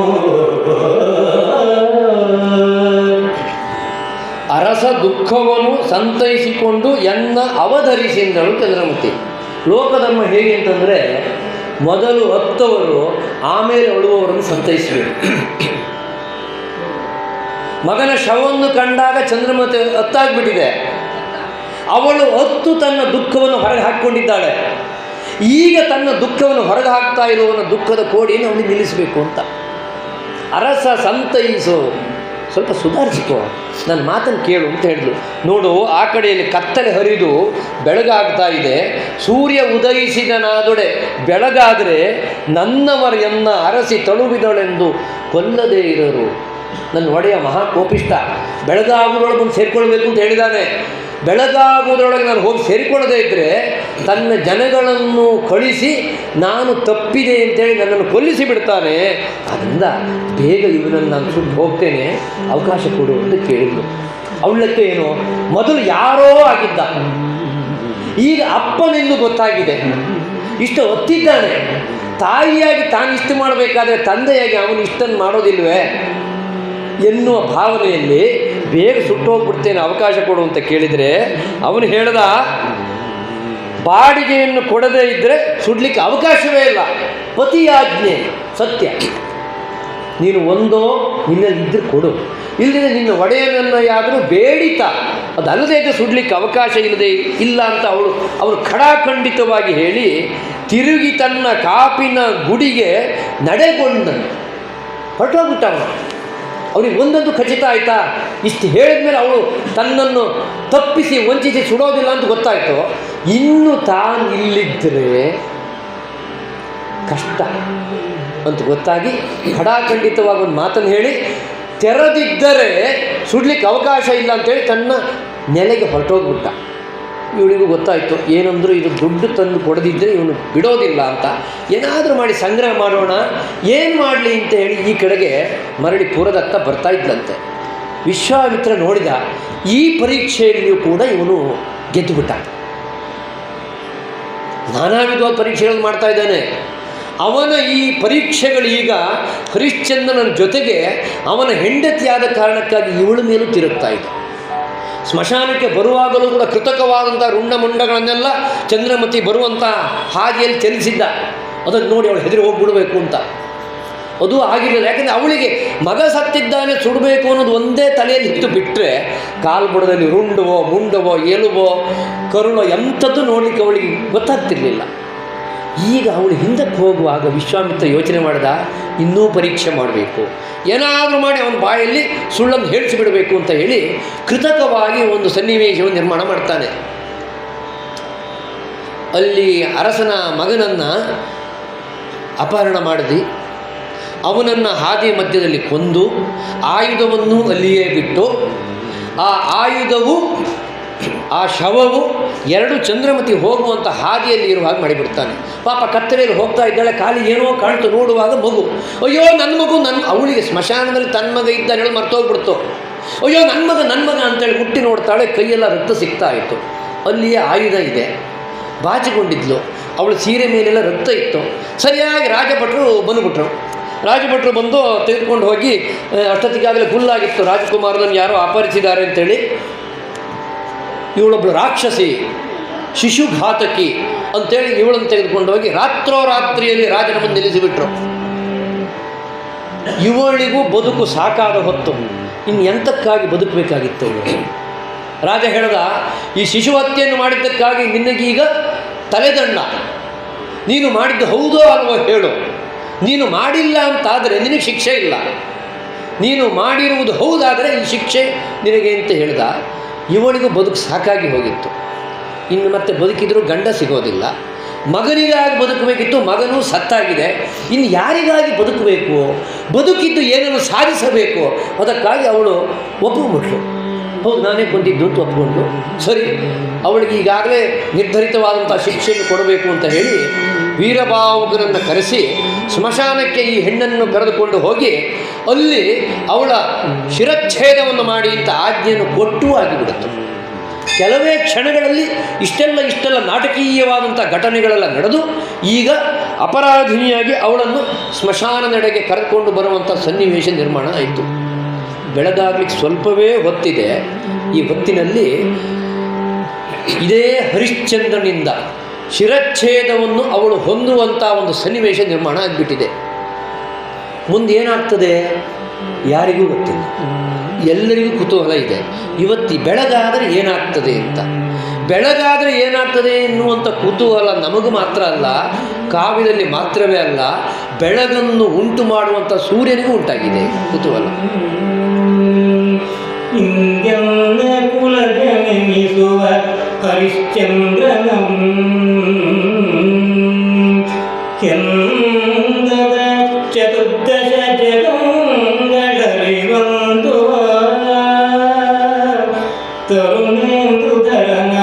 ಅರಸ ದುಃಖವನ್ನು ಸಂತೈಸಿಕೊಂಡು ಎನ್ನ ಅವಧರಿಸಿದಳು ಚಂದ್ರಮತಿ. ಲೋಕಧರ್ಮ ಹೇಗೆ ಅಂತಂದರೆ ಮೊದಲು ಹತ್ತವರು ಆಮೇಲೆ ಅಳುವವರನ್ನು ಸಂತೈಸಬೇಕು. ಮಗನ ಶವವನ್ನು ಕಂಡಾಗ ಚಂದ್ರಮತಿ ಹತ್ತಾಗ್ಬಿಟ್ಟಿದೆ. ಅವಳು ಹತ್ತು ತನ್ನ ದುಃಖವನ್ನು ಹೊರಗೆ ಹಾಕಿಕೊಂಡಿದ್ದಾಳೆ. ಈಗ ತನ್ನ ದುಃಖವನ್ನು ಹೊರಗೆ ಹಾಕ್ತಾ ಇರುವವನ ದುಃಖದ ಕೋಡಿಯನ್ನು ಅವನಿಗೆ ನಿಲ್ಲಿಸಬೇಕು ಅಂತ. ಅರಸ ಸಂತೈಸು, ಸ್ವಲ್ಪ ಸುಧಾರಿಸಿಕೋ, ನನ್ನ ಮಾತನ್ನು ಕೇಳು ಅಂತ ಹೇಳಿದ್ರು. ನೋಡು, ಆ ಕಡೆಯಲ್ಲಿ ಕತ್ತಲೆ ಹರಿದು ಬೆಳಗಾಗ್ತಾ ಇದೆ. ಸೂರ್ಯ ಉದಯಿಸಿದನಾದೊಡೆ ಬೆಳಗಾದರೆ ನನ್ನವರೆಯನ್ನ ಅರಸಿ ತಳುವಿದಳೆಂದು ಕೊಲ್ಲದೇ ಇರೋರು. ನನ್ನ ಒಡೆಯ ಮಹಾಕೋಪಿಷ್ಟ, ಬೆಳಗಾಗುವುದರೊಳಗೆ ಬಂದು ಸೇರಿಕೊಳ್ಬೇಕು ಅಂತ ಹೇಳಿದ್ದಾನೆ. ಬೆಳಗಾಗುವುದರೊಳಗೆ ನಾನು ಹೋಗಿ ಸೇರಿಕೊಳ್ಳದೇ ಇದ್ದರೆ ತನ್ನ ಜನಗಳನ್ನು ಕಳಿಸಿ ನಾನು ತಪ್ಪಿದೆ ಅಂತೇಳಿ ನನ್ನನ್ನು ಕೊಲ್ಲಿಸಿ ಬಿಡ್ತಾನೆ. ಆದ್ದರಿಂದ ಬೇಗ ಇವನನ್ನು ನಾನು ಸುಟ್ಟು ಹೋಗ್ತೇನೆ, ಅವಕಾಶ ಕೊಡು ಅಂತ ಕೇಳಿದ್ರು. ಅವಳಕ್ಕೆ ಏನು, ಮೊದಲು ಯಾರೋ ಆಗಿದ್ದ, ಈಗ ಅಪ್ಪನೆಂದು ಗೊತ್ತಾಗಿದೆ, ಇಷ್ಟು ಒತ್ತಿದ್ದಾನೆ. ತಾಯಿಯಾಗಿ ತಾನು ಇಷ್ಟು ಮಾಡಬೇಕಾದ್ರೆ ತಂದೆಯಾಗಿ ಅವನು ಇಷ್ಟನ್ನು ಮಾಡೋದಿಲ್ವೇ ಎನ್ನುವ ಭಾವನೆಯಲ್ಲಿ ಬೇಗ ಸುಟ್ಟೋಗ್ಬಿಡ್ತೇನೆ, ಅವಕಾಶ ಕೊಡು ಅಂತ ಕೇಳಿದರೆ ಅವನು ಹೇಳ್ದ, ಬಾಡಿಗೆಯನ್ನು ಕೊಡದೇ ಇದ್ದರೆ ಸುಡಲಿಕ್ಕೆ ಅವಕಾಶವೇ ಇಲ್ಲ, ಪತಿಯಾಜ್ಞೆ ಸತ್ಯ. ನೀನು ಒಂದೋ ನಿನ್ನಲ್ಲಿದ್ದರೆ ಕೊಡು, ಇಲ್ಲದೆ ನಿನ್ನ ಒಡೆಯನನ್ನಾದರೂ ಬೇಡಿತ, ಅದಲ್ಲದೆ ಇದ್ದರೆ ಸುಡಲಿಕ್ಕೆ ಅವಕಾಶ ಇಲ್ಲ ಅಂತ ಅವರು ಖಡಾಖಂಡಿತವಾಗಿ ಹೇಳಿ ತಿರುಗಿ ತನ್ನ ಕಾಪಿನ ಗುಡಿಗೆ ನಡೆಗೊಂಡನು. ಹೊರಟೋಗ್ಬಿಟ್ಟ ಅವನು. ಅವನಿಗೆ ಒಂದೊಂದು ಖಚಿತ ಆಯಿತಾ, ಇಷ್ಟು ಹೇಳಿದ ಮೇಲೆ ಅವಳು ತನ್ನನ್ನು ತಪ್ಪಿಸಿ ವಂಚಿಸಿ ಸುಡೋದಿಲ್ಲ ಅಂತ ಗೊತ್ತಾಯಿತು. ಇನ್ನು ತಾನು ಇಲ್ಲಿದ್ದರೆ ಕಷ್ಟ ಅಂತ ಗೊತ್ತಾಗಿ ಖಡಾಖಂಡಿತವಾಗಿ ಒಂದು ಮಾತನ್ನು ಹೇಳಿ, ತೆರೆದಿದ್ದರೆ ಸುಡಲಿಕ್ಕೆ ಅವಕಾಶ ಇಲ್ಲ ಅಂತೇಳಿ ತನ್ನ ನೆಲೆಗೆ ಹೊರಟೋಗ್ಬಿಟ್ಟ. ಇವಳಿಗೂ ಗೊತ್ತಾಯಿತು, ಏನಂದರೂ ಇದು ದುಡ್ಡು ತಂದು ಕೊಡದಿದ್ದರೆ ಇವನು ಬಿಡೋದಿಲ್ಲ ಅಂತ. ಏನಾದರೂ ಮಾಡಿ ಸಂಗ್ರಹ ಮಾಡೋಣ, ಏನು ಮಾಡಲಿ ಅಂತ ಹೇಳಿ ಈ ಕಡೆಗೆ ಮರಳಿ ಪುರದತ್ತ ಬರ್ತಾ ಇದ್ದಂತೆ. ವಿಶ್ವಾಮಿತ್ರ ನೋಡಿದ, ಈ ಪರೀಕ್ಷೆಯಲ್ಲಿಯೂ ಕೂಡ ಇವನು ಗೆದ್ದುಬಿಟ್ಟ. ನಾನಾ ವಿಧವಾದ ಪರೀಕ್ಷೆಗಳನ್ನು ಮಾಡ್ತಾ ಇದ್ದಾನೆ. ಅವನ ಈ ಪರೀಕ್ಷೆಗಳೀಗ ಹರಿಶ್ಚಂದ್ರನ ಜೊತೆಗೆ ಅವನ ಹೆಂಡತಿಯಾದ ಕಾರಣಕ್ಕಾಗಿ ಇವಳ ಮೇಲೂ ತಿರುಗ್ತಾ ಇದೆ. ಸ್ಮಶಾನಕ್ಕೆ ಬರುವಾಗಲೂ ಕೂಡ ಕೃತಕವಾದಂಥ ರುಂಡಮುಂಡಗಳನ್ನೆಲ್ಲ ಚಂದ್ರಮತಿ ಬರುವಂಥ ಹಾದಿಯಲ್ಲಿ ಚಲಿಸಿದ್ದ. ಅದನ್ನು ನೋಡಿ ಅವಳು ಹೆದರಿ ಹೋಗಿಬಿಡಬೇಕು ಅಂತ. ಅದು ಆಗಿರಲಿಲ್ಲ. ಯಾಕೆಂದರೆ ಅವಳಿಗೆ ಮಗ ಸತ್ತಿದ್ದಾನೆ ಸುಡಬೇಕು ಅನ್ನೋದು ಒಂದೇ ತಲೆಯಲ್ಲಿ ಇತ್ತು ಬಿಟ್ಟರೆ ಕಾಲ್ಬುಡದಲ್ಲಿ ರುಂಡವೋ ಮುಂಡವೋ ಎಲುಬೋ ಕರುಳೋ ಎಂಥದ್ದು ನೋಡಲಿಕ್ಕೆ ಅವಳಿಗೆ ಗೊತ್ತಾಗ್ತಿರ್ಲಿಲ್ಲ. ಈಗ ಅವಳು ಹಿಂದಕ್ಕೆ ಹೋಗುವಾಗ ವಿಶ್ವಾಮಿತ್ರ ಯೋಚನೆ ಮಾಡಿದ, ಇನ್ನೂ ಪರೀಕ್ಷೆ ಮಾಡಬೇಕು, ಏನಾದರೂ ಮಾಡಿ ಅವನ ಬಾಯಲ್ಲಿ ಸುಳ್ಳನ್ನು ಹೇಳಿಸಿಬಿಡಬೇಕು ಅಂತ ಹೇಳಿ ಕೃತಕವಾಗಿ ಒಂದು ಸನ್ನಿವೇಶವನ್ನು ನಿರ್ಮಾಣ ಮಾಡ್ತಾನೆ. ಅಲ್ಲಿ ಅರಸನ ಮಗನನ್ನು ಅಪಹರಣ ಮಾಡಿದಿ, ಅವನನ್ನು ಹಾದಿಯ ಮಧ್ಯದಲ್ಲಿ ಕೊಂದು ಆಯುಧವನ್ನು ಅಲ್ಲಿಯೇ ಬಿಟ್ಟು, ಆ ಆಯುಧವು ಆ ಶವವು ಎರಡು ಚಂದ್ರಮತಿ ಹೋಗುವಂಥ ಹಾದಿಯಲ್ಲಿ ಇರುವಾಗ ಮಾಡಿಬಿಡ್ತಾನೆ. ಪಾಪ ಕತ್ತಲೆಯಲ್ಲಿ ಹೋಗ್ತಾ ಇದ್ದಾಳೆ, ಕಾಲಿ ಏನೋ ಕಾಣ್ತು, ನೋಡುವಾಗ ಮಗು, ಅಯ್ಯೋ ನನ್ನ ಮಗು, ಅವಳಿಗೆ ಸ್ಮಶಾನದಲ್ಲಿ ತನ್ನ ಮಗ ಇದ್ದಾನೆ ಹೇಳಿ ಮರ್ತೋಗ್ಬಿಡ್ತು. ಅಯ್ಯೋ ನನ್ನ ಮಗ ಅಂತೇಳಿ ಮುಟ್ಟಿ ನೋಡ್ತಾಳೆ, ಕೈಯೆಲ್ಲ ರಕ್ತ ಸಿಗ್ತಾ ಇತ್ತು. ಅಲ್ಲಿಯೇ ಆಯುಧ ಇದೆ. ಬಾಚಿಕೊಂಡಿದ್ಲು, ಅವಳು ಸೀರೆ ಮೇಲೆಲ್ಲ ರಕ್ತ ಇತ್ತು. ಸರಿಯಾಗಿ ರಾಜಭಟ್ರು ಬಂದು ತೆಗೆದುಕೊಂಡು ಹೋಗಿ, ಅಷ್ಟೊತ್ತಿಗಾಗಲೇ ಫುಲ್ಲಾಗಿತ್ತು, ರಾಜಕುಮಾರನನ್ನು ಯಾರೋ ಅಪಹರಿಸಿದ್ದಾರೆ ಅಂತೇಳಿ ಇವಳೊಬ್ಬಳು ರಾಕ್ಷಸಿ, ಶಿಶುಘಾತಕಿ ಅಂತೇಳಿ ಇವಳನ್ನು ತೆಗೆದುಕೊಂಡೋಗಿ ರಾತ್ರೋರಾತ್ರಿಯಲ್ಲಿ ರಾಜನ ಮುಂದೆ ನಿಲ್ಲಿಸಿಬಿಟ್ರು. ಇವಳಿಗೂ ಬದುಕು ಸಾಕಾದ ಹೊತ್ತು, ಇನ್ನು ಎಂತಕ್ಕಾಗಿ ಬದುಕಬೇಕಾಗಿತ್ತು ಇವಳು? ರಾಜ ಹೇಳ್ದ, ಈ ಶಿಶು ಹತ್ಯೆಯನ್ನು ಮಾಡಿದ್ದಕ್ಕಾಗಿ ನಿನಗೀಗ ತಲೆದಂಡ. ನೀನು ಮಾಡಿದ್ದು ಹೌದೋ ಅಲ್ವೋ ಹೇಳು. ನೀನು ಮಾಡಿಲ್ಲ ಅಂತಾದರೆ ನಿನಗೆ ಶಿಕ್ಷೆ ಇಲ್ಲ, ನೀನು ಮಾಡಿರುವುದು ಹೌದಾದರೆ ಈ ಶಿಕ್ಷೆ ನಿನಗೆ ಅಂತ ಹೇಳ್ದ. ಇವಳಿಗೂ ಬದುಕು ಸಾಕಾಗಿ ಹೋಗಿತ್ತು. ಇನ್ನು ಮತ್ತೆ ಬದುಕಿದರೂ ಗಂಡ ಸಿಗೋದಿಲ್ಲ. ಮಗನಿಗಾಗಿ ಬದುಕಬೇಕಿತ್ತು, ಮಗನೂ ಸತ್ತಾಗಿದೆ. ಇನ್ನು ಯಾರಿಗಾಗಿ ಬದುಕಬೇಕು? ಬದುಕಿದ್ದು ಏನನ್ನು ಸಾಧಿಸಬೇಕು. ಅದಕ್ಕಾಗಿ ಅವಳು ಒಪ್ಪಿಬಿಟ್ಲು. ಹೌದು, ನಾನೇ ಕೊಂದಿದ್ದು ಅಂತ ಒಪ್ಪಿಕೊಂಡು, ಸರಿ ಅವಳಿಗೆ ಈಗಾಗಲೇ ನಿರ್ಧರಿತವಾದಂಥ ಶಿಕ್ಷೆಯನ್ನು ಕೊಡಬೇಕು ಅಂತ ಹೇಳಿ ವೀರಭಾವುಕರನ್ನು ಕರೆಸಿ ಸ್ಮಶಾನಕ್ಕೆ ಈ ಹೆಣ್ಣನ್ನು ಕರೆದುಕೊಂಡು ಹೋಗಿ ಅಲ್ಲಿ ಅವಳ ಶಿರಚ್ಛೇದವನ್ನು ಮಾಡಿ ಅಂತ ಆಜ್ಞೆಯನ್ನು ಕೊಟ್ಟು ಆಗಿಬಿಡುತ್ತೆ. ಕೆಲವೇ ಕ್ಷಣಗಳಲ್ಲಿ ಇಷ್ಟೆಲ್ಲ ನಾಟಕೀಯವಾದಂಥ ಘಟನೆಗಳೆಲ್ಲ ನಡೆದು ಈಗ ಅಪರಾಧಿನಿಯಾಗಿ ಅವಳನ್ನು ಸ್ಮಶಾನ ನಡೆಗೆ ಕರೆದುಕೊಂಡು ಬರುವಂಥ ಸನ್ನಿವೇಶ ನಿರ್ಮಾಣ ಆಯಿತು. ಬೆಳಗಾಗಲಿಕ್ಕೆ ಸ್ವಲ್ಪವೇ ಹೊತ್ತಿದೆ. ಈ ಹೊತ್ತಿನಲ್ಲಿ ಇದೇ ಹರಿಶ್ಚಂದ್ರನಿಂದ ಶಿರಚ್ಛೇದವನ್ನು ಅವಳು ಹೊಂದುವಂಥ ಒಂದು ಸನ್ನಿವೇಶ ನಿರ್ಮಾಣ ಆಗಿಬಿಟ್ಟಿದೆ. ಮುಂದೆ ಏನಾಗ್ತದೆ ಯಾರಿಗೂ ಗೊತ್ತಿಲ್ಲ, ಎಲ್ಲರಿಗೂ ಕುತೂಹಲ ಇದೆ. ಇವತ್ತು ಬೆಳಗಾದರೆ ಏನಾಗ್ತದೆ ಅಂತ. ಬೆಳಗಾದರೆ ಏನಾಗ್ತದೆ ಎನ್ನುವಂಥ ಕುತೂಹಲ ನಮಗೂ ಮಾತ್ರ ಅಲ್ಲ, ಕಾವ್ಯದಲ್ಲಿ ಮಾತ್ರವೇ ಅಲ್ಲ, ಬೆಳಗನ್ನು ಉಂಟು ಮಾಡುವಂಥ ಸೂರ್ಯನಿಗೂ ಉಂಟಾಗಿದೆ ಕುತೂಹಲ. ಇಂದ್ಯನ ಕುಲಜನಿಸುವ ಹರಿಶ್ಚಂದ್ರನಂ ಕೆಂದದ ಚತುರ್ದಶ ಜಗಂಗಳರಿವಂದು ತರುಣೇಂದು ಧರನ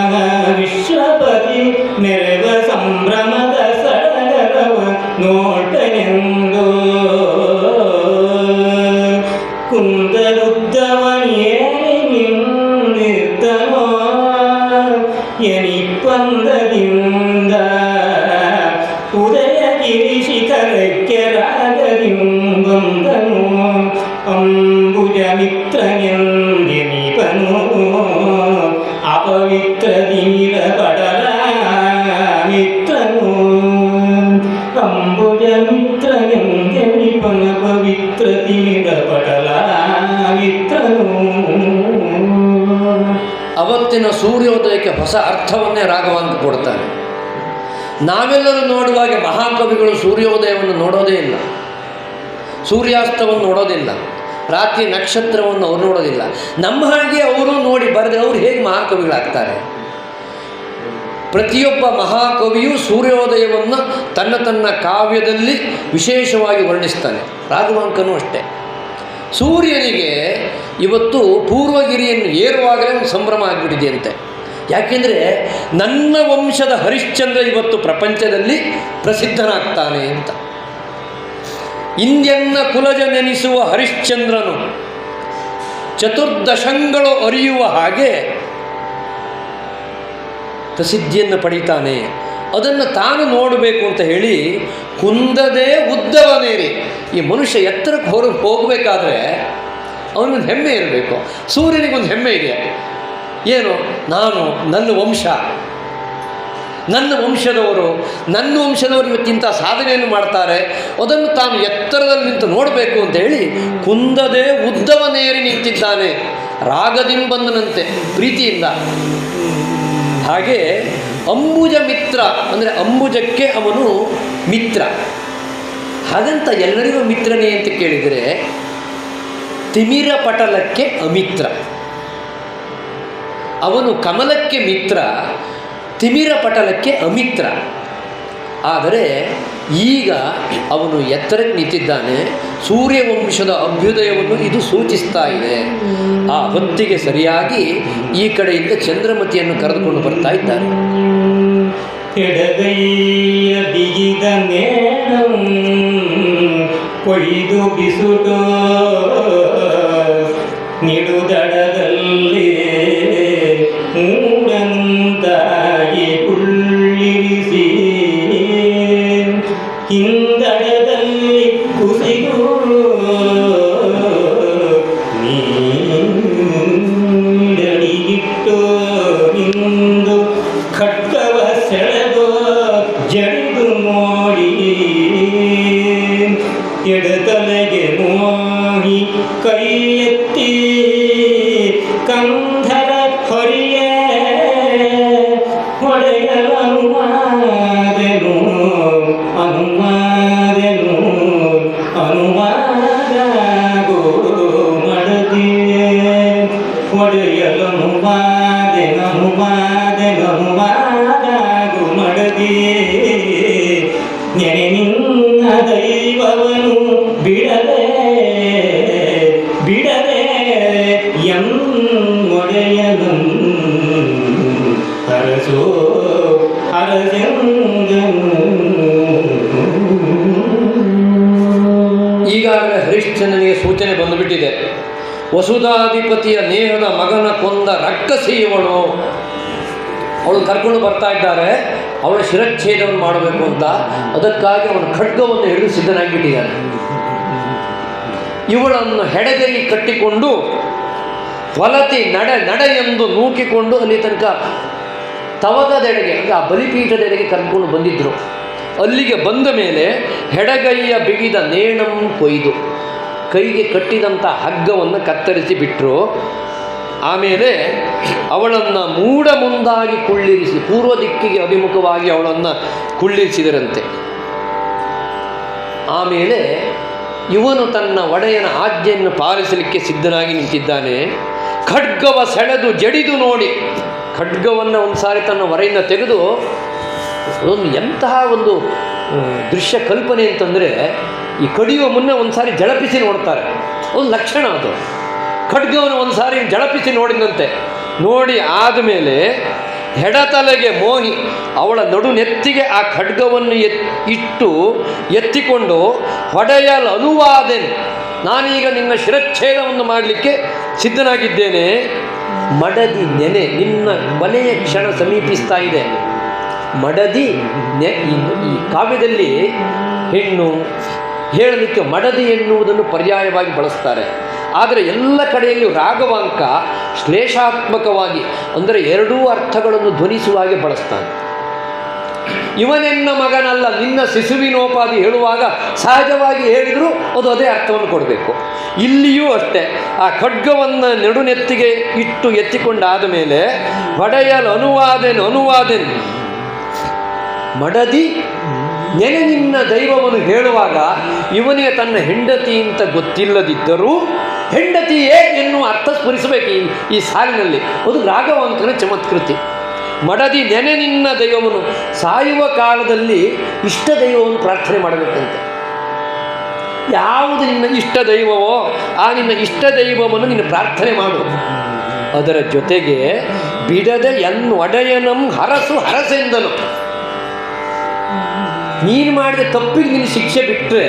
ವಿಶ್ವಪತಿ ನೆರವ ಸಂಭ್ರಮದ ಸಡಗರವ ನೋಟನೆಂದು ಕುಂದರುದ್ದವನಿಯೇರಿ ನಿಂದಿರ್ತನೋ ಎನಿಪ್ಪಂದದಿಂದ ಉದಯಗಿರಿ ಶಿಖರಕ್ಕೆ ರಾಗದಿಂಬಂದನು ಅಂಬುಜ ಮಿತ್ರನೆಂದೆನಿಪನು ಅಪವಿತ್ರ ದಿಮಿರ ಪಡಲ ಮಿತ್ರನು ಅಂಬುಜ ಮಿತ್ರನೆಂದೆನಿಪನ ಪವಿತ್ರ ದಿಮಿರ ಪಡಲ ಮಿತ್ರನು. ಅವತ್ತಿನ ಸೂರ್ಯೋದಯಕ್ಕೆ ಹೊಸ ಅರ್ಥವನ್ನೇ ರಾಘವಾಂಕ ಕೊಡ್ತಾನೆ. ನಾವೆಲ್ಲರೂ ನೋಡುವಾಗ ಮಹಾಕವಿಗಳು ಸೂರ್ಯೋದಯವನ್ನು ನೋಡೋದೇ ಇಲ್ಲ, ಸೂರ್ಯಾಸ್ತವನ್ನು ನೋಡೋದಿಲ್ಲ, ರಾತ್ರಿ ನಕ್ಷತ್ರವನ್ನು ಅವರು ನೋಡೋದಿಲ್ಲ. ನಮ್ಮ ಹಾಗೆ ಅವರು ನೋಡಿ ಬರೆದ್ರೆ ಅವ್ರು ಹೇಗೆ ಮಹಾಕವಿಗಳಾಗ್ತಾರೆ? ಪ್ರತಿಯೊಬ್ಬ ಮಹಾಕವಿಯೂ ಸೂರ್ಯೋದಯವನ್ನು ತನ್ನ ಕಾವ್ಯದಲ್ಲಿ ವಿಶೇಷವಾಗಿ ವರ್ಣಿಸ್ತಾನೆ. ರಾಘವಾಂಕನೂ ಅಷ್ಟೇ. ಸೂರ್ಯನಿಗೆ ಇವತ್ತು ಪೂರ್ವಗಿರಿಯನ್ನು ಏರುವಾಗಲೇ ಒಂದು ಸಂಭ್ರಮ ಆಗಿಬಿಟ್ಟಿದೆಯಂತೆ. ಯಾಕೆಂದರೆ ನನ್ನ ವಂಶದ ಹರಿಶ್ಚಂದ್ರ ಇವತ್ತು ಪ್ರಪಂಚದಲ್ಲಿ ಪ್ರಸಿದ್ಧನಾಗ್ತಾನೆ ಅಂತ. ಇಂದ್ಯನ್ನ ಕುಲಜನೆನಿಸುವ ಹರಿಶ್ಚಂದ್ರನು ಚತುರ್ದಶಂಗಳು ಅರಿಯುವ ಹಾಗೆ ಪ್ರಸಿದ್ಧಿಯನ್ನು ಪಡೀತಾನೆ. ಅದನ್ನು ತಾನು ನೋಡಬೇಕು ಅಂತ ಹೇಳಿ ಕುಂದದೇ ಉದ್ದವನೇರಿ. ಈ ಮನುಷ್ಯ ಎತ್ತರಕ್ಕೆ ಹೋಗಬೇಕಾದ್ರೆ ಅವನಿಗೊಂದು ಹೆಮ್ಮೆ ಇರಬೇಕು. ಸೂರ್ಯನಿಗೊಂದು ಹೆಮ್ಮೆ ಇದೆ. ಏನು? ನಾನು ನನ್ನ ವಂಶದವರು ಇವತ್ತಿಂಥ ಸಾಧನೆಯನ್ನು ಮಾಡ್ತಾರೆ, ಅದನ್ನು ತಾನು ಎತ್ತರದಲ್ಲಿ ನಿಂತು ನೋಡಬೇಕು ಅಂತ ಹೇಳಿ ಕುಂದದೇ ಉದ್ದವನೇರಿ ನಿಂತಿದ್ದಾನೆ. ರಾಗದಿಂಬಂದನಂತೆ, ಪ್ರೀತಿಯಿಂದ. ಹಾಗೆ ಅಂಬುಜ ಮಿತ್ರ ಅಂದರೆ ಅಂಬುಜಕ್ಕೆ ಅವನು ಮಿತ್ರ. ಹಾಗಂತ ಎಲ್ಲರಿಗೂ ಮಿತ್ರನೇ ಅಂತ ಕೇಳಿದರೆ ತಿಮಿರ ಪಟಲಕ್ಕೆ ಅಮಿತ್ರ. ಅವನು ಕಮಲಕ್ಕೆ ಮಿತ್ರ, ತಿಮಿರ ಪಟಲಕ್ಕೆ ಅಮಿತ್ರ. ಆದರೆ ಈಗ ಅವನು ಎತ್ತರಕ್ಕೆ ನಿಂತಿದ್ದಾನೆ. ಸೂರ್ಯವಂಶದ ಅಭ್ಯುದಯವನ್ನು ಇದು ಸೂಚಿಸ್ತಾ ಇದೆ. ಆ ಹೊತ್ತಿಗೆ ಸರಿಯಾಗಿ ಈ ಕಡೆಯಿಂದ ಚಂದ್ರಮತಿಯನ್ನು ಕರೆದುಕೊಂಡು ಬರ್ತಾ ಇದ್ದಾನೆ. ಎಡಗೈಯ ಬಿಗಿದ ನೇಣಂ ಕೊಯ್ದು ಬಿಸುಟೋ ನಿಡುದಡದಲ್ಲಿ ಮೂಡಂತಾಗಿ ಕುಳ್ಳಿರಿಸಿ ಹಿಂದಡದಲ್ಲಿ ಕುಸಿಗೂ ನೀಡಡಿಗಿಟ್ಟು ಅನುವಾದಾಗು ಮಡದಿಯೇ ನೆನೆ ನಿನ್ನ ದೈವವನು ಬಿಡದೆ ಬಿಡದೆ ಒಡೆಯನು ಹರಸೋ ಹರಸೆಂದನು. ಈಗಾಗಲೇ ಹರಿಶ್ಚಂದ್ರನಿಗೆ ಸೂಚನೆ ಬಂದುಬಿಟ್ಟಿದೆ. ವಸುಧಾಧಿಪತಿಯ ನೇಹದ ಮಗನ ಕೊಂದ ರಕ್ಕಸಿ ಇವಳು, ಅವಳು ಕರ್ಕೊಂಡು ಬರ್ತಾ ಇದ್ದಾರೆ, ಅವಳ ಶಿರಚ್ಛೇದವನ್ನು ಮಾಡಬೇಕು ಅಂತ. ಅದಕ್ಕಾಗಿ ಅವನ ಖಡ್ಗವನ್ನು ಹಿಡಿದು ಸಿದ್ಧನಾಗಿಬಿಟ್ಟಿದ್ದಾನೆ. ಇವಳನ್ನು ಹೆಡಗೈ ಕಟ್ಟಿಕೊಂಡು ಹೊಲತಿ ನಡೆ ಎಂದು ನೂಕಿಕೊಂಡು ಅಲ್ಲಿ ತನಕ ತವಕದೆಡೆಗೆ ಅಂದರೆ ಆ ಬಲಿಪೀಠದೆಡೆಗೆ ಕರ್ಕೊಂಡು ಬಂದಿದ್ದರು. ಅಲ್ಲಿಗೆ ಬಂದ ಮೇಲೆ ಹೆಡಗೈಯ ಬಿಗಿದ ನೇಣಂ ಕೊಯ್ದು ಕೈಗೆ ಕಟ್ಟಿದಂಥ ಹಗ್ಗವನ್ನು ಕತ್ತರಿಸಿ ಬಿಟ್ಟರು. ಆಮೇಲೆ ಅವಳನ್ನು ಮೂಡ ಮುಂದಾಗಿ ಕುಳ್ಳಿರಿಸಿ ಪೂರ್ವ ದಿಕ್ಕಿಗೆ ಅಭಿಮುಖವಾಗಿ ಅವಳನ್ನು ಕುಳ್ಳಿರಿಸಿದರಂತೆ. ಆಮೇಲೆ ಇವನು ತನ್ನ ಒಡೆಯನ ಆಜ್ಞೆಯನ್ನು ಪಾಲಿಸಲಿಕ್ಕೆ ಸಿದ್ಧನಾಗಿ ನಿಂತಿದ್ದಾನೆ. ಖಡ್ಗವ ಸೆಳೆದು ಜಡಿದು ನೋಡಿ, ಖಡ್ಗವನ್ನು ಒಂದು ಸಾರಿ ತನ್ನ ಹೊರೆಯಿಂದ ತೆಗೆದು, ಅದೊಂದು ಎಂತಹ ಒಂದು ದೃಶ್ಯ ಕಲ್ಪನೆ ಅಂತಂದರೆ, ಈ ಕಡಿಯುವ ಮುನ್ನ ಒಂದು ಸಾರಿ ಜಳಪಿಸಿ ನೋಡ್ತಾರೆ, ಒಂದು ಲಕ್ಷಣ ಅದು. ಖಡ್ಗವನ್ನು ಒಂದು ಸಾರಿ ಜಳಪಿಸಿ ನೋಡಿದಂತೆ ನೋಡಿ ಆದಮೇಲೆ ಹೆಡತಲೆಗೆ ಮೋಹಿ ಅವಳ ನಡು ನೆತ್ತಿಗೆ ಆ ಖಡ್ಗವನ್ನು ಇಟ್ಟು ಎತ್ತಿಕೊಂಡು ಹೊಡೆಯಲು ಅನುವಾದೆನು, ನಾನೀಗ ನಿನ್ನ ಶಿರಚ್ಛೇದವನ್ನು ಮಾಡಲಿಕ್ಕೆ ಸಿದ್ಧನಾಗಿದ್ದೇನೆ. ಮಡದಿ ನೆನೆ, ನಿನ್ನ ಕೊನೆಯ ಕ್ಷಣ ಸಮೀಪಿಸ್ತಾ ಇದೆ. ಮಡದಿ ಈ ಕಾವ್ಯದಲ್ಲಿ ಹೆಣ್ಣು ಹೇಳಲಿಕ್ಕೆ ಮಡದಿ ಎನ್ನುವುದನ್ನು ಪರ್ಯಾಯವಾಗಿ ಬಳಸ್ತಾರೆ. ಆದರೆ ಎಲ್ಲ ಕಡೆಯಲ್ಲೂ ರಾಘವಾಂಕ ಶ್ಲೇಷಾತ್ಮಕವಾಗಿ ಅಂದರೆ ಎರಡೂ ಅರ್ಥಗಳನ್ನು ಧ್ವನಿಸುವ ಹಾಗೆ ಬಳಸ್ತಾನೆ. ಇವನೆನ್ನ ಮಗನಲ್ಲ ನಿನ್ನ ಶಿಶುವಿನೋಪಾದಿ ಹೇಳುವಾಗ ಸಹಜವಾಗಿ ಹೇಳಿದರೂ ಅದು ಅದೇ ಅರ್ಥವನ್ನು ಕೊಡಬೇಕು. ಇಲ್ಲಿಯೂ ಅಷ್ಟೇ, ಆ ಖಡ್ಗವನ್ನು ನಡುನೆತ್ತಿಗೆ ಇಟ್ಟು ಎತ್ತಿಕೊಂಡಾದ ಮೇಲೆ ಹೊಡೆಯಲು ಅನುವಾದೆನು ಮಡದಿ ನೆನೆ ನಿನ್ನ ದೈವವನ್ನು ಹೇಳುವಾಗ ಇವನಿಗೆ ತನ್ನ ಹೆಂಡತಿ ಅಂತ ಗೊತ್ತಿಲ್ಲದಿದ್ದರೂ ಹೆಂಡತಿಯೇ ಎನ್ನುವ ಅರ್ಥ ಸ್ಫುರಿಸಬೇಕು ಈ ಸಾಲಿನಲ್ಲಿ. ಅದು ರಾಘವಾಂಕನ ಚಮತ್ಕೃತಿ. ಮಡದಿ ನೆನೆ ನಿನ್ನ ದೈವವನ್ನು, ಸಾಯುವ ಕಾಲದಲ್ಲಿ ಇಷ್ಟ ದೈವವನ್ನು ಪ್ರಾರ್ಥನೆ ಮಾಡಬೇಕಂತೆ. ಯಾವುದು ನಿನ್ನ ಇಷ್ಟ ದೈವವೋ ಆ ನಿನ್ನ ಇಷ್ಟ ದೈವವನ್ನು ನೀನು ಪ್ರಾರ್ಥನೆ ಮಾಡು. ಅದರ ಜೊತೆಗೆ ಬಿಡದೆ ಒಡೆಯನಂ ಹರಸೆಂದನು. ನೀನು ಮಾಡಿದ ತಪ್ಪಿಗೆ ನೀನು ಶಿಕ್ಷೆ ಬಿಟ್ಟರೆ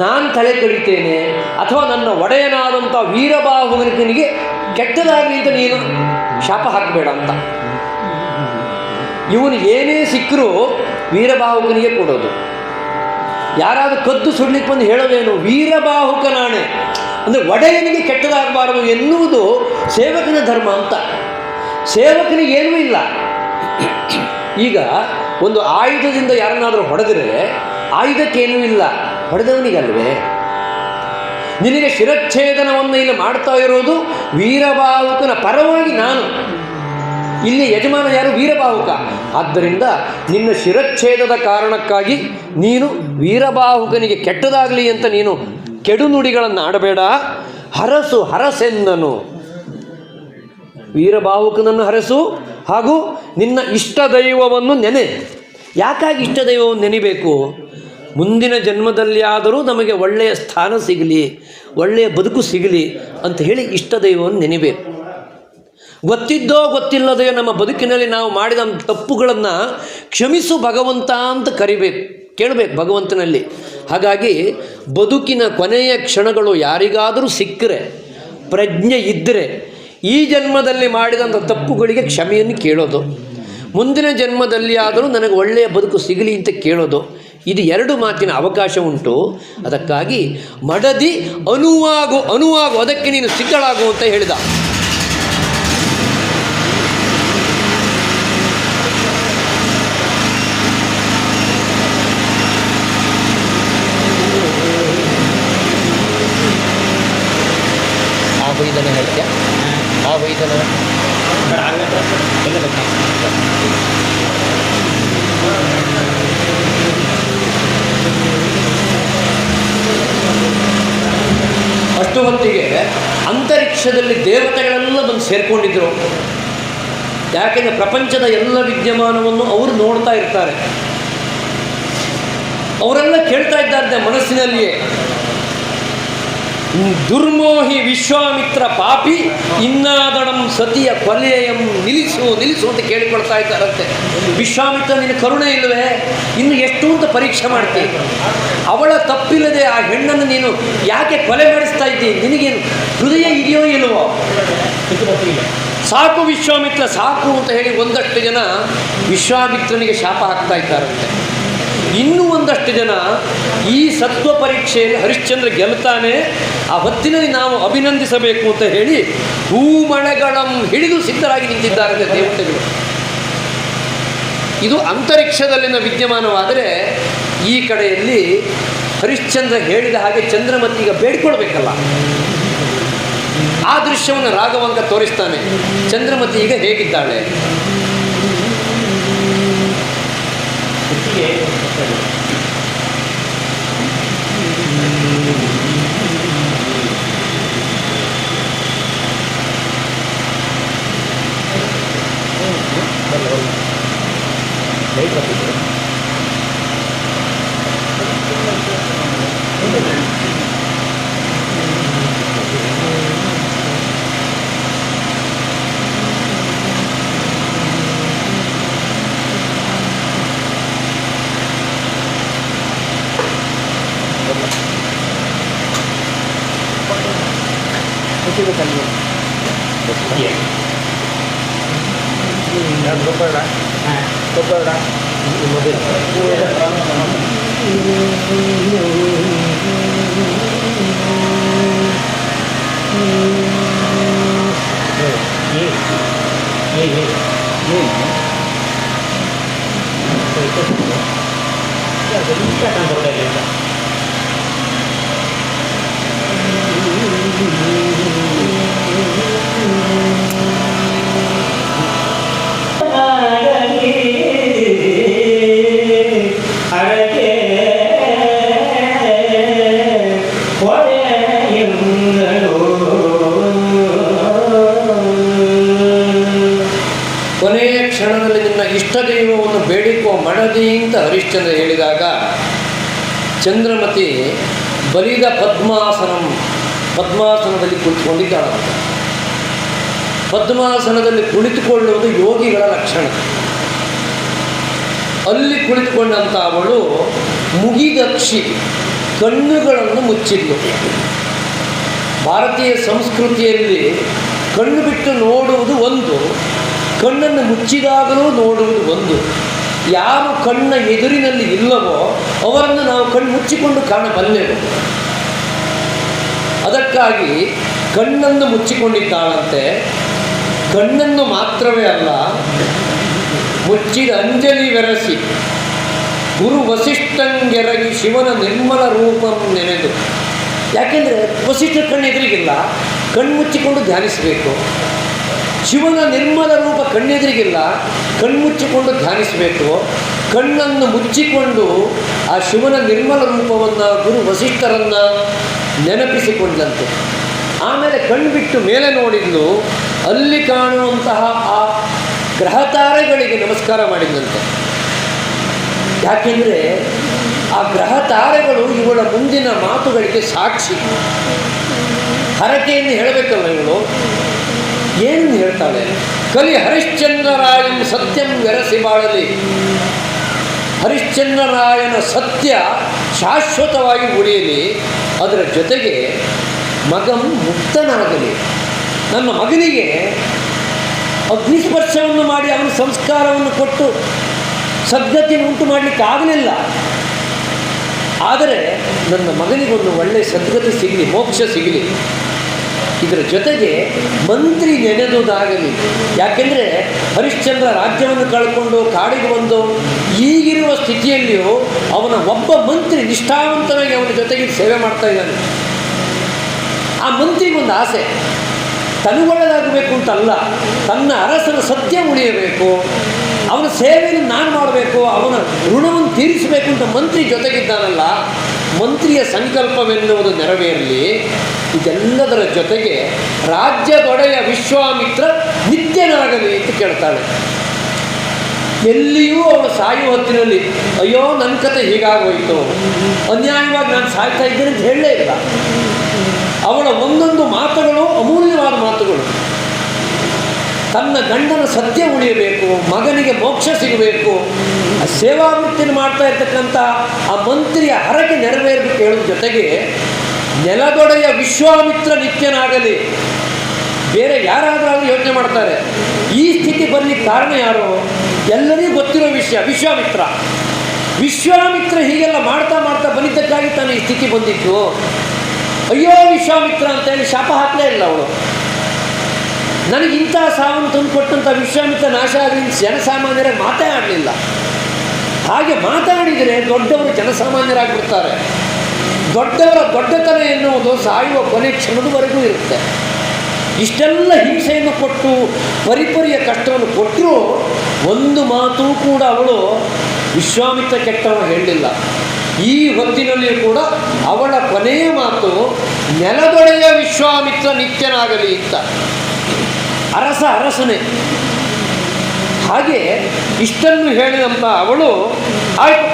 ನಾನು ತಲೆ ಕಡಿತೇನೆ, ಅಥವಾ ನನ್ನ ಒಡೆಯನಾದಂಥ ವೀರಬಾಹುಗನಿಗೆ ಕೆಟ್ಟದಾಗಲಿ ಅಂತ ನೀನು ಶಾಪ ಹಾಕಬೇಡ ಅಂತ. ಇವನು ಏನೇ ಸಿಕ್ಕರೂ ವೀರಬಾಹುಕನಿಗೆ ಕೊಡೋದು. ಯಾರಾದರೂ ಕದ್ದು ಸುಡ್ಲಿಕ್ಕೆ ಬಂದು ಹೇಳೋದೇನು, ವೀರಬಾಹುಕನಾಣೆ ಅಂದರೆ ಒಡೆಯನಿಗೆ ಕೆಟ್ಟದಾಗಬಾರದು ಎನ್ನುವುದು ಸೇವಕನ ಧರ್ಮ ಅಂತ. ಸೇವಕನಿಗೆ ಏನೂ ಇಲ್ಲ. ಈಗ ಒಂದು ಆಯುಧದಿಂದ ಯಾರನ್ನಾದರೂ ಹೊಡೆದರೆ ಆಯುಧಕ್ಕೇನೂ ಇಲ್ಲ, ಹೊಡೆದವನಿಗಲ್ವೇ? ನಿನಗೆ ಶಿರಚ್ಛೇದನವನ್ನು ಇಲ್ಲಿ ಮಾಡ್ತಾ ಇರೋದು ವೀರಬಾಹುಕನ ಪರವಾಗಿ ನಾನು. ಇಲ್ಲಿ ಯಜಮಾನ ಯಾರು? ವೀರಬಾಹುಕ. ಆದ್ದರಿಂದ ನಿನ್ನ ಶಿರಚ್ಛೇದದ ಕಾರಣಕ್ಕಾಗಿ ನೀನು ವೀರಬಾಹುಕನಿಗೆ ಕೆಟ್ಟದಾಗಲಿ ಅಂತ ನೀನು ಕೆಡು ನುಡಿಗಳನ್ನು ಆಡಬೇಡ. ಹರಸೆಂದನು, ವೀರಬಾಹುಕನನ್ನು ಹರಸು, ಹಾಗೂ ನಿನ್ನ ಇಷ್ಟ ದೈವವನ್ನು ನೆನೆ. ಯಾಕಾಗಿ ಇಷ್ಟ ದೈವವನ್ನು ನೆನೆಬೇಕು? ಮುಂದಿನ ಜನ್ಮದಲ್ಲಿ ಆದರೂ ನಮಗೆ ಒಳ್ಳೆಯ ಸ್ಥಾನ ಸಿಗಲಿ, ಒಳ್ಳೆಯ ಬದುಕು ಸಿಗಲಿ ಅಂತ ಹೇಳಿ ಇಷ್ಟ ದೈವವನ್ನು ನೆನೆಬೇಕು. ಗೊತ್ತಿದ್ದೋ ಗೊತ್ತಿಲ್ಲದೆಯೋ ನಮ್ಮ ಬದುಕಿನಲ್ಲಿ ನಾವು ಮಾಡಿದ ತಪ್ಪುಗಳನ್ನು ಕ್ಷಮಿಸು ಭಗವಂತ ಅಂತ ಕೇಳಬೇಕು ಭಗವಂತನಲ್ಲಿ. ಹಾಗಾಗಿ ಬದುಕಿನ ಕೊನೆಯ ಕ್ಷಣಗಳು ಯಾರಿಗಾದರೂ ಸಿಕ್ಕರೆ, ಪ್ರಜ್ಞೆ ಇದ್ದರೆ, ಈ ಜನ್ಮದಲ್ಲಿ ಮಾಡಿದಂಥ ತಪ್ಪುಗಳಿಗೆ ಕ್ಷಮೆಯನ್ನು ಕೇಳೋದು, ಮುಂದಿನ ಜನ್ಮದಲ್ಲಿ ಆದರೂ ನನಗೆ ಒಳ್ಳೆಯ ಬದುಕು ಸಿಗಲಿ ಅಂತ ಕೇಳೋದು. ಇದು ಎರಡು ಮಾತಿನ ಅವಕಾಶ ಉಂಟು. ಅದಕ್ಕಾಗಿ ಮಡದಿ ಅನುವಾಗು ಅದಕ್ಕೆ ನೀನು ಸಿದ್ಧಳಾಗು ಅಂತ ಹೇಳಿದ. ಆ ಬೈದನ ಹೇಳ್ತೀಯ? ಆ ಬೈದನ ಅಷ್ಟು ಹೊತ್ತಿಗೆ ಅಂತರಿಕ್ಷದಲ್ಲಿ ದೇವತೆಗಳೆಲ್ಲ ಬಂದು ಸೇರಿಕೊಂಡಿದ್ದರು. ಯಾಕೆಂದರೆ ಪ್ರಪಂಚದ ಎಲ್ಲ ವಿದ್ಯಮಾನವನ್ನು ಅವರು ನೋಡ್ತಾ ಇರ್ತಾರೆ. ಅವರೆಲ್ಲ ಕೇಳ್ತಾ ಇದ್ದಾರೆ ಮನಸ್ಸಿನಲ್ಲಿಯೇ, ದುರ್ಮೋಹಿ ವಿಶ್ವಾಮಿತ್ರ ಪಾಪಿ ಇನ್ನಾದಣಂ ಸತಿಯ ಕೊಲೆಯಂ ನಿಲ್ಲಿಸು ಅಂತ ಕೇಳಿಕೊಳ್ತಾ ಇದ್ದಾರಂತೆ. ವಿಶ್ವಾಮಿತ್ರ ನಿನ್ನ ಕರುಣೆ ಇಲ್ಲವೇ, ಇನ್ನು ಎಷ್ಟು ಅಂತ ಪರೀಕ್ಷೆ ಮಾಡ್ತೀನಿ, ಅವಳ ತಪ್ಪಿಲ್ಲದೆ ಆ ಹೆಣ್ಣನ್ನು ನೀನು ಯಾಕೆ ಕೊಲೆ ಮಾಡಿಸ್ತಾ ಇದ್ದೀನಿ, ನಿನಗೇನು ಹೃದಯ ಇದೆಯೋ ಇಲ್ವೋ, ಸಾಕು ವಿಶ್ವಾಮಿತ್ರ ಸಾಕು ಅಂತ ಹೇಳಿ ಒಂದಷ್ಟು ಜನ ವಿಶ್ವಾಮಿತ್ರನಿಗೆ ಶಾಪ ಹಾಕ್ತಾ ಇದ್ದಾರಂತೆ. ಇನ್ನೂ ಒಂದಷ್ಟು ಜನ ಈ ಸತ್ವ ಪರೀಕ್ಷೆಯಲ್ಲಿ ಹರಿಶ್ಚಂದ್ರ ಗೆಲ್ತಾನೆ, ಆ ಹೊತ್ತಿನಲ್ಲಿ ನಾವು ಅಭಿನಂದಿಸಬೇಕು ಅಂತ ಹೇಳಿ ಹೂಮಳೆಗಳಂ ಹಿಡಿದು ಸಿದ್ಧರಾಗಿ ನಿಂತಿದ್ದಾರೆ ದೇವತೆಗಳು. ಇದು ಅಂತರಿಕ್ಷದಲ್ಲಿನ ವಿದ್ಯಮಾನವಾದರೆ, ಈ ಕಡೆಯಲ್ಲಿ ಹರಿಶ್ಚಂದ್ರ ಹೇಳಿದ ಹಾಗೆ ಚಂದ್ರಮತಿಗ ಬೇಡಿಕೊಳ್ಬೇಕಲ್ಲ, ಆ ದೃಶ್ಯವನ್ನು ರಾಘವಾಂಕ ತೋರಿಸ್ತಾನೆ. ಚಂದ್ರಮತಿ ಈಗ ಹೇಗಿದ್ದಾಳೆ, ಕೊನೆಯ ಕ್ಷಣದಲ್ಲಿ ನಿನ್ನ ಇಷ್ಟ ದೈವವನ್ನು ಬೇಡಿಕೋ ಮಡದಿ ಅಂತ ಹರಿಶ್ಚಂದ್ರ ಹೇಳಿದಾಗ, ಚಂದ್ರಮತಿ ಬಲಿದ ಪದ್ಮಾಸನದಲ್ಲಿ ಕುಳಿತುಕೊಂಡಿದ್ದಾಳಂತೆ. ಪದ್ಮಾಸನದಲ್ಲಿ ಕುಳಿತುಕೊಳ್ಳುವುದು ಯೋಗಿಗಳ ಲಕ್ಷಣ. ಅಲ್ಲಿ ಕುಳಿತುಕೊಂಡಂಥ ಅವಳು ಮುಗಿದಕ್ಷಿ, ಕಣ್ಣುಗಳನ್ನು ಮುಚ್ಚಿದ್ಲು. ಭಾರತೀಯ ಸಂಸ್ಕೃತಿಯಲ್ಲಿ ಕಣ್ಣು ಬಿಟ್ಟು ನೋಡುವುದು ಒಂದು, ಕಣ್ಣನ್ನು ಮುಚ್ಚಿದಾಗಲೂ ನೋಡುವುದು ಒಂದು. ಯಾರು ಕಣ್ಣ ಎದುರಿನಲ್ಲಿ ಇಲ್ಲವೋ ಅವರನ್ನು ನಾವು ಕಣ್ಣು ಮುಚ್ಚಿಕೊಂಡು ಕಾಣಬಲ್ಲೆವು. ಅದಕ್ಕಾಗಿ ಕಣ್ಣನ್ನು ಮುಚ್ಚಿಕೊಂಡಿದ್ದಾಳಂತೆ. ಕಣ್ಣನ್ನು ಮಾತ್ರವೇ ಅಲ್ಲ, ಮುಚ್ಚಿದ ಅಂಜಲಿ ಬೆರೆಸಿ ಗುರು ವಸಿಷ್ಠಂಗೆರಗಿ ಶಿವನ ನಿರ್ಮಲ ರೂಪಂ ನೆನೆದು. ಯಾಕೆಂದರೆ ವಸಿಷ್ಠ ಕಣ್ಣು ಎದುರಿಗಿಲ್ಲ, ಕಣ್ಣು ಮುಚ್ಚಿಕೊಂಡು ಧ್ಯಾನಿಸಬೇಕು. ಶಿವನ ನಿರ್ಮಲ ರೂಪ ಕಣ್ಣೆದುರಿಗಿಲ್ಲ, ಕಣ್ಮುಚ್ಚಿಕೊಂಡು ಧ್ಯಾನಿಸಬೇಕು. ಕಣ್ಣನ್ನು ಮುಚ್ಚಿಕೊಂಡು ಆ ಶಿವನ ನಿರ್ಮಲ ರೂಪವನ್ನು ಗುರು ವಸಿಷ್ಠರನ್ನು ನೆನಪಿಸಿಕೊಂಡಂತೆ. ಆಮೇಲೆ ಕಣ್ಣು ಬಿಟ್ಟು ಮೇಲೆ ನೋಡಿದ್ಲು, ಅಲ್ಲಿ ಕಾಣುವಂತಹ ಆ ಗ್ರಹತಾರೆಗಳಿಗೆ ನಮಸ್ಕಾರ ಮಾಡಿದಂತೆ. ಯಾಕೆಂದರೆ ಆ ಗ್ರಹತಾರೆಗಳು ಇವಳ ಮುಂದಿನ ಮಾತುಗಳಿಗೆ ಸಾಕ್ಷಿ. ಹರಕೆಯನ್ನು ಹೇಳಬೇಕಲ್ಲ ಇವಳು, ಏನು ಹೇಳ್ತಾಳೆ? ಕಲಿ ಹರಿಶ್ಚಂದ್ರರಾಯಂ ಸತ್ಯಂ ಬೆರೆಸಿ ಬಾಳಲಿ. ಹರಿಶ್ಚಂದ್ರರಾಯನ ಸತ್ಯ ಶಾಶ್ವತವಾಗಿ ಉಳಿಯಲಿ, ಅದರ ಜೊತೆಗೆ ಮಗಂ ಮುಕ್ತನಾಗಲಿ. ನನ್ನ ಮಗನಿಗೆ ಅಗ್ನಿಸ್ಪರ್ಶವನ್ನು ಮಾಡಿ ಅವನ ಸಂಸ್ಕಾರವನ್ನು ಕೊಟ್ಟು ಸದ್ಗತಿಯನ್ನು ಉಂಟು ಮಾಡಲಿಕ್ಕಾಗಲಿಲ್ಲ. ಆದರೆ ನನ್ನ ಮಗನಿಗೊಂದು ಒಳ್ಳೆಯ ಸದ್ಗತಿ ಸಿಗಲಿ, ಮೋಕ್ಷ ಸಿಗಲಿ. ಇದರ ಜೊತೆಗೆ ಮಂತ್ರಿ ನೆನೆದುದಾಗಲಿ. ಯಾಕೆಂದರೆ ಹರಿಶ್ಚಂದ್ರ ರಾಜ್ಯವನ್ನು ಕಳ್ಕೊಂಡು ಕಾಡಿಗೆ ಬಂದು ಈಗಿರುವ ಸ್ಥಿತಿಯಲ್ಲಿಯೂ ಅವನ ಒಬ್ಬ ಮಂತ್ರಿ ನಿಷ್ಠಾವಂತನಾಗಿ ಅವನ ಜೊತೆಗೆ ಸೇವೆ ಮಾಡ್ತಾ ಇದ್ದಾನೆ. ಆ ಮಂತ್ರಿಗೊಂದು ಆಸೆ, ತನಗೊಳ್ಳದಾಗಬೇಕು ಅಂತಲ್ಲ, ತನ್ನ ಅರಸನ ಸತ್ಯ ಉಳಿಯಬೇಕು, ಅವನ ಸೇವೆಯನ್ನು ನಾನು ಮಾಡಬೇಕು, ಅವನ ಋಣವನ್ನು ತೀರಿಸಬೇಕು ಅಂತ ಮಂತ್ರಿ ಜೊತೆಗಿದ್ದಾನಲ್ಲ. ಮಂತ್ರಿಯ ಸಂಕಲ್ಪವೆನ್ನುವುದು ನೆರವೇರಲಿ. ಇದೆಲ್ಲದರ ಜೊತೆಗೆ ರಾಜ್ಯದೊಡೆಯ ವಿಶ್ವಾಮಿತ್ರ ನಿತ್ಯನಾಗಲಿ ಅಂತ ಕೇಳ್ತಾಳೆ. ಎಲ್ಲಿಯೂ ಅವಳು ಸಾಯುವ ಹೊತ್ತಿನಲ್ಲಿ ಅಯ್ಯೋ ನನ್ನ ಕತೆ ಹೀಗಾಗೋಯ್ತು, ಅನ್ಯಾಯವಾಗಿ ನಾನು ಸಾಯ್ತಾ ಇದ್ದೇನೆ ಅಂತ ಹೇಳಲೇ ಇಲ್ಲ. ಅವಳ ಒಂದೊಂದು ಮಾತುಗಳು ಅಮೂಲ್ಯವಾದ ಮಾತುಗಳು. ತನ್ನ ಗಂಡನ ಸತ್ಯ ಉಳಿಯಬೇಕು, ಮಗನಿಗೆ ಮೋಕ್ಷ ಸಿಗಬೇಕು, ಸೇವಾವೃತ್ತಿನ ಮಾಡ್ತಾ ಇರ್ತಕ್ಕಂಥ ಆ ಮಂತ್ರಿಯ ಹರಕೆ ನೆರವೇರಬೇಕು ಹೇಳೋದ್ರ ಜೊತೆಗೆ ನೆಲದೊಡೆಯ ವಿಶ್ವಾಮಿತ್ರ ನಿತ್ಯನಾಗಲಿ. ಬೇರೆ ಯಾರಾದರೂ ಯೋಚನೆ ಮಾಡ್ತಾರೆ, ಈ ಸ್ಥಿತಿ ಬರಲಿಕ್ಕೆ ಕಾರಣ ಯಾರು? ಎಲ್ಲರಿಗೂ ಗೊತ್ತಿರೋ ವಿಷಯ, ವಿಶ್ವಾಮಿತ್ರ ಹೀಗೆಲ್ಲ ಮಾಡ್ತಾ ಮಾಡ್ತಾ ಬಂದಿದ್ದಕ್ಕಾಗಿ ತಾನು ಈ ಸ್ಥಿತಿ ಬಂದಿತ್ತು. ಅಯ್ಯೋ ವಿಶ್ವಾಮಿತ್ರ ಅಂತೇಳಿ ಶಾಪ ಹಾಕಲೇ ಇಲ್ಲ ಅವಳು. ನನಗಿಂಥ ಸಾವನ್ನು ತಂದು ಕೊಟ್ಟಂಥ ವಿಶ್ವಾಮಿತ್ರ ನಾಶ ಆಗಲಿ ಜನಸಾಮಾನ್ಯರ ಮಾತೇ ಆಡಲಿಲ್ಲ. ಹಾಗೆ ಮಾತಾಡಿದರೆ ದೊಡ್ಡವರು ಜನಸಾಮಾನ್ಯರಾಗಿಬಿಡ್ತಾರೆ. ದೊಡ್ಡವರ ದೊಡ್ಡತನ ಎನ್ನುವುದು ಸಾಯುವ ಕೊನೆ ಕ್ಷಣದವರೆಗೂ ಇರುತ್ತೆ. ಇಷ್ಟೆಲ್ಲ ಹಿಂಸೆಯನ್ನು ಕೊಟ್ಟು ಪರಿಪರಿಯ ಕಷ್ಟವನ್ನು ಕೊಟ್ಟರೂ ಒಂದು ಮಾತು ಕೂಡ ಅವಳು ವಿಶ್ವಾಮಿತ್ರ ಕೆಟ್ಟವ ಹೇಳಲಿಲ್ಲ. ಈ ಹೊತ್ತಿನಲ್ಲಿಯೂ ಕೂಡ ಅವಳ ಕೊನೆಯ ಮಾತು ನೆಲದೊಡೆಯ ವಿಶ್ವಾಮಿತ್ರ ನಿತ್ಯನಾಗಲಿ ಅಂತ. ಅರಸನೇ. ಹಾಗೆ ಇಷ್ಟನ್ನು ಹೇಳಿದಂಥ ಅವಳು ಆಯಿತು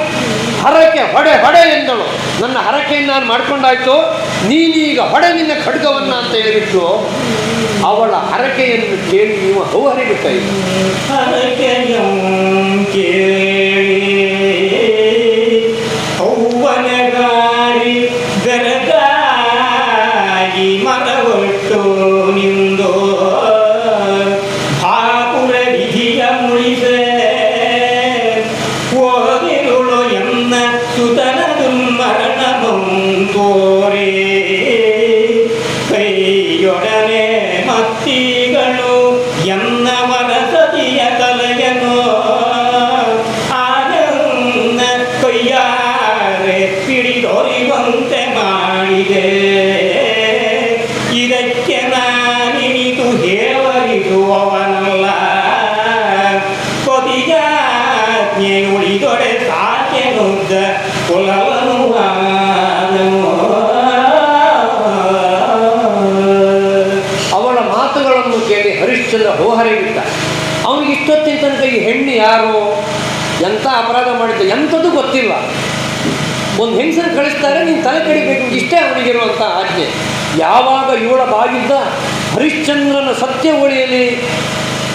ಹರಕೆ ಹೊಡೆ ಎಂದಳು. ನನ್ನ ಹರಕೆಯನ್ನು ನಾನು ಮಾಡ್ಕೊಂಡಾಯ್ತು, ನೀನೀಗ ಹೊಡೆ ನಿನ್ನ ಖಡ್ಗವನ್ನು ಅಂತ ಹೇಳಿಬಿಟ್ಟು ಅವಳ ಹರಕೆಯನ್ನು ಕೇಳಿ ನೀವು ಹೌಹರಿಬೇಕಾಯಿತು. ಹೌವನಗಾರಿ ಗರಗಾಗಿ ಮರವಟ್ಟು ನಿಂದೋ ಭಾಪುರ ವಿಧಿಯ ಮುಳಿಸೆ ಓದಿರುಳು ಎನ್ನ ಸುತನ ದುರ್ಮರಣ ಬಂದೋರೇ ಕೈಯೊಡನೆ ಮತ್ತಿಗಳು ಎನ್ನ ವರಸತಿಯ ತಲೆಯನು ಆನಂದ ಕೊಯ್ಯಾರೆ ಪಿಡಿದೊರಿವಂತೆ ಮಾಡಿದೆ. ಇದಕ್ಕೆ ನಾನಿನಿತು ಹೇವರಿಸುವವನಲ್ಲ, ಕೊದಿಯಾಜ್ಞೆ ಉಳಿದೊಡೆ ಸಾಕೆನುದ್ದ ಕುಲವನು ಅವಳ ಮಾತುಗಳನ್ನು ಕೇಳಿ ಹರಿಶ್ಚಂದ್ರ ಹೋಹರಿಬಿಟ್ಟ. ಅವನಿಗೆ ಇಷ್ಟೊತ್ತಿನ ತನಕ ಈ ಹೆಣ್ಣು ಯಾರು, ಎಂಥ ಅಪರಾಧ ಮಾಡಿದ್ದ ಎಂಥದ್ದು ಗೊತ್ತಿಲ್ಲ. ಒಂದು ಹೆಂಗಸನ್ನು ಕಳಿಸ್ತಾರೆ, ನೀನು ತಲೆ ಕಡಿಬೇಕು, ಇಷ್ಟೇ ಅವನಿಗಿರುವಂಥ ಆಜ್ಞೆ. ಯಾವಾಗ ಇವಳ ಬಾಗಿದ್ದ ಹರಿಶ್ಚಂದ್ರನ ಸತ್ಯ ಉಳಿಯಲಿ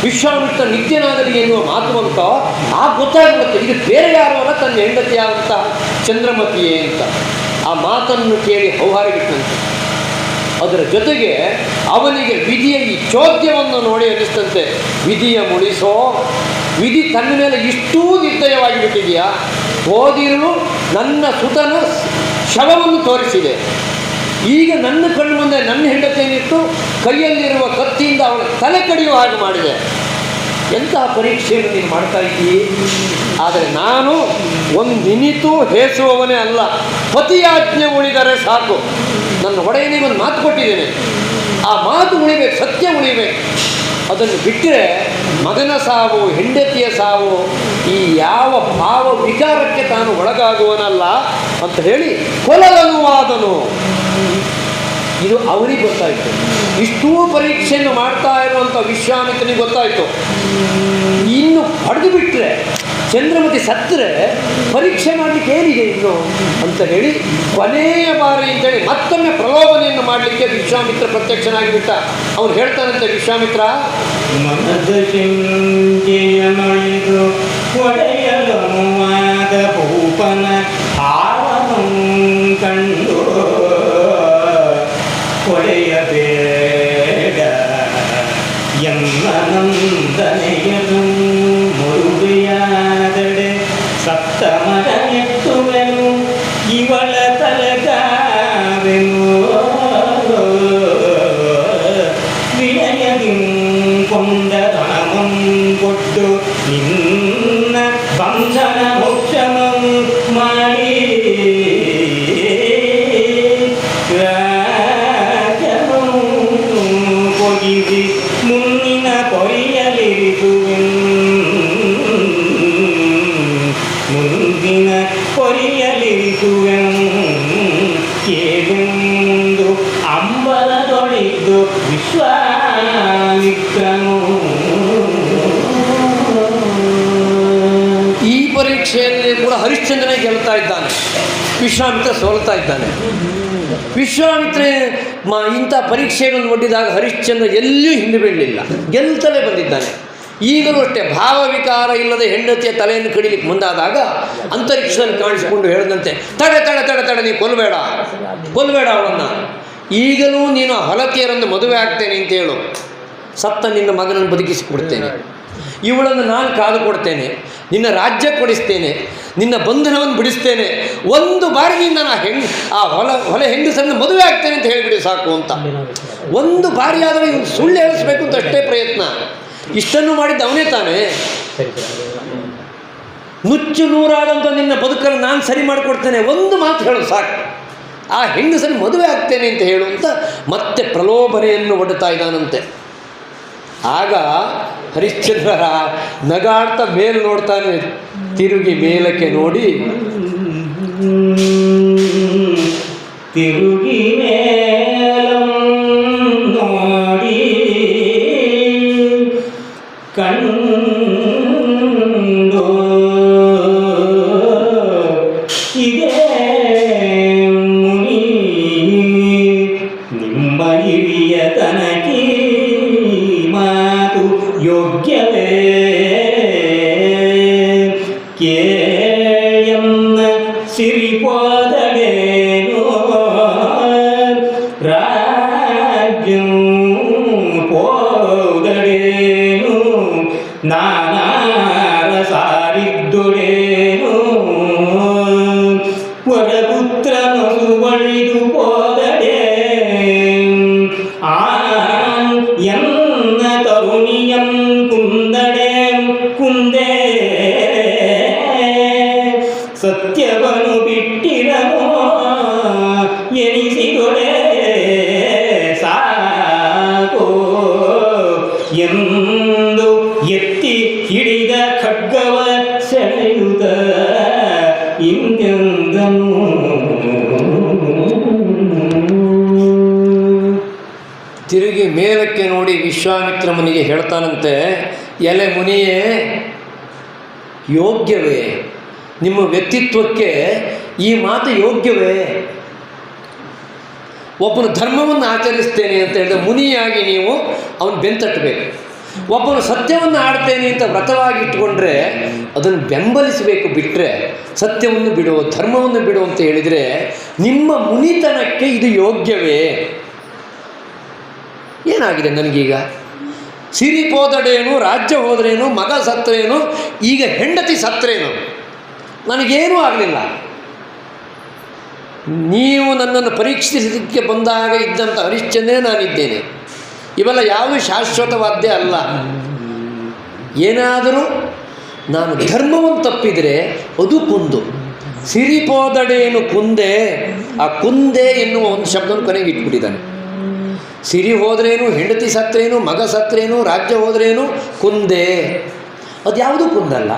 ವಿಶ್ವಾಮಿತ್ರ ನಿತ್ಯನಾಗಲಿ ಎನ್ನುವ ಮಾತು ಬಂತೋ ಆಗ ಗೊತ್ತಾಗುತ್ತೆ ಇದು ಬೇರೆ ಯಾರು ಅಲ್ಲ, ತನ್ನ ಹೆಂಡತಿಯಾದಂಥ ಚಂದ್ರಮತಿಯೇ ಅಂತ. ಆ ಮಾತನ್ನು ಕೇಳಿ ಹೌಹಾರಿಬಿಟ್ಟಂತೆ. ಅದರ ಜೊತೆಗೆ ಅವನಿಗೆ ವಿಧಿಯ ಈ ಚೋದ್ಯವನ್ನು ನೋಡಿ ಅನ್ನಿಸ್ತಂತೆ. ವಿಧಿಯ ಮುಳಿಸೋ, ವಿಧಿ ತನ್ನ ಮೇಲೆ ಇಷ್ಟೂ ನಿರ್ದಯವಾಗಿ ಬಿಟ್ಟಿದೆಯಾ? ಓದಿರಲು ನನ್ನ ಸುತನ ಶವವನ್ನು ತೋರಿಸಿದೆ. ಈಗ ನನ್ನ ಕಣ್ಣು ಮುಂದೆ ನನ್ನ ಹೆಂಡತಿಯನ್ನಿಟ್ಟು ಕೈಯಲ್ಲಿರುವ ಕತ್ತಿಯಿಂದ ಅವಳ ತಲೆ ಕಡಿಯುವ ಹಾಗೆ ಮಾಡಿದೆ. ಎಂತಹ ಪರೀಕ್ಷೆಯನ್ನು ನೀನು ಮಾಡ್ತಾ ಇದ್ದೀ? ಆದರೆ ನಾನು ಒಂದಿನಿತೂ ಹೇಸುವವನೇ ಅಲ್ಲ. ಪತಿಯಾಜ್ಞೆ ಉಳಿದರೆ ಸಾಕು. ನನ್ನ ಒಡೆಯನಿಗೆ ಒಂದು ಮಾತು ಕೊಟ್ಟಿದ್ದೇನೆ, ಆ ಮಾತು ಉಳಿಬೇಕು, ಸತ್ಯ ಉಳಿಬೇಕು. ಅದನ್ನು ಬಿಟ್ಟರೆ ಮಗನ ಸಾವು, ಹೆಂಡತಿಯ ಸಾವು, ಈ ಯಾವ ಭಾವ ವಿಕಾರಕ್ಕೆ ತಾನು ಒಳಗಾಗುವನಲ್ಲ ಅಂತ ಹೇಳಿ ಕೊಲಲನುವಾದನು. ಇದು ಅವನಿಗೆ ಗೊತ್ತಾಯಿತು. ಇಷ್ಟೂ ಪರೀಕ್ಷೆಯನ್ನು ಮಾಡ್ತಾ ಇರುವಂಥ ವಿಶ್ವಾಮಿತ್ರನಿಗೆ ಗೊತ್ತಾಯಿತು. ಇನ್ನು ಹೊಡೆದು ಬಿಟ್ಟರೆ ಚಂದ್ರಮತಿ ಸತ್ತರೆ ಪರೀಕ್ಷೆ ಮಾಡಲಿಕ್ಕೆ ಏನಿದೆ ಇನ್ನು ಅಂತ ಹೇಳಿ ಕೊನೆಯ ಬಾರಿ ಅಂತೇಳಿ ಮತ್ತೊಮ್ಮೆ ಪ್ರಲೋಭನೆಯನ್ನು ಮಾಡಲಿಕ್ಕೆ ವಿಶ್ವಾಮಿತ್ರ ಪ್ರತ್ಯಕ್ಷನಾಗಿಬಿಟ್ಟ. ಅವನು ಹೇಳ್ತಾನಂತೆ, ವಿಶ್ವಾಮಿತ್ರ ಮನದ ಚಿಂತೆಯನೊಳಿದು ಒಡೆಯಲನುವಾದ ಭೂಪನ ಭಾವನು ಕಂಡು ಒಡೆಯಬೇಡ ಎನ್ನ ನಂದನೆಯನು ಮುರುವೆಯಾದಡೆ ಸತ್ತ ಮಗನೆತ್ತುವೆನು ಇವಳ ತಲೆಗಾವೆನು ವಿನಯದಿ ಕೊಂಡ ಧನಮಂ ಕೊಟ್ಟು ನಿನ್ನ ಬಂಧನ ಮೋಕ್ಷಮಂ ಮಾಡಿ ಕೊಗಿರಿ ಮುನ್ನಿನ ಕೊರಿಯಲಿರಿಸುವೆನು ಎಂದು ವಿಶ್ವಾಮಿತ್ರನು. ಈ ಪರೀಕ್ಷೆಯಲ್ಲಿ ಕೂಡ ಹರಿಶ್ಚಂದ್ರನೇ ಗೆಲ್ತಾ ಇದ್ದಾನೆ, ವಿಶ್ವಾಮಿತ್ರ ಸೋಲ್ತಾ ಇದ್ದಾನೆ. ವಿಶ್ವಾಮಿತ್ರ ಇಂಥ ಪರೀಕ್ಷೆಗಳನ್ನು ಒಡ್ಡಿದಾಗ ಹರಿಶ್ಚಂದ್ರ ಎಲ್ಲಿಯೂ ಹಿಂದೆ ಬೀಳಲಿಲ್ಲ, ಗೆಲ್ತಲೇ ಬಂದಿದ್ದಾನೆ. ಈಗಲೂ ಅಷ್ಟೇ ಭಾವವಿಕಾರ ಇಲ್ಲದೆ ಹೆಂಡತಿಯ ತಲೆಯನ್ನು ಕಡಿಲಿಕ್ಕೆ ಮುಂದಾದಾಗ ಅಂತರಿಕ್ಷದಲ್ಲಿ ಕಾಣಿಸಿಕೊಂಡು ಹೇಳಿದಂತೆ, ತಡೆ ತಡೆ ತಡೆ ತಡೆ, ನೀನು ಕೊಲ್ಲಬೇಡ ಅವಳನ್ನು, ಈಗಲೂ ನೀನು ಹೊಲತಿಯರನ್ನು ಮದುವೆ ಆಗ್ತೇನೆ ಅಂತ ಹೇಳು, ಸತ್ತ ನಿನ್ನ ಮಗನನ್ನು ಬದುಕಿಸಿಕೊಡ್ತೇನೆ, ಇವಳನ್ನು ನಾನು ಕಾದು ಕೊಡ್ತೇನೆ, ನಿನ್ನ ರಾಜ್ಯ ಕೊಡಿಸ್ತೇನೆ, ನಿನ್ನ ಬಂಧನವನ್ನು ಬಿಡಿಸ್ತೇನೆ, ಒಂದು ಬಾರಿ ನೀನು ಆ ಹೊಲ ಹೆಂಗಸನ್ನು ಮದುವೆ ಆಗ್ತೇನೆ ಅಂತ ಹೇಳಿಬಿಡಿ ಸಾಕು ಅಂತ. ಒಂದು ಬಾರಿ ಆದರೆ ಇವ್ನು ಸುಳ್ಳು ಹೇಳಿಸ್ಬೇಕು ಅಂತ ಅಷ್ಟೇ ಪ್ರಯತ್ನ. ಇಷ್ಟನ್ನು ಮಾಡಿದ್ದು ಅವನೇ ತಾನೇ. ನುಚ್ಚು ನೂರಾದಂಥ ನಿನ್ನ ಬದುಕನ್ನು ನಾನು ಸರಿ ಮಾಡಿಕೊಡ್ತೇನೆ, ಒಂದು ಮಾತು ಹೇಳು ಸಾಕು, ಆ ಹೆಂಗಸನ್ನು ಮದುವೆ ಆಗ್ತೇನೆ ಅಂತ ಹೇಳು ಅಂತ ಮತ್ತೆ ಪ್ರಲೋಭನೆಯನ್ನು ಒಡ್ಡುತ್ತಾ ಇದ್ದಾನಂತೆ. ಆಗ ಹರಿಶ್ಚಂದ್ರ ನಗಾಡ್ತಾ ಮೇಲೆ ನೋಡ್ತಾನೆ, ತಿರುಗಿ ಮೇಲಕ್ಕೆ ನೋಡಿ, ತಿರುಗಿ ನೋಡಿ ಕಂಡು ಇದೇ ಮುನಿ ನಿಮ್ಮ ಹಿರಿಯ ತನಕಿ ಮಾತು ಯೋಗ್ಯವೇ ಕೇಯನ್ನ ಸಿರಿಪೋದಡೇನು ರಾಜ್ಯಂ ಪೋದಡೇನು ನಾನಾರ ಸಾರಿದ್ದುಡೇನು ವರಪುತ್ರನು ಸುವಳಿದು ಪೋದಡೇ ಎನ್ನ ತರುಣಿಯಂ ಕುಂದಡೆ ಕುಂದೇ ಸತ್ಯವನು ಬಿಟ್ಟಿರನೋ ಎನಿಸಿದೊಡೆ ಸಾಕೋ ಎಂದು ಎತ್ತಿ ಹಿಡಿದ ಖಡ್ಗವ ಸೆಳೆಯುತ್ತ ಇಂದೆಂದನು. ತಿರುಗಿ ಮೇಲಕ್ಕೆ ನೋಡಿ ವಿಶ್ವಾಮಿತ್ರ ಮುನಿಗೆ ಹೇಳ್ತಾನಂತೆ, ಎಲೆ ಮುನಿಯೇ, ಯೋಗ್ಯವೇ, ನಿಮ್ಮ ವ್ಯಕ್ತಿತ್ವಕ್ಕೆ ಈ ಮಾತು ಯೋಗ್ಯವೇ? ಒಬ್ಬನು ಧರ್ಮವನ್ನು ಆಚರಿಸ್ತೇನೆ ಅಂತ ಹೇಳಿದ್ರೆ ಮುನಿಯಾಗಿ ನೀವು ಅವನು ಬೆಂತಟ್ಟಬೇಕು. ಒಬ್ಬನು ಸತ್ಯವನ್ನು ಆಡ್ತೇನೆ ಅಂತ ವ್ರತವಾಗಿ ಇಟ್ಕೊಂಡ್ರೆ ಅದನ್ನು ಬೆಂಬಲಿಸಬೇಕು, ಬಿಟ್ಟರೆ ಸತ್ಯವನ್ನು ಬಿಡು, ಧರ್ಮವನ್ನು ಬಿಡು ಅಂತ ಹೇಳಿದರೆ ನಿಮ್ಮ ಮುನಿತನಕ್ಕೆ ಇದು ಯೋಗ್ಯವೇ? ಏನಾಗಿದೆ ನನಗೀಗ? ಸಿರಿ ಹೋದಡೇನು, ರಾಜ್ಯ ಹೋದ್ರೇನು, ಮಗ ಸತ್ರೇನು, ಈಗ ಹೆಂಡತಿ ಸತ್ರೇನು, ನನಗೇನೂ ಆಗಲಿಲ್ಲ. ನೀವು ನನ್ನನ್ನು ಪರೀಕ್ಷಿಸಲಿಕ್ಕೆ ಬಂದಾಗ ಇದ್ದಂಥ ಹರಿಶ್ಚಂದ್ರನೇ ನಾನಿದ್ದೇನೆ. ಇವೆಲ್ಲ ಯಾವುದೂ ಶಾಶ್ವತವಾದ್ದೇ ಅಲ್ಲ. ಏನಾದರೂ ನಾನು ಧರ್ಮವನ್ನು ತಪ್ಪಿದರೆ ಅದು ಕುಂದು. ಸಿರಿಪೋದಡೇನು ಕುಂದೆ, ಆ ಕುಂದೆ ಎನ್ನುವ ಒಂದು ಶಬ್ದವನ್ನು ಕೊನೆಗೆ ಇಟ್ಬಿಟ್ಟಿದ್ದಾನೆ. ಸಿರಿ ಹೋದ್ರೇನು, ಹೆಂಡತಿ ಸತ್ರೇನು, ಮಗ ಸತ್ರೇನು, ರಾಜ್ಯ ಹೋದ್ರೇನು, ಕುಂದೆ. ಅದು ಯಾವುದೂ ಕುಂದಲ್ಲ.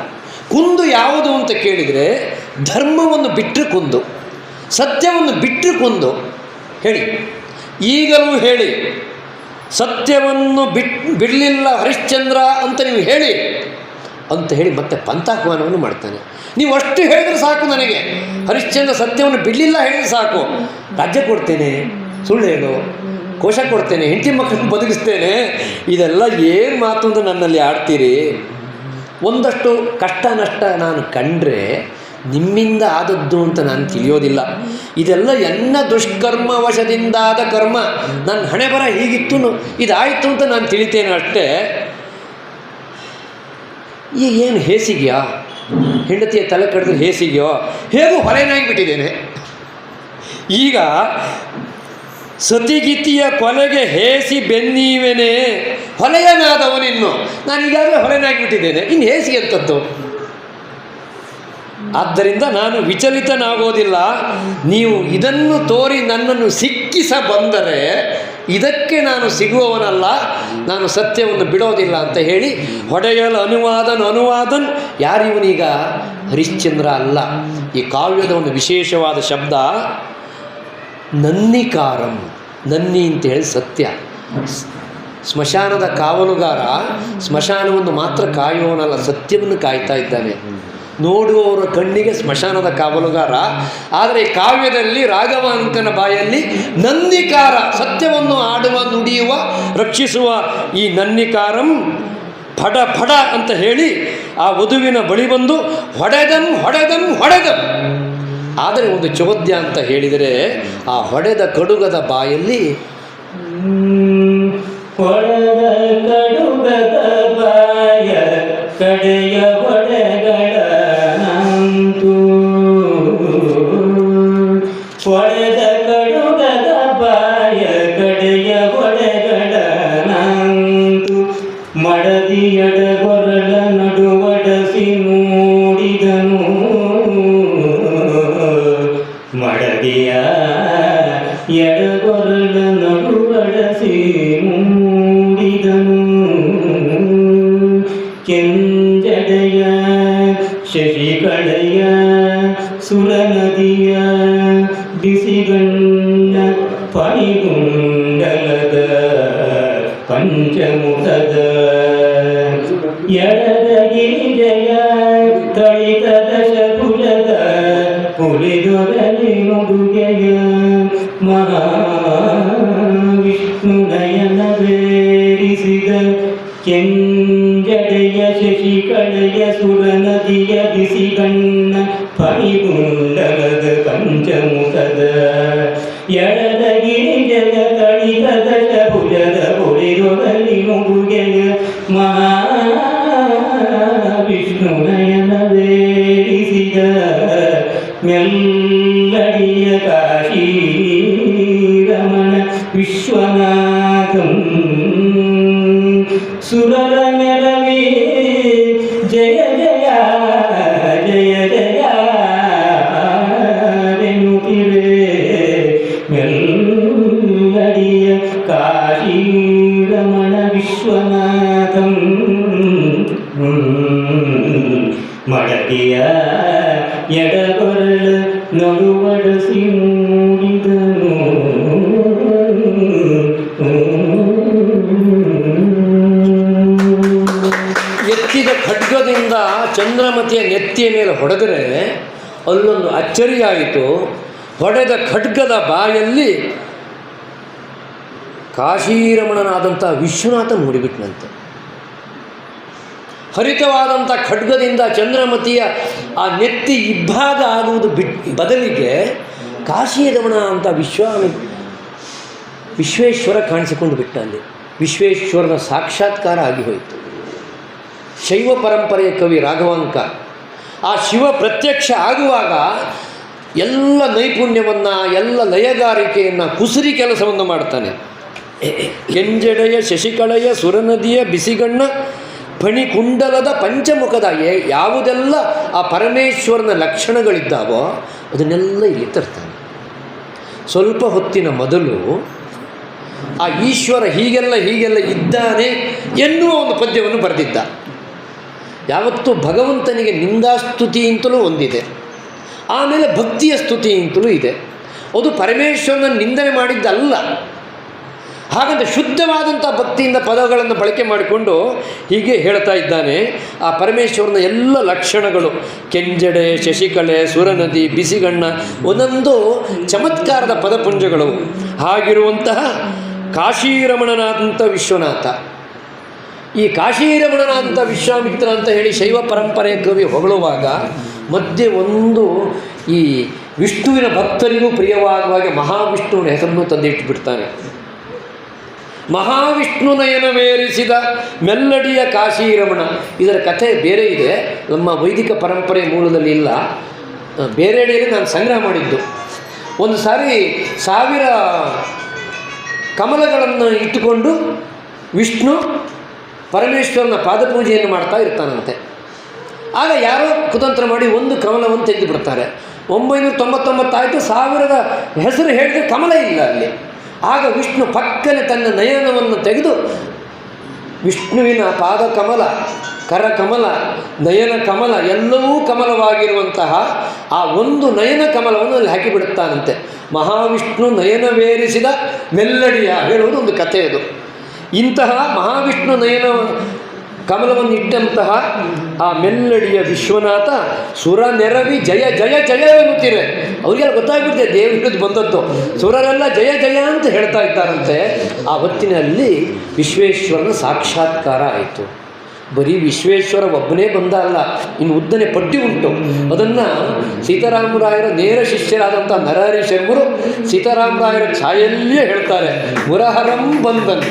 ಕುಂದು ಯಾವುದು ಅಂತ ಕೇಳಿದರೆ ಧರ್ಮವನ್ನು ಬಿಟ್ಟರೆ ಕುಂದು, ಸತ್ಯವನ್ನು ಬಿಟ್ಟರೆ ಕುಂದು. ಹೇಳಿ, ಈಗಲೂ ಹೇಳಿ, ಸತ್ಯವನ್ನು ಬಿಡಲಿಲ್ಲ ಹರಿಶ್ಚಂದ್ರ ಅಂತ ನೀವು ಹೇಳಿ ಅಂತ ಹೇಳಿ ಮತ್ತೆ ಪಂಥಾಹ್ವಾನವನ್ನು ಮಾಡ್ತಾನೆ. ನೀವು ಅಷ್ಟು ಹೇಳಿದ್ರೆ ಸಾಕು, ನನಗೆ ಹರಿಶ್ಚಂದ್ರ ಸತ್ಯವನ್ನು ಬಿಡಲಿಲ್ಲ ಹೇಳಿದ್ರೆ ಸಾಕು, ರಾಜ್ಯ ಕೊಡ್ತೇನೆ, ಸುಳ್ಳು ಹೇಳು, ಕೋಶ ಕೊಡ್ತೇನೆ, ಹೆಂಡತಿ ಮಕ್ಕಳನ್ನು ಬದುಕಿಸ್ತೇನೆ. ಇದೆಲ್ಲ ಏನು ಮಾತು ಅಂತ ನನ್ನಲ್ಲಿ ಆಡ್ತೀರಿ? ಒಂದಷ್ಟು ಕಷ್ಟ ನಷ್ಟ ನಾನು ಕಂಡ್ರೆ ನಿಮ್ಮಿಂದ ಆದದ್ದು ಅಂತ ನಾನು ತಿಳಿಯೋದಿಲ್ಲ. ಇದೆಲ್ಲ ಎನ್ನ ದುಷ್ಕರ್ಮ ವಶದಿಂದಾದ ಕರ್ಮ. ನನ್ನ ಹಣೆ ಬರ ಹೀಗಿತ್ತು, ಇದಾಯಿತು ಅಂತ ನಾನು ತಿಳಿತೇನೆ ಅಷ್ಟೇ. ಈಗ ಏನು ಹೇಸಿಗೆಯಾ? ಹೆಂಡತಿಯ ತಲೆ ಕಡಿದ್ರೆ ಹೇಸಿಗೆಯೋ? ಹೇಗೂ ಹೊಲೆನಾಗಿ ಬಿಟ್ಟಿದ್ದೇನೆ. ಈಗ ಸತಿಗಿತಿಯ ಕೊಲೆಗೆ ಹೇಸಿ ಬೆನ್ನೀವೇನೆ, ಹೊಲೆಯನಾದವನಿನ್ನು. ನಾನು ಈಗಾಗಲೇ ಹೊಲೆನಾಗಿಬಿಟ್ಟಿದ್ದೇನೆ, ಇನ್ನು ಹೇಸಿಗೆ ಅಂತದ್ದು. ಆದ್ದರಿಂದ ನಾನು ವಿಚಲಿತನಾಗೋದಿಲ್ಲ. ನೀವು ಇದನ್ನು ತೋರಿ ನನ್ನನ್ನು ಸಿಕ್ಕಿಸ ಬಂದರೆ ಇದಕ್ಕೆ ನಾನು ಸಿಗುವವನಲ್ಲ, ನಾನು ಸತ್ಯವನ್ನು ಬಿಡೋದಿಲ್ಲ ಅಂತ ಹೇಳಿ ಹೊಡೆಯಲು ಅನುವಾದನ್. ಯಾರಿವನೀಗ? ಹರಿಶ್ಚಂದ್ರ ಅಲ್ಲ. ಈ ಕಾವ್ಯದ ಒಂದು ವಿಶೇಷವಾದ ಶಬ್ದ ನನ್ನಿಕಾರಂ. ನನ್ನಿ ಅಂತೇಳಿ ಸತ್ಯ, ಸ್ಮಶಾನದ ಕಾವಲುಗಾರ ಸ್ಮಶಾನವನ್ನು ಮಾತ್ರ ಕಾಯುವವನಲ್ಲ, ಸತ್ಯವನ್ನು ಕಾಯ್ತಾ ಇದ್ದಾನೆ. ನೋಡುವವರ ಕಣ್ಣಿಗೆ ಸ್ಮಶಾನದ ಕಾವಲುಗಾರ. ಆದರೆ ಕಾವ್ಯದಲ್ಲಿ ರಾಘವಾಂಕನ ಬಾಯಲ್ಲಿ ನನ್ನಿಕಾರ, ಸತ್ಯವನ್ನು ಆಡುವ, ನುಡಿಯುವ, ರಕ್ಷಿಸುವ ಈ ನನ್ನಿಕಾರಂ ಫಡ ಫಡ ಅಂತ ಹೇಳಿ ಆ ವಧುವಿನ ಬಳಿ ಬಂದು ಹೊಡೆದಂ ಹೊಡೆದಂ ಹೊಡೆದಂ. ಆದರೆ ಒಂದು ಚೋದ್ಯ ಅಂತ ಹೇಳಿದರೆ, ಆ ಹೊಡೆದ ಕಡುಗದ ಬಾಯಲ್ಲಿ ಹೊಡೆದ ಕಡುಗದ ಬಾಯ ಕಡೆಯ ಹೊಡೆಗಳ ನಂತು, ಹೊಡೆದ ಕಡುಗದ ಬಾಯ ಕಡೆಯ ಹೊಡೆಗಳ ನಂತು, ಮಡದಿಯಡಗೊರಳ ನಡುವಡಸಿ ನೋಡಿದನು, ಮಡದಿಯ ಎಡಗೊರಳ ನಡುವಡಸಿ ಮೂಡಿದನು, ಕೆಂಜಡೆಯ ಶಶಿಕಳೆಯ ಸುರನದಿಯ ಬಿಸಿಗಣ್ಣ ಪಣಿಗುಂಡಲದ ಪಂಚಮುಖದ ಎಡದ ಗಿರಿಜಯ ತಳಿತದ ಶಕುಲದ ಪುಲಿದೊಡನೆ ಮುಡುಗೆಯ ಮಹಾವಿಷ್ಣು ನಯನವೇರಿಸಿದ ಕೆಂಜಡೆಯ ಶಶಿಕಳೆಯ ಸುರನದಿಯ ಬಿಸಿಗಣ್ಣ ಫಣಿಗುಂಡಲದ ಪಂಚಮುಖದ ಎಡದ ಗಿರಿಜಯ ತಳಿತದ ಶಕುಲದ ಪುಲಿದೊಡನೆ ಮುಡುಗೆಯ ಮಹಾವಿಷ್ಣು ನಯನವೇರಿಸಿದ ಮೆಲ್ಲಡಿಯ ಕಾಶಿ ರಮಣ ವಿಶ್ವನಾಥಂ, ಸುರರ ಮೆರವೇ ಜಯ ಜಯ ಜಯ ಜಯ ವೆನುತಿರೆ, ಮೆಲ್ಲಡಿಯ ಕಾಶಿ ರಮಣ ವಿಶ್ವನಾಥಂ, ಮಡದಿಯ ಎಡಗೊರಳ ನಡುವಡಸಿ ಮೂಡಿದನು. ಎತ್ತಿದ ಖಡ್ಗದಿಂದ ಚಂದ್ರಮತಿಯ ನೆತ್ತಿಯ ಮೇಲೆ ಹೊಡೆದರೆ ಅಲ್ಲೊಂದು ಅಚ್ಚರಿಯಾಯಿತು. ಹೊಡೆದ ಖಡ್ಗದ ಬಾಯಲ್ಲಿ ಕಾಶೀರಮಣನಾದಂಥ ವಿಶ್ವನಾಥ ಮೂಡಿಬಿಟ್ನಂತೆ. ಹರಿತವಾದಂಥ ಖಡ್ಗದಿಂದ ಚಂದ್ರಮತಿಯ ಆ ನೆತ್ತಿ ಇಬ್ಬಾಗ ಆಗುವುದು ಬದಲಿಗೆ ಕಾಶೀರಮಣ ಅಂತ ವಿಶ್ವೇಶ್ವರ ಕಾಣಿಸಿಕೊಂಡು ಬಿಟ್ಟ. ಅಲ್ಲಿ ವಿಶ್ವೇಶ್ವರನ ಸಾಕ್ಷಾತ್ಕಾರ ಆಗಿ ಹೋಯಿತು. ಶೈವ ಪರಂಪರೆಯ ಕವಿ ರಾಘವಾಂಕ ಆ ಶಿವ ಪ್ರತ್ಯಕ್ಷ ಆಗುವಾಗ ಎಲ್ಲ ನೈಪುಣ್ಯವನ್ನು, ಎಲ್ಲ ಲಯಗಾರಿಕೆಯನ್ನು, ಕುಸುರಿ ಕೆಲಸವನ್ನು ಮಾಡ್ತಾನೆ. ಕೆಂಜಡೆಯ ಶಶಿಕಳೆಯ ಸುರನದಿಯ ಬಿಸಿಗಣ್ಣ ಫಣಿಕುಂಡಲದ ಪಂಚಮುಖದ ಯಾವುದೆಲ್ಲ ಆ ಪರಮೇಶ್ವರನ ಲಕ್ಷಣಗಳಿದ್ದಾವೋ ಅದನ್ನೆಲ್ಲ ಇಲ್ಲಿ ತರ್ತಾನೆ. ಸ್ವಲ್ಪ ಹೊತ್ತಿನ ಮೊದಲು ಆ ಈಶ್ವರ ಹೀಗೆಲ್ಲ ಇದ್ದಾನೆ ಎನ್ನುವ ಒಂದು ಪದ್ಯವನ್ನು ಬರೆದಿದ್ದ. ಯಾವತ್ತೂ ಭಗವಂತನಿಗೆ ನಿಂದಾಸ್ತುತಿ ಅಂತಲೂ ಒಂದಿದೆ, ಆಮೇಲೆ ಭಕ್ತಿಯ ಸ್ತುತಿ ಅಂತಲೂ ಇದೆ. ಅದು ಪರಮೇಶ್ವರನ ನಿಂದನೆ ಮಾಡಿದ್ದಲ್ಲ. ಹಾಗಂತ ಶುದ್ಧವಾದಂಥ ಭಕ್ತಿಯಿಂದ ಪದಗಳನ್ನು ಬಳಕೆ ಮಾಡಿಕೊಂಡು ಹೀಗೆ ಹೇಳ್ತಾ ಇದ್ದಾನೆ. ಆ ಪರಮೇಶ್ವರನ ಎಲ್ಲ ಲಕ್ಷಣಗಳು, ಕೆಂಜಡೆ, ಶಶಿಕಳೆ, ಸುರನದಿ, ಬಿಸಿಗಣ್ಣ, ಒಂದೊಂದು ಚಮತ್ಕಾರದ ಪದಪುಂಜಗಳು. ಹಾಗಿರುವಂತಹ ಕಾಶೀರಮಣನಾದಂಥ ವಿಶ್ವನಾಥ, ಈ ಕಾಶೀರಮಣನಾದಂಥ ವಿಶ್ವಾಮಿತ್ರ ಅಂತ ಹೇಳಿ ಶೈವ ಪರಂಪರೆಯ ಕವಿ ಹೊಗಳುವಾಗ ಮಧ್ಯೆ ಒಂದು ಈ ವಿಷ್ಣುವಿನ ಭಕ್ತರಿಗೂ ಪ್ರಿಯವಾಗುವಾಗೆ ಮಹಾವಿಷ್ಣುವಿನ ಹೆಸರನ್ನು ತಂದಿಟ್ಟುಬಿಡ್ತಾನೆ. ಮಹಾವಿಷ್ಣು ನಯನವೇರಿಸಿದ ಮೆಲ್ಲಡಿಯ ಕಾಶೀರಮಣ. ಇದರ ಕಥೆ ಬೇರೆ ಇದೆ, ನಮ್ಮ ವೈದಿಕ ಪರಂಪರೆ ಮೂಲದಲ್ಲಿ ಇಲ್ಲ. ಬೇರೆಡೆಯಲ್ಲಿ ನಾನು ಸಂಗ್ರಹ ಮಾಡಿದ್ದು. ಒಂದು ಸಾರಿ 1000 ಕಮಲಗಳನ್ನು ಇಟ್ಟುಕೊಂಡು ವಿಷ್ಣು ಪರಮೇಶ್ವರನ ಪಾದಪೂಜೆಯನ್ನು ಮಾಡ್ತಾ ಇರ್ತಾನಂತೆ. ಆಗ ಯಾರೋ ಕುತಂತ್ರ ಮಾಡಿ ಒಂದು ಕಮಲವನ್ನು ತೆಗೆದು ಬಿಡ್ತಾರೆ. 999 ಆಯಿತು, 1000ದ ಹೆಸರು ಹೇಳಿದ್ರೆ ಕಮಲ ಇಲ್ಲ ಅಲ್ಲಿ. ಆಗ ವಿಷ್ಣು ಪಕ್ಕನೆ ತನ್ನ ನಯನವನ್ನು ತೆಗೆದು ವಿಷ್ಣುವಿನ ಪಾದಕಮಲ, ಕರಕಮಲ, ನಯನ ಕಮಲ ಎಲ್ಲವೂ ಕಮಲವಾಗಿರುವಂತಹ ಆ ಒಂದು ನಯನ ಕಮಲವನ್ನು ಅಲ್ಲಿ ಹಾಕಿಬಿಡುತ್ತಾನಂತೆ. ಮಹಾವಿಷ್ಣು ನಯನವೇರಿಸಿದ ಮೆಲ್ಲಡಿಯ ಹೇಳುವುದು ಒಂದು ಕಥೆ ಅದು. ಇಂತಹ ಮಹಾವಿಷ್ಣು ನಯನ ಕಮಲವನ್ನಿಟ್ಟಂತಹ ಆ ಮೆಲ್ಲಡಿಯ ವಿಶ್ವನಾಥ ಸುರ ನೆರವಿ ಜಯ ಜಯ ಜಯ ಎನ್ನುತ್ತೀರೆ. ಅವರಿಗೆಲ್ಲ ಗೊತ್ತಾಗ್ಬಿಟ್ಟಿದೆ ದೇವರಿಗೆ ಬಂದದ್ದು. ಸುರರೆಲ್ಲ ಜಯ ಜಯ ಅಂತ ಹೇಳ್ತಾ ಇದ್ದಾರಂತೆ. ಆ ಹೊತ್ತಿನಲ್ಲಿ ವಿಶ್ವೇಶ್ವರನ ಸಾಕ್ಷಾತ್ಕಾರ ಆಯಿತು. ಬರೀ ವಿಶ್ವೇಶ್ವರ ಒಬ್ಬನೇ ಬಂದ ಅಲ್ಲ, ಇನ್ನು ಉದ್ದನೆ ಪಟ್ಟಿ ಉಂಟು. ಅದನ್ನು ಸೀತಾರಾಮರಾಯರ ನೇರ ಶಿಷ್ಯರಾದಂಥ ನರಹರಿ ಶರ್ಮರು ಸೀತಾರಾಮರಾಯರ ಛಾಯೆಯಲ್ಲೇ ಹೇಳ್ತಾರೆ. ಮುರಹರಂ ಬಂದನ್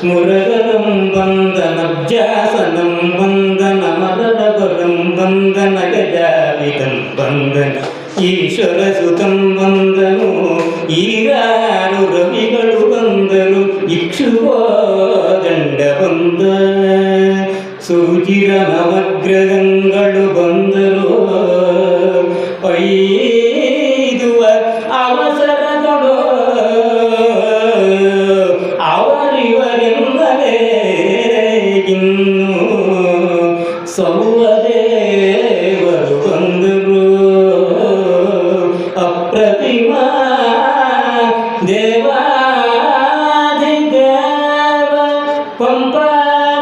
ಮುರಗರಂ ಬಂದನಬ್ಜಾಸನಂ ಬಂದನ ಮರಡಬರಂ ಬಂದನ ಗಜಾವಿತಂ ಬಂದನ ಈಶ್ವರ ಸುತಂ ಬಂದನು ಈರಾರು ರವಿಗಳು ಬಂದರು ಇಕ್ಷುವೋ ದಂಡ ಬಂದ ಸೂಜಿರ ನವಗ್ರಹಗಳು ಬಂದರು ಐದುವ ಅವಸರಗಳು ಅವರಿವರೆಂದರೆ ಇನ್ನು ಸೌವದೇವರು ಬಂದರು ಅಪ್ರತಿಮ ದೇವಾಧಿದೇವ ಪಂಪಾ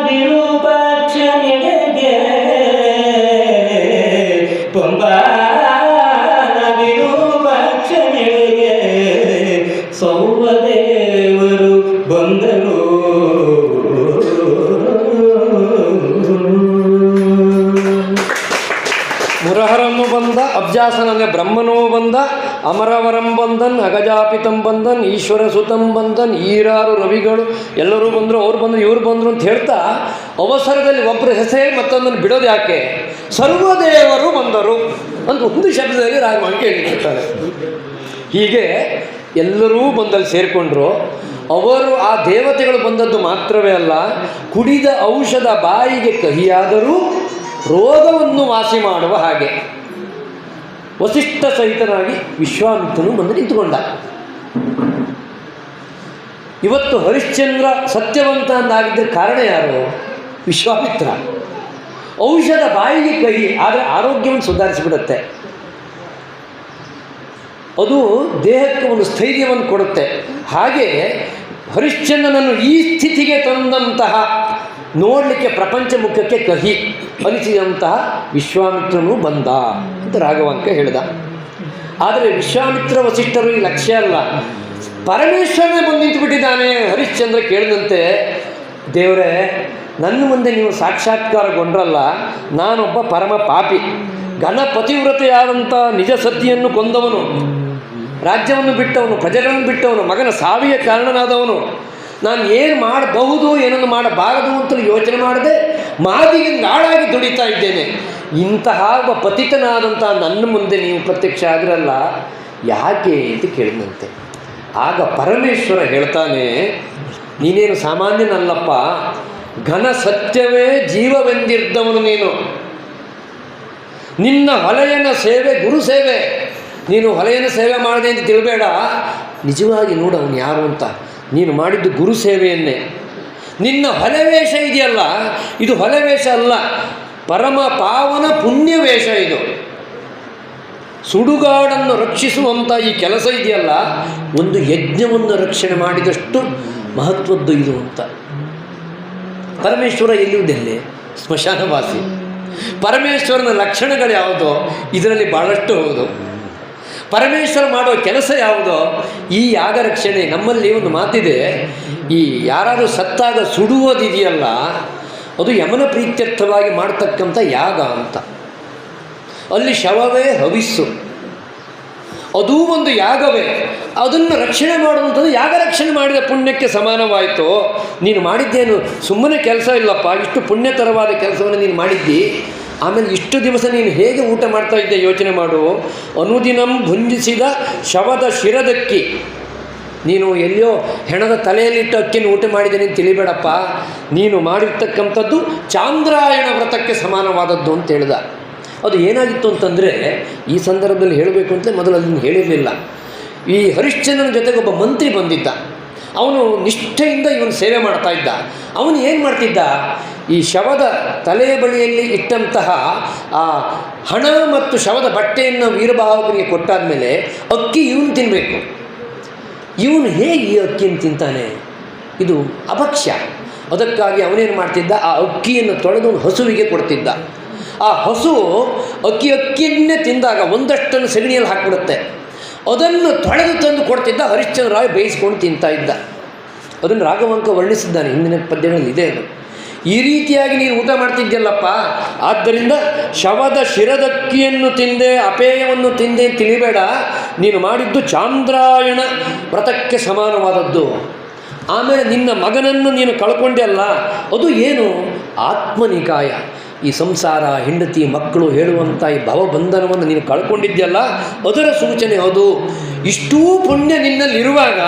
ವಿರೂಪಾಕ್ಷನಿಗೆ ಪಂಪಾ ವಿರೂಪಾಕ್ಷನಿಗೆ ಸೌವದೇವರು ಬಂದರು. ಮುರಹರನ್ನು ಬಂದ, ಅಬ್ಜಾಸನನೇ ಬ್ರಹ್ಮನೋ ಬಂದ, ಅಮರವರಂ ಬಂದನ್, ಅಗಜಾಪಿತಂ ಬಂದನ್, ಈಶ್ವರ ಸುತಂ ಬಂದನ್, ಈರಾರು ರವಿಗಳು ಎಲ್ಲರೂ ಬಂದರು, ಅವ್ರು ಬಂದರು, ಇವ್ರು ಬಂದರು ಅಂತ ಹೇಳ್ತಾ ಅವಸರದಲ್ಲಿ ಒಬ್ಬರ ಹೆಸರೇ ಮತ್ತೊಂದನ್ನು ಬಿಡೋದು ಯಾಕೆ? ಸರ್ವದೇವರು ಬಂದರು ಅಂತ ಒಂದು ಶಬ್ದದಲ್ಲಿ ರಾಘವಂಕೆ ಹೇಳಿರ್ತಾರೆ. ಹೀಗೆ ಎಲ್ಲರೂ ಬಂದಲ್ಲಿ ಸೇರಿಕೊಂಡ್ರು. ಅವರು ಆ ದೇವತೆಗಳು ಬಂದದ್ದು ಮಾತ್ರವೇ ಅಲ್ಲ, ಕುಡಿದ ಔಷಧ ಬಾಯಿಗೆ ಕಹಿಯಾದರೂ ರೋಗವನ್ನು ವಾಸಿ ಮಾಡುವ ಹಾಗೆ ವಸಿಷ್ಠ ಸಹಿತನಾಗಿ ವಿಶ್ವಾಮಿತ್ರನು ಬಂದು ನಿಂತುಕೊಂಡ. ಇವತ್ತು ಹರಿಶ್ಚಂದ್ರ ಸತ್ಯವಂತ ಅಂದಾಗಿದ್ದ ಕಾರಣ ಯಾರು? ವಿಶ್ವಾಮಿತ್ರ. ಔಷಧ ಬಾಯಿಗೆ ಕಹಿ, ಆದರೆ ಆರೋಗ್ಯವನ್ನು ಸುಧಾರಿಸಿಬಿಡುತ್ತೆ. ಅದು ದೇಹಕ್ಕೆ ಒಂದು ಸ್ಥೈರ್ಯವನ್ನು ಕೊಡುತ್ತೆ. ಹಾಗೆ ಹರಿಶ್ಚಂದ್ರನನ್ನು ಈ ಸ್ಥಿತಿಗೆ ತಂದಂತಹ, ನೋಡಲಿಕ್ಕೆ ಪ್ರಪಂಚ ಮುಖಕ್ಕೆ ಕಹಿ ಅನಿಸಿದಂತಹ ವಿಶ್ವಾಮಿತ್ರನು ಬಂದ ಅಂತ ರಾಘವಾಂಕ ಹೇಳಿದ. ಆದರೆ ವಿಶ್ವಾಮಿತ್ರ ವಸಿಷ್ಠರು ಈ ಲಕ್ಷ್ಯ ಅಲ್ಲ, ಪರಮೇಶ್ವರನೇ ಬಂದು ನಿಂತುಬಿಟ್ಟಿದ್ದಾನೆ. ಹರಿಶ್ಚಂದ್ರ ಕೇಳಿದಂತೆ, ದೇವರೇ, ನನ್ನ ಮುಂದೆ ನೀವು ಸಾಕ್ಷಾತ್ಕಾರಗೊಂಡ್ರಲ್ಲ, ನಾನೊಬ್ಬ ಪರಮ ಪಾಪಿ, ಘನ ಪತಿವ್ರತೆಯಾದಂಥ ನಿಜ ಸತಿಯನ್ನು ಕೊಂದವನು, ರಾಜ್ಯವನ್ನು ಬಿಟ್ಟವನು, ಪ್ರಜೆಗಳನ್ನು ಬಿಟ್ಟವನು, ಮಗನ ಸಾವಿಗೆ ಕಾರಣನಾದವನು. ನಾನು ಏನು ಮಾಡಬಹುದು, ಏನನ್ನು ಮಾಡಬಾರದು ಅಂತಲೂ ಯೋಚನೆ ಮಾಡದೆ ಮಾದಿಗೆ ಗಾಳಾಗಿ ದುಡಿತಾ ಇದ್ದೇನೆ. ಇಂತಹ ಒಬ್ಬ ಪತಿತನಾದಂಥ ನನ್ನ ಮುಂದೆ ನೀವು ಪ್ರತ್ಯಕ್ಷ ಆಗಿರಲ್ಲ, ಯಾಕೆ ಅಂತ ಕೇಳಿದಂತೆ. ಆಗ ಪರಮೇಶ್ವರ ಹೇಳ್ತಾನೆ, ನೀನೇನು ಸಾಮಾನ್ಯನಲ್ಲಪ್ಪ, ಘನ ಸತ್ಯವೇ ಜೀವವೆಂದಿದ್ದವನು ನೀನು. ನಿನ್ನ ಹೊಲೆಯನ ಸೇವೆ ಗುರು ಸೇವೆ. ನೀನು ಹೊಲೆಯನ ಸೇವೆ ಮಾಡಿದೆ ಅಂತ ತಿಳಬೇಡ, ನಿಜವಾಗಿ ನೋಡು ಅವನು ಯಾರು ಅಂತ. ನೀನು ಮಾಡಿದ್ದು ಗುರು ಸೇವೆಯನ್ನೇ. ನಿನ್ನ ಹೊಲೆವೇಷ ಇದೆಯಲ್ಲ, ಇದು ಹೊಲೆವೇಷ ಅಲ್ಲ, ಪರಮ ಪಾವನ ಪುಣ್ಯವೇಷ ಇದು. ಸುಡುಗಾಡನ್ನು ರಕ್ಷಿಸುವಂಥ ಈ ಕೆಲಸ ಇದೆಯಲ್ಲ, ಒಂದು ಯಜ್ಞವನ್ನು ರಕ್ಷಣೆ ಮಾಡಿದಷ್ಟು ಮಹತ್ವದ್ದು ಇದು ಅಂತ. ಪರಮೇಶ್ವರ ಎಲ್ಲಿಯುವುದೆಲ್ಲಿ? ಸ್ಮಶಾನವಾಸಿ. ಪರಮೇಶ್ವರನ ಲಕ್ಷಣಗಳು ಯಾವುದೋ ಇದರಲ್ಲಿ ಭಾಳಷ್ಟು ಹೌದು. ಪರಮೇಶ್ವರ ಮಾಡೋ ಕೆಲಸ ಯಾವುದೋ ಈ ಯಾಗ ರಕ್ಷಣೆ. ನಮ್ಮಲ್ಲಿ ಒಂದು ಮಾತಿದೆ, ಈ ಯಾರಾದರೂ ಸತ್ತಾಗ ಸುಡುವುದಿದೆಯಲ್ಲ, ಅದು ಯಮನ ಪ್ರೀತ್ಯರ್ಥವಾಗಿ ಮಾಡ್ತಕ್ಕಂಥ ಯಾಗ ಅಂತ. ಅಲ್ಲಿ ಶವವೇ ಹವಿಸ್ಸು, ಅದೂ ಒಂದು ಯಾಗವೇ. ಅದನ್ನು ರಕ್ಷಣೆ ಮಾಡುವಂಥದ್ದು ಯಾಗ ರಕ್ಷಣೆ ಮಾಡಿದ ಪುಣ್ಯಕ್ಕೆ ಸಮಾನವಾಯಿತು. ನೀನು ಮಾಡಿದ್ದೇನು ಸುಮ್ಮನೆ ಕೆಲಸ ಇಲ್ಲಪ್ಪ, ಇಷ್ಟು ಪುಣ್ಯತರವಾದ ಕೆಲಸವನ್ನು ನೀನು ಮಾಡಿದ್ದಿ. ಆಮೇಲೆ ಇಷ್ಟು ದಿವಸ ನೀನು ಹೇಗೆ ಊಟ ಮಾಡ್ತಾ ಇದ್ದೆ ಯೋಚನೆ ಮಾಡು. ಅನುದಿನಂ ಭುಂಜಿಸಿದ ಶವದ ಶಿರದಕ್ಕಿ. ನೀನು ಎಲ್ಲಿಯೋ ಹೆಣದ ತಲೆಯಲ್ಲಿಟ್ಟು ಅಕ್ಕಿನ ಊಟ ಮಾಡಿದ್ದೇನೆ ಅಂತ ತಿಳಿಬೇಡಪ್ಪ. ನೀನು ಮಾಡಿರ್ತಕ್ಕಂಥದ್ದು ಚಾಂದ್ರಾಯಣ ವ್ರತಕ್ಕೆ ಸಮಾನವಾದದ್ದು ಅಂತ ಹೇಳ್ದ. ಅದು ಏನಾಗಿತ್ತು ಅಂತಂದರೆ, ಈ ಸಂದರ್ಭದಲ್ಲಿ ಹೇಳಬೇಕು ಅಂತಲೇ ಮೊದಲು ಅದನ್ನು ಹೇಳಿರಲಿಲ್ಲ. ಈ ಹರಿಶ್ಚಂದ್ರನ ಜೊತೆಗೆ ಒಬ್ಬ ಮಂತ್ರಿ ಬಂದಿದ್ದ. ಅವನು ನಿಷ್ಠೆಯಿಂದ ಇವನು ಸೇವೆ ಮಾಡ್ತಾ ಇದ್ದ. ಅವನು ಏನು ಮಾಡ್ತಿದ್ದ, ಈ ಶವದ ತಲೆಯ ಬಳಿಯಲ್ಲಿ ಇಟ್ಟಂತಹ ಆ ಹಣ ಮತ್ತು ಶವದ ಬಟ್ಟೆಯನ್ನು ವೀರಬಾಹುಬಲಿಗೆ ಕೊಟ್ಟಾದ ಮೇಲೆ ಅಕ್ಕಿ ಇವನು ತಿನ್ನಬೇಕು. ಇವನು ಹೇಗೆ ಈ ಅಕ್ಕಿಯನ್ನು ತಿಂತಾನೆ? ಇದು ಅಭಕ್ಷ್ಯ. ಅದಕ್ಕಾಗಿ ಅವನೇನು ಮಾಡ್ತಿದ್ದ, ಆ ಅಕ್ಕಿಯನ್ನು ತೊಳೆದು ಹಸುವಿಗೆ ಕೊಡ್ತಿದ್ದ. ಆ ಹಸು ಅಕ್ಕಿಯನ್ನೇ ತಿಂದಾಗ ಒಂದಷ್ಟನ್ನು ಸಗಣಿಯಲ್ಲಿ ಹಾಕಿಬಿಡುತ್ತೆ. ಅದನ್ನು ತೊಳೆದು ತಂದು ಕೊಡ್ತಿದ್ದ, ಹರಿಶ್ಚಂದ್ರ ರಾಯ ಬೇಯಿಸ್ಕೊಂಡು ತಿಂತಾ ಇದ್ದ. ಅದನ್ನು ರಾಘವಾಂಕ ವರ್ಣಿಸಿದ್ದಾನೆ, ಹಿಂದಿನ ಪದ್ಯಗಳಲ್ಲಿ ಇದೆ ಅದು. ಈ ರೀತಿಯಾಗಿ ನೀನು ಊಟ ಮಾಡ್ತಿದ್ಯಲ್ಲಪ್ಪ, ಆದ್ದರಿಂದ ಶವದ ಶಿರದಕ್ಕಿಯನ್ನು ತಿಂದೆ, ಅಪೇಯವನ್ನು ತಿಂದೆ ತಿಳಿಬೇಡ, ನೀನು ಮಾಡಿದ್ದು ಚಾಂದ್ರಾಯಣ ವ್ರತಕ್ಕೆ ಸಮಾನವಾದದ್ದು. ಆಮೇಲೆ ನಿನ್ನ ಮಗನನ್ನು ನೀನು ಕಳ್ಕೊಂಡೆ ಅಲ್ಲ, ಅದು ಏನು, ಆತ್ಮನಿಕಾಯ. ಈ ಸಂಸಾರ, ಹೆಂಡತಿ, ಮಕ್ಕಳು ಹೇಳುವಂಥ ಈ ಭವಬಂಧನವನ್ನು ನೀನು ಕಳ್ಕೊಂಡಿದ್ಯಲ್ಲ, ಅದರ ಸೂಚನೆ ಅದು. ಇಷ್ಟೂ ಪುಣ್ಯ ನಿನ್ನಲ್ಲಿರುವಾಗ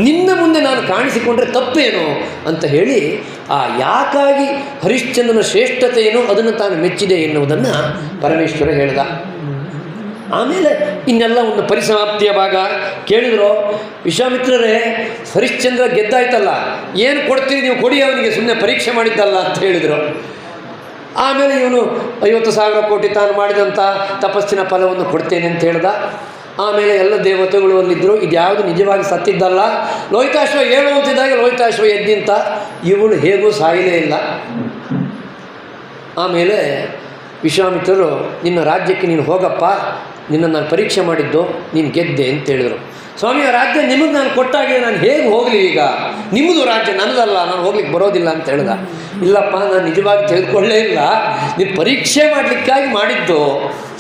ನಿನ್ನ ಮುಂದೆ ನಾನು ಕಾಣಿಸಿಕೊಂಡ್ರೆ ತಪ್ಪೇನು ಅಂತ ಹೇಳಿ, ಆ ಯಾಕಾಗಿ ಹರಿಶ್ಚಂದ್ರನ ಶ್ರೇಷ್ಠತೆ ಏನೋ ಅದನ್ನು ತಾನು ಮೆಚ್ಚಿದೆ ಎನ್ನುವುದನ್ನು ಪರಮೇಶ್ವರ ಹೇಳ್ದ. ಆಮೇಲೆ ಇನ್ನೆಲ್ಲ ಒಂದು ಪರಿಸಮಾಪ್ತಿಯ ಭಾಗ ಕೇಳಿದ್ರು. ವಿಶ್ವಾಮಿತ್ರರೇ, ಹರಿಶ್ಚಂದ್ರ ಗೆದ್ದಾಯ್ತಲ್ಲ, ಏನು ಕೊಡ್ತೀರಿ ನೀವು, ಕೊಡಿ ಅವನಿಗೆ, ಸುಮ್ಮನೆ ಪರೀಕ್ಷೆ ಮಾಡಿದ್ದಲ್ಲ ಅಂತ ಹೇಳಿದರು. ಆಮೇಲೆ ಇವನು 50,000 ಕೋಟಿ ತಾನು ಮಾಡಿದಂಥ ತಪಸ್ಸಿನ ಫಲವನ್ನು ಕೊಡ್ತೇನೆ ಅಂತ ಹೇಳ್ದ. ಆಮೇಲೆ ಎಲ್ಲ ದೇವತೆಗಳು ಅಲ್ಲಿದ್ದರು. ಇದ್ಯಾವುದು ನಿಜವಾಗಿ ಸತ್ತಿದ್ದಲ್ಲ. ಲೋಹಿತಾಶ್ವ ಏಳು ಅಂತಿದ್ದಾಗ ಲೋಹಿತಾಶ್ವ ಎದ್ದಿಂತ, ಇವಳು ಹೇಗೂ ಸಾಯಲೇ ಇಲ್ಲ. ಆಮೇಲೆ ವಿಶ್ವಾಮಿತ್ರರು, ನಿನ್ನ ರಾಜ್ಯಕ್ಕೆ ನೀನು ಹೋಗಪ್ಪ, ನಿನ್ನನ್ನು ನಾನು ಪರೀಕ್ಷೆ ಮಾಡಿದ್ದು, ನೀನು ಗೆದ್ದೆ ಅಂತ ಹೇಳಿದರು. ಸ್ವಾಮಿ, ರಾಜ್ಯ ನಿಮಗೆ ನಾನು ಕೊಟ್ಟಾಗೆ ನಾನು ಹೇಗೆ ಹೋಗಲಿ, ಈಗ ನಿಮ್ಮದು ರಾಜ್ಯ, ನನ್ನದಲ್ಲ, ನಾನು ಹೋಗ್ಲಿಕ್ಕೆ ಬರೋದಿಲ್ಲ ಅಂತ ಹೇಳ್ದ. ಇಲ್ಲಪ್ಪ, ನಾನು ನಿಜವಾಗಿ ತೆಗೆದುಕೊಳ್ಳೇ ಇಲ್ಲ, ನೀನು ಪರೀಕ್ಷೆ ಮಾಡಲಿಕ್ಕಾಗಿ ಮಾಡಿದ್ದು,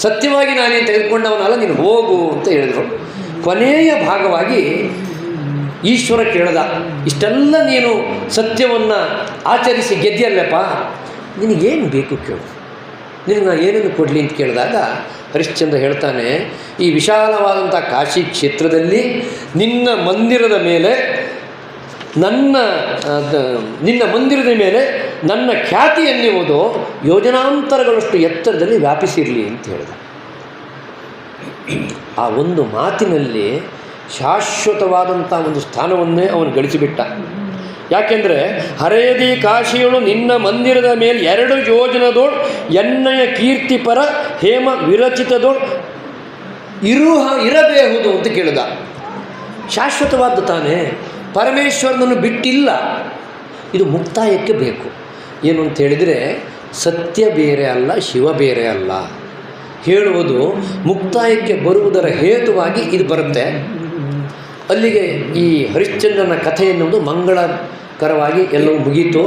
ಸತ್ಯವಾಗಿ ನಾನೇನು ತೆಗೆದುಕೊಂಡವನಲ್ಲ, ನೀನು ಹೋಗು ಅಂತ ಹೇಳಿದರು. ಕೊನೆಯ ಭಾಗವಾಗಿ ಈಶ್ವರ ಕೇಳ್ದ, ಇಷ್ಟೆಲ್ಲ ನೀನು ಸತ್ಯವನ್ನು ಆಚರಿಸಿ ಗೆದ್ದಿಯಲ್ಲಪ್ಪ, ನಿನಗೇನು ಬೇಕು ಕೇಳು, ನಿನಗೆ ನಾನು ಏನೇನು ಕೊಡಲಿ ಅಂತ ಕೇಳಿದಾಗ ಹರಿಶ್ಚಂದ್ರ ಹೇಳ್ತಾನೆ, ಈ ವಿಶಾಲವಾದಂಥ ಕಾಶಿ ಕ್ಷೇತ್ರದಲ್ಲಿ ನಿನ್ನ ಮಂದಿರದ ಮೇಲೆ ನನ್ನ ಖ್ಯಾತಿ ಎನ್ನುವುದು ಯೋಜನಾಂತರಗಳಷ್ಟು ಎತ್ತರದಲ್ಲಿ ವ್ಯಾಪಿಸಿರಲಿ ಅಂತ ಹೇಳಿದ. ಆ ಒಂದು ಮಾತಿನಲ್ಲಿ ಶಾಶ್ವತವಾದಂಥ ಒಂದು ಸ್ಥಾನವನ್ನೇ ಅವನು ಗಳಿಸಿಬಿಟ್ಟ. ಯಾಕೆಂದರೆ ಹರೇದಿ ಕಾಶಿಯಳು ನಿನ್ನ ಮಂದಿರದ ಮೇಲೆ 2 ಯೋಜನದೋಳು ಎಣ್ಣೆಯ ಕೀರ್ತಿಪರ ಹೇಮ ವಿರಚಿತದೋಳು ಇರಬೇಹುದು ಅಂತ ಕೇಳಿದ. ಶಾಶ್ವತವಾದ ತಾನೇ, ಪರಮೇಶ್ವರನನ್ನು ಬಿಟ್ಟಿಲ್ಲ. ಇದು ಮುಕ್ತಾಯಕ್ಕೆ ಬೇಕು. ಏನು ಅಂತ ಹೇಳಿದರೆ, ಸತ್ಯ ಬೇರೆ ಅಲ್ಲ, ಶಿವ ಬೇರೆ ಅಲ್ಲ ಹೇಳುವುದು ಮುಕ್ತಾಯಕ್ಕೆ ಬರುವುದರ ಹೇತುವಾಗಿ ಇದು ಬರುತ್ತೆ. ಅಲ್ಲಿಗೆ ಈ ಹರಿಶ್ಚಂದ್ರನ ಕಥೆ ಎನ್ನುವುದು ಮಂಗಳಕರವಾಗಿ ಎಲ್ಲವೂ ಮುಗೀತು.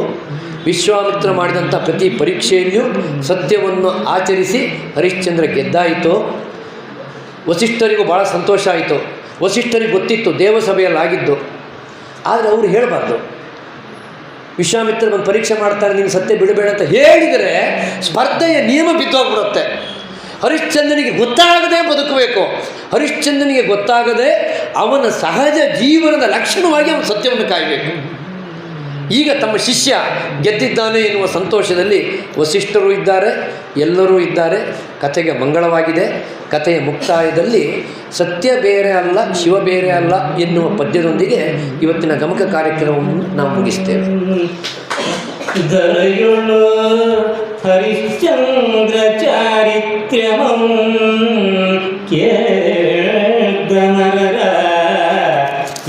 ವಿಶ್ವಾಮಿತ್ರ ಮಾಡಿದಂಥ ಪ್ರತಿ ಪರೀಕ್ಷೆಯಲ್ಲಿಯೂ ಸತ್ಯವನ್ನು ಆಚರಿಸಿ ಹರಿಶ್ಚಂದ್ರ ಗೆದ್ದಾಯಿತು. ವಸಿಷ್ಠರಿಗೂ ಭಾಳ ಸಂತೋಷ ಆಯಿತು. ವಸಿಷ್ಠರಿಗೆ ಗೊತ್ತಿತ್ತು ದೇವಸಭೆಯಲ್ಲಾಗಿದ್ದು, ಆದರೆ ಅವರು ಹೇಳಬಾರ್ದು. ವಿಶ್ವಾಮಿತ್ರ ಒಂದು ಪರೀಕ್ಷೆ ಮಾಡ್ತಾರೆ, ನೀನು ಸತ್ಯ ಬಿಡಬೇಡ ಅಂತ ಹೇಳಿದರೆ ಸ್ಪರ್ಧೆಯ ನಿಯಮ ಬಿದ್ದೋಗ್ಬಿಡುತ್ತೆ. ಹರಿಶ್ಚಂದ್ರನಿಗೆ ಗೊತ್ತಾಗದೆ ಬದುಕಬೇಕು. ಹರಿಶ್ಚಂದ್ರನಿಗೆ ಗೊತ್ತಾಗದೆ ಅವನ ಸಹಜ ಜೀವನದ ಲಕ್ಷಣವಾಗಿ ಅವನು ಸತ್ಯವನ್ನು ಕಾಯಬೇಕು. ಈಗ ತಮ್ಮ ಶಿಷ್ಯ ಗೆದ್ದಿದ್ದಾನೆ ಎನ್ನುವ ಸಂತೋಷದಲ್ಲಿ ವಸಿಷ್ಠರು ಇದ್ದಾರೆ, ಎಲ್ಲರೂ ಇದ್ದಾರೆ. ಕಥೆಗೆ ಮಂಗಳವಾಗಿದೆ. ಕಥೆಯ ಮುಕ್ತಾಯದಲ್ಲಿ ಸತ್ಯ ಬೇರೆ ಅಲ್ಲ, ಶಿವ ಬೇರೆ ಅಲ್ಲ ಎನ್ನುವ ಪದ್ಯದೊಂದಿಗೆ ಇವತ್ತಿನ ಗಮಕ ಕಾರ್ಯಕ್ರಮವನ್ನು ನಾವು ಮುಗಿಸ್ತೇವೆ. ಧರೆಯುಳು ಹರಿಶ್ಚಂದ್ರ ಚಾರಿತ್ರ್ಯಮಂ ಕೇಳ್ದನರ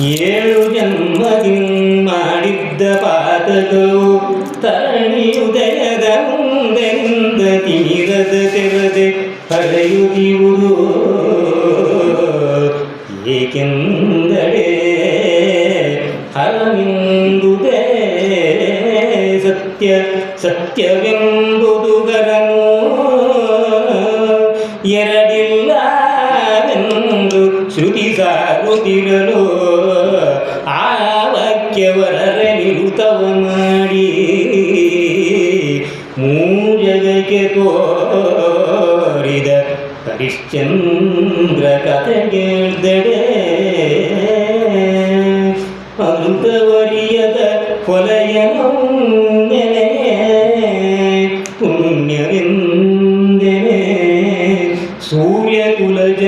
7 ಜನ್ಮದಿ ಮಾಡಿದ್ದ ಪಾತಕವು ತರಣಿಯುದಯದ ಮುಂದೆಂದ ತಿಮಿರದ ತೆರದೆ ಹರೆಯುದಿವುದು. ಏಕೆಂದರೆ ಹರವಿಂದುದೇ ಸತ್ಯವೆಂಬುದು ಗರನು ಎರಡಿಲ್ಲವೆಂದು ಶ್ರುತಿ ಸಾರುತ್ತಿರಲು ಆ ವಾಕ್ಯವರರೆ ನಿರುತವ ಮಾಡಿ ಮೂಜಗಕ್ಕೆ ತೋರಿದ ಹರಿಶ್ಚಂದ್ರ ಕಥೆಗೆಳ್ದಡೆ ಅಂತವರಿಯದ ಕೊಲೆಯನು ಪುಣ್ಯವೆಂದೆನೆ ಸೂರ್ಯಕುಲಜ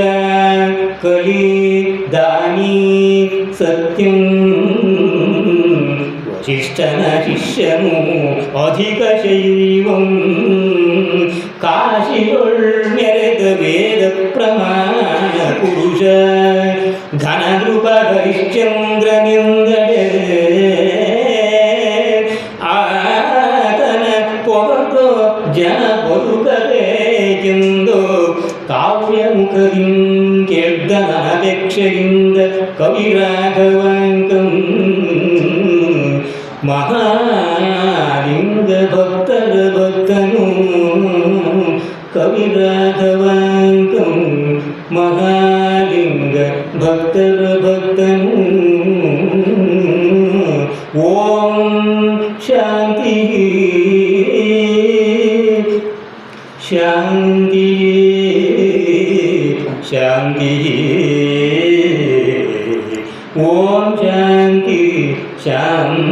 ಕಲಿ ದಾನಿ ಸತ್ಯಂ ವಸಿಷ್ಠನ ಶಿಷ್ಯನು ಅಧಿಕ ಶೈವಂ ಕಾಶಿಯೊಳ್ ಮೆರೆದ ವೇದ ಪ್ರಮಾಣ ಪುರುಷ ಘನನೃಪ ಹರಿಶ್ಚಂದ್ರನೆಂದಡೆ ಬದುಕಬೇಕೆಂದು ಕಾವ್ಯಮುಖದಿಂ ಕೆದ್ದ ನನಪೇಕ್ಷೆಯಿಂದ ಕವಿರಾಘವಾಂಕಂ ಮಹಾಲಿಂಗ ಭಕ್ತರ ಭಕ್ತನು ಕವಿರಾಘವಾಂಕಂ ಮಹಾಲಿಂಗ ಭಕ್ತರ ಭಕ್ತನು. ಓಂ ಶಾಂತಿ ಶಾಂತಿ ಶಾಂತಿ. ಓಂ ಶಾಂತಿ ಶಾಂತಿ.